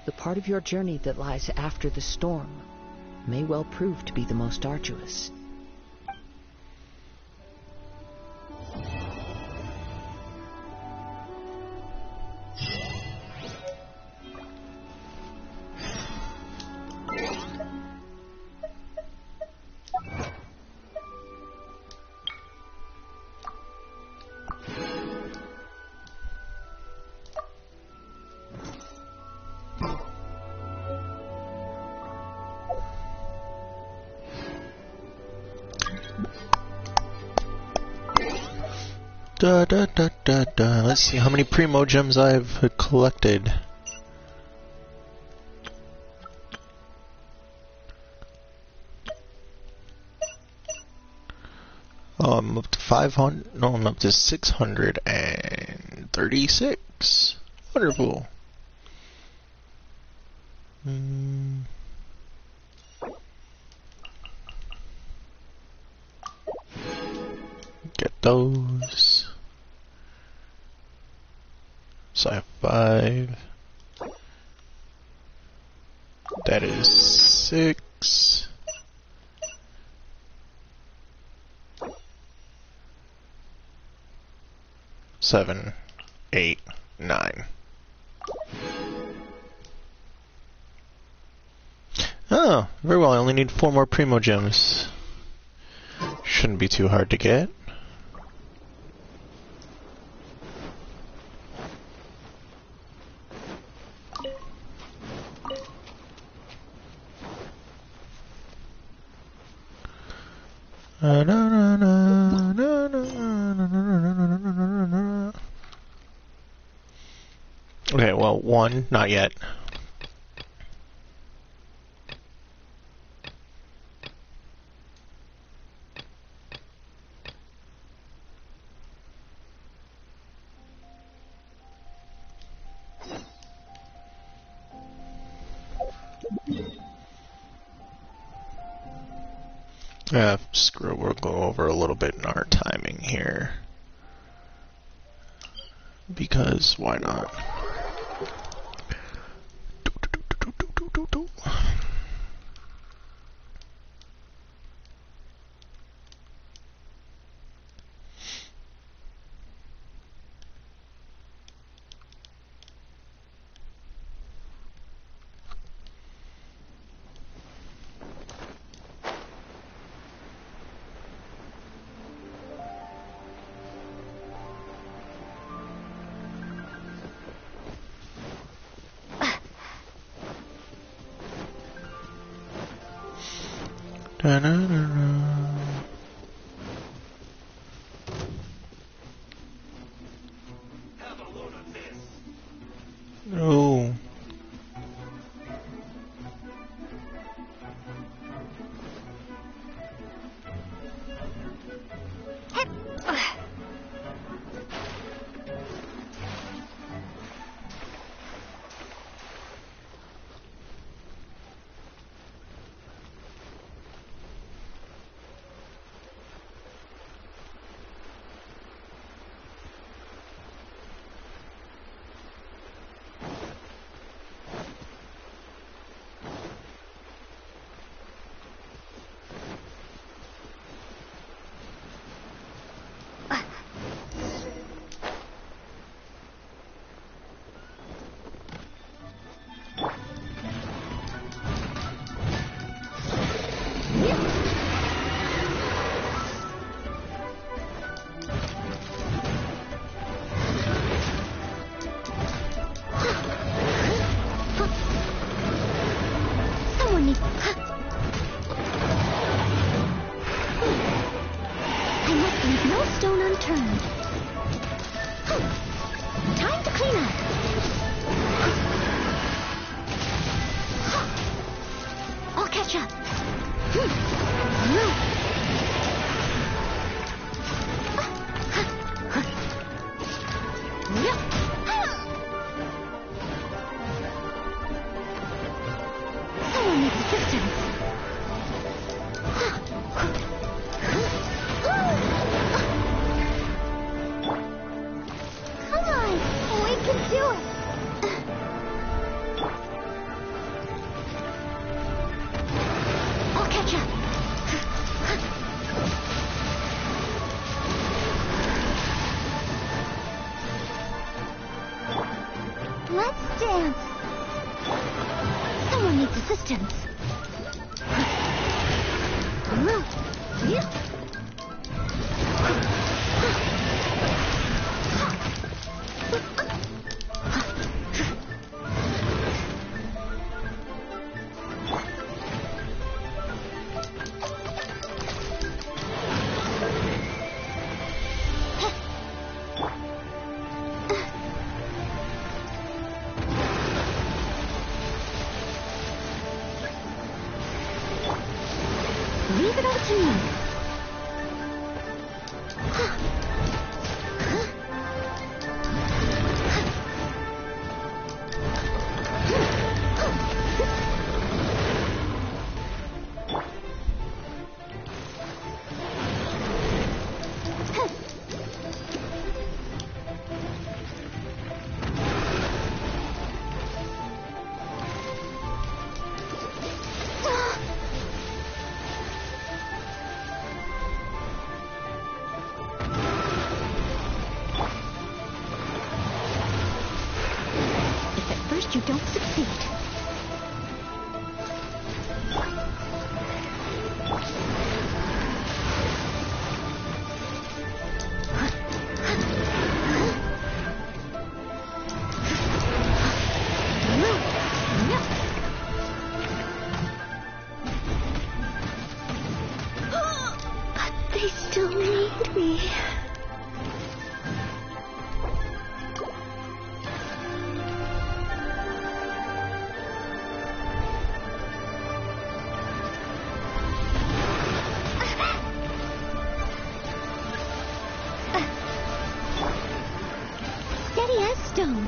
The part of your journey that lies after the storm may well prove to be the most arduous. Let's see how many Primo Gems I've collected. I'm up to 500. No, I'm up to 636. Wonderful. Get those. So I have 5. That is 6. 7, 8, 9. Oh, very well. I only need 4 more Primo Gems. Shouldn't be too hard to get. Okay, well, 1, not yet. Screw it, we'll go over a little bit in our timing here. Because, why not? Oh. Someone needs... I must leave no stone unturned. Time to clean up. I'll catch up. Someone needs assistance. Come on, we can do it. I'll catch up. Let's dance. Someone needs assistance. Leave it all to me. You don't succeed. They still need me. Steady as stone.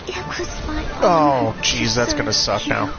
It was my honor. Oh, jeez, that's gonna suck now.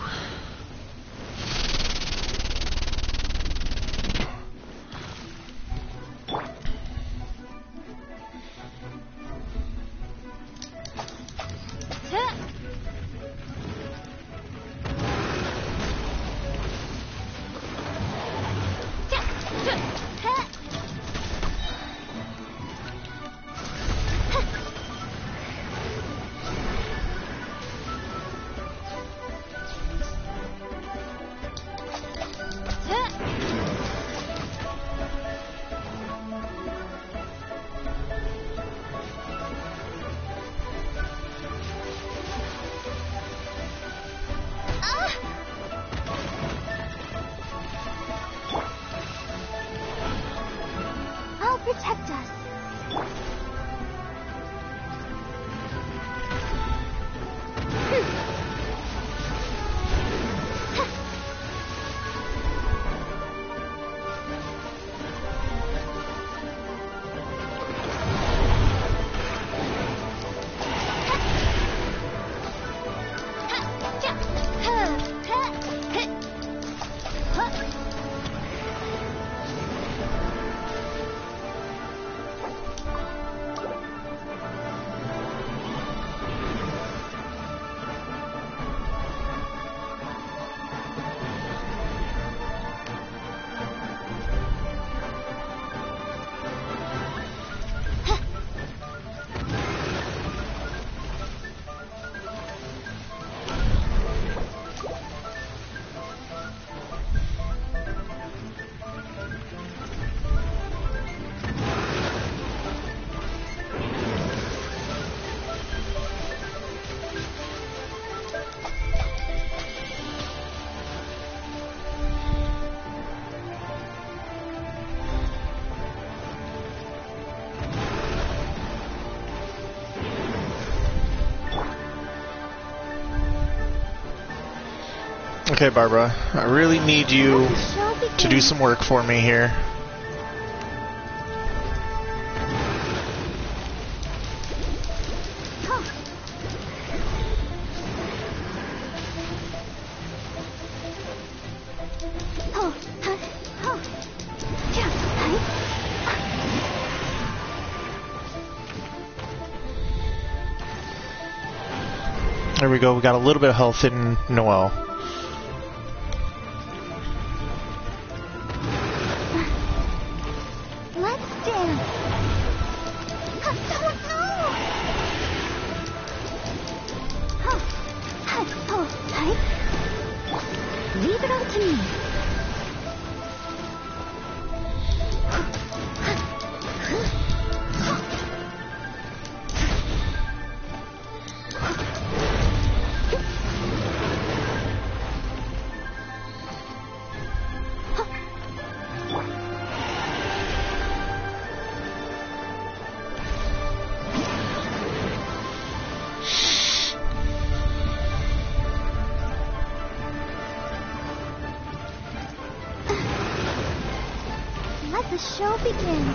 I'll protect us. Okay, Barbara, I really need you to do some work for me here. There we go, we got a little bit of health in Noelle. Let's dance. Leave it all to me. Let the show begin.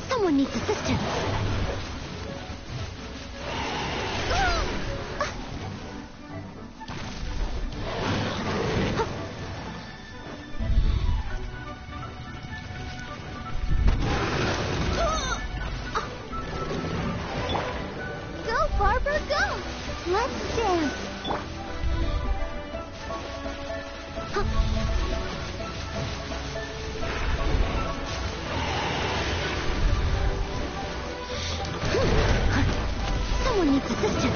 Someone needs assistance. Go, Barbara, go! Let's dance. Someone needs assistance.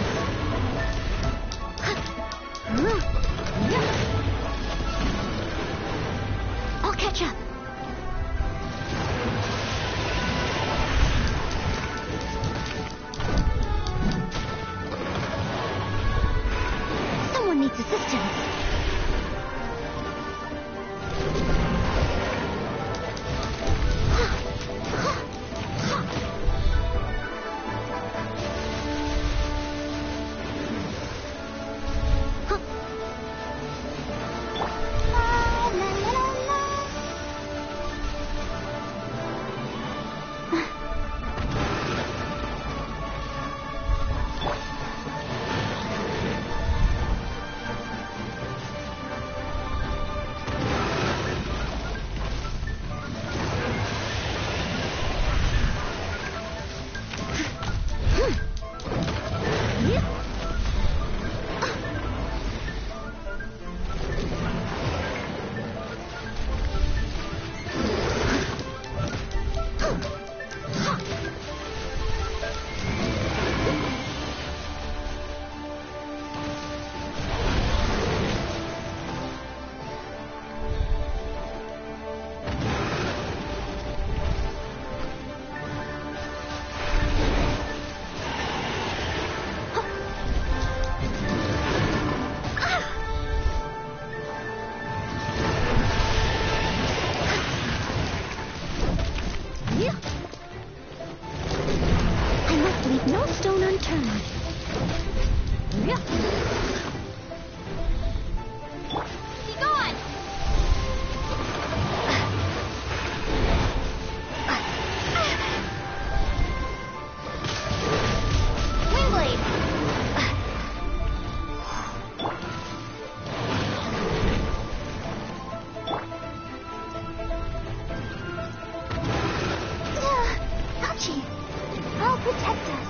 I'll catch up. Someone needs assistance. I must leave no stone unturned. Be gone! Windblade! Ouchie! I'll protect us.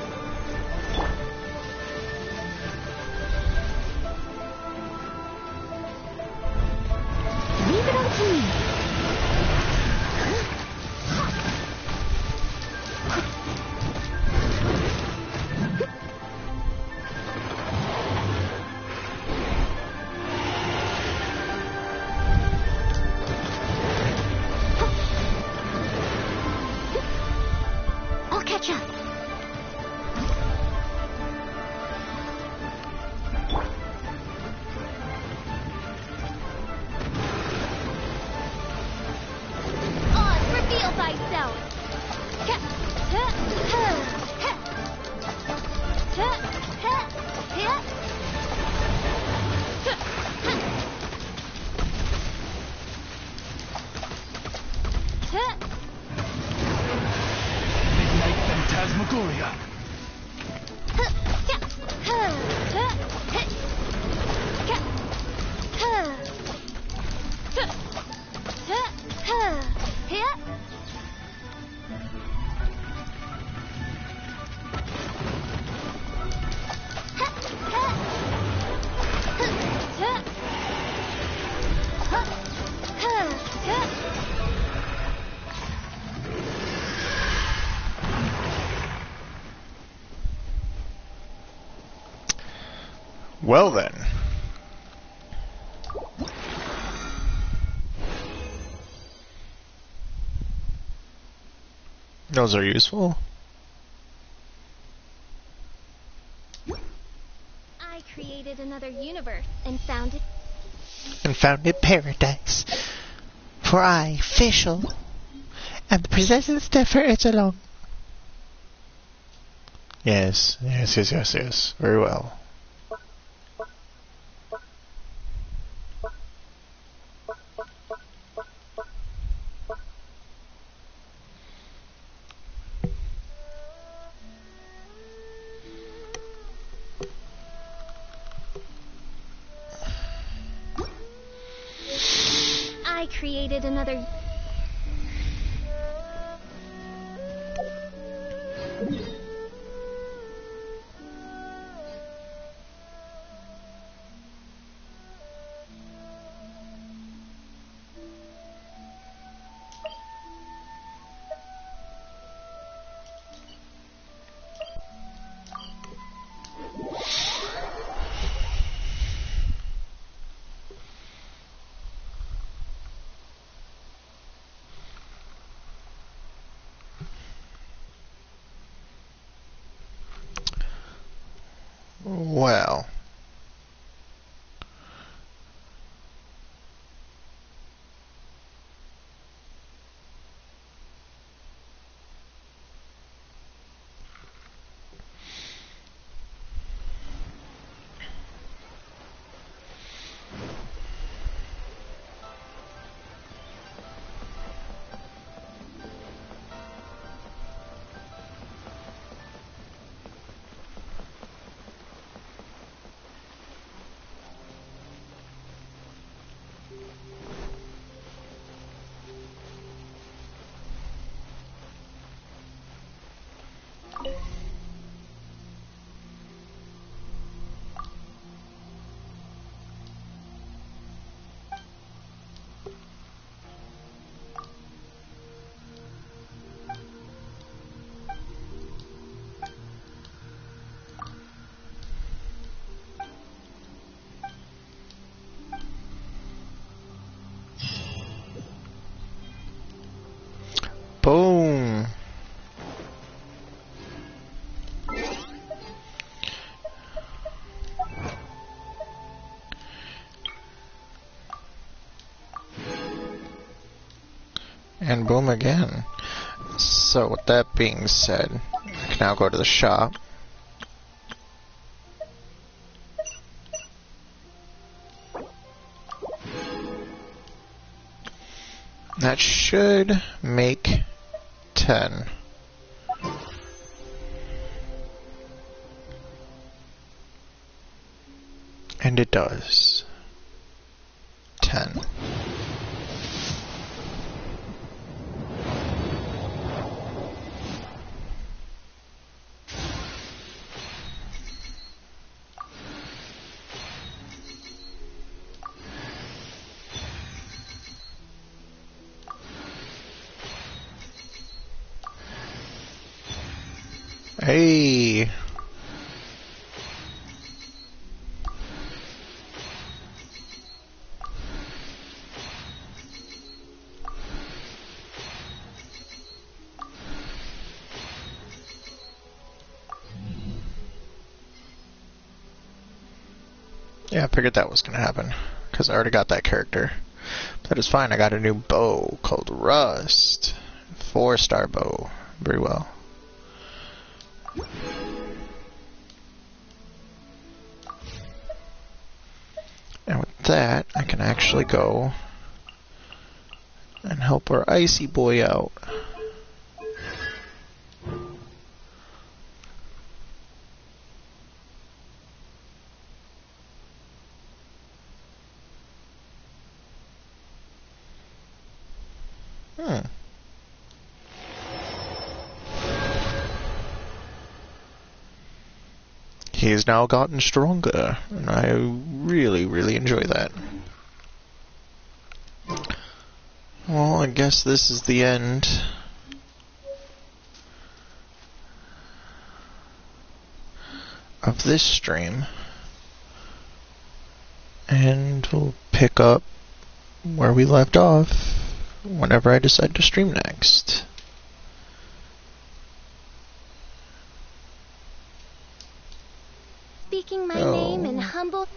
Midnight Phantasmagoria. Well then. Those are useful. I created another universe and found it. And founded paradise. For I, Fischl, am the possessing step for it along. Yes. Very well. I created another. Well. Boom. And boom again. So with that being said, I can now go to the shop. That should make 10. And it does. 10. Hey. Yeah, I figured that was gonna happen, because I already got that character. That is fine, I got a new bow called Rust. 4-star bow. Very well. that, I can actually go and help our icy boy out. He's now gotten stronger, and I really, really enjoy that. Well, I guess this is the end of this stream, and we'll pick up where we left off whenever I decide to stream next. Speaking my name in humble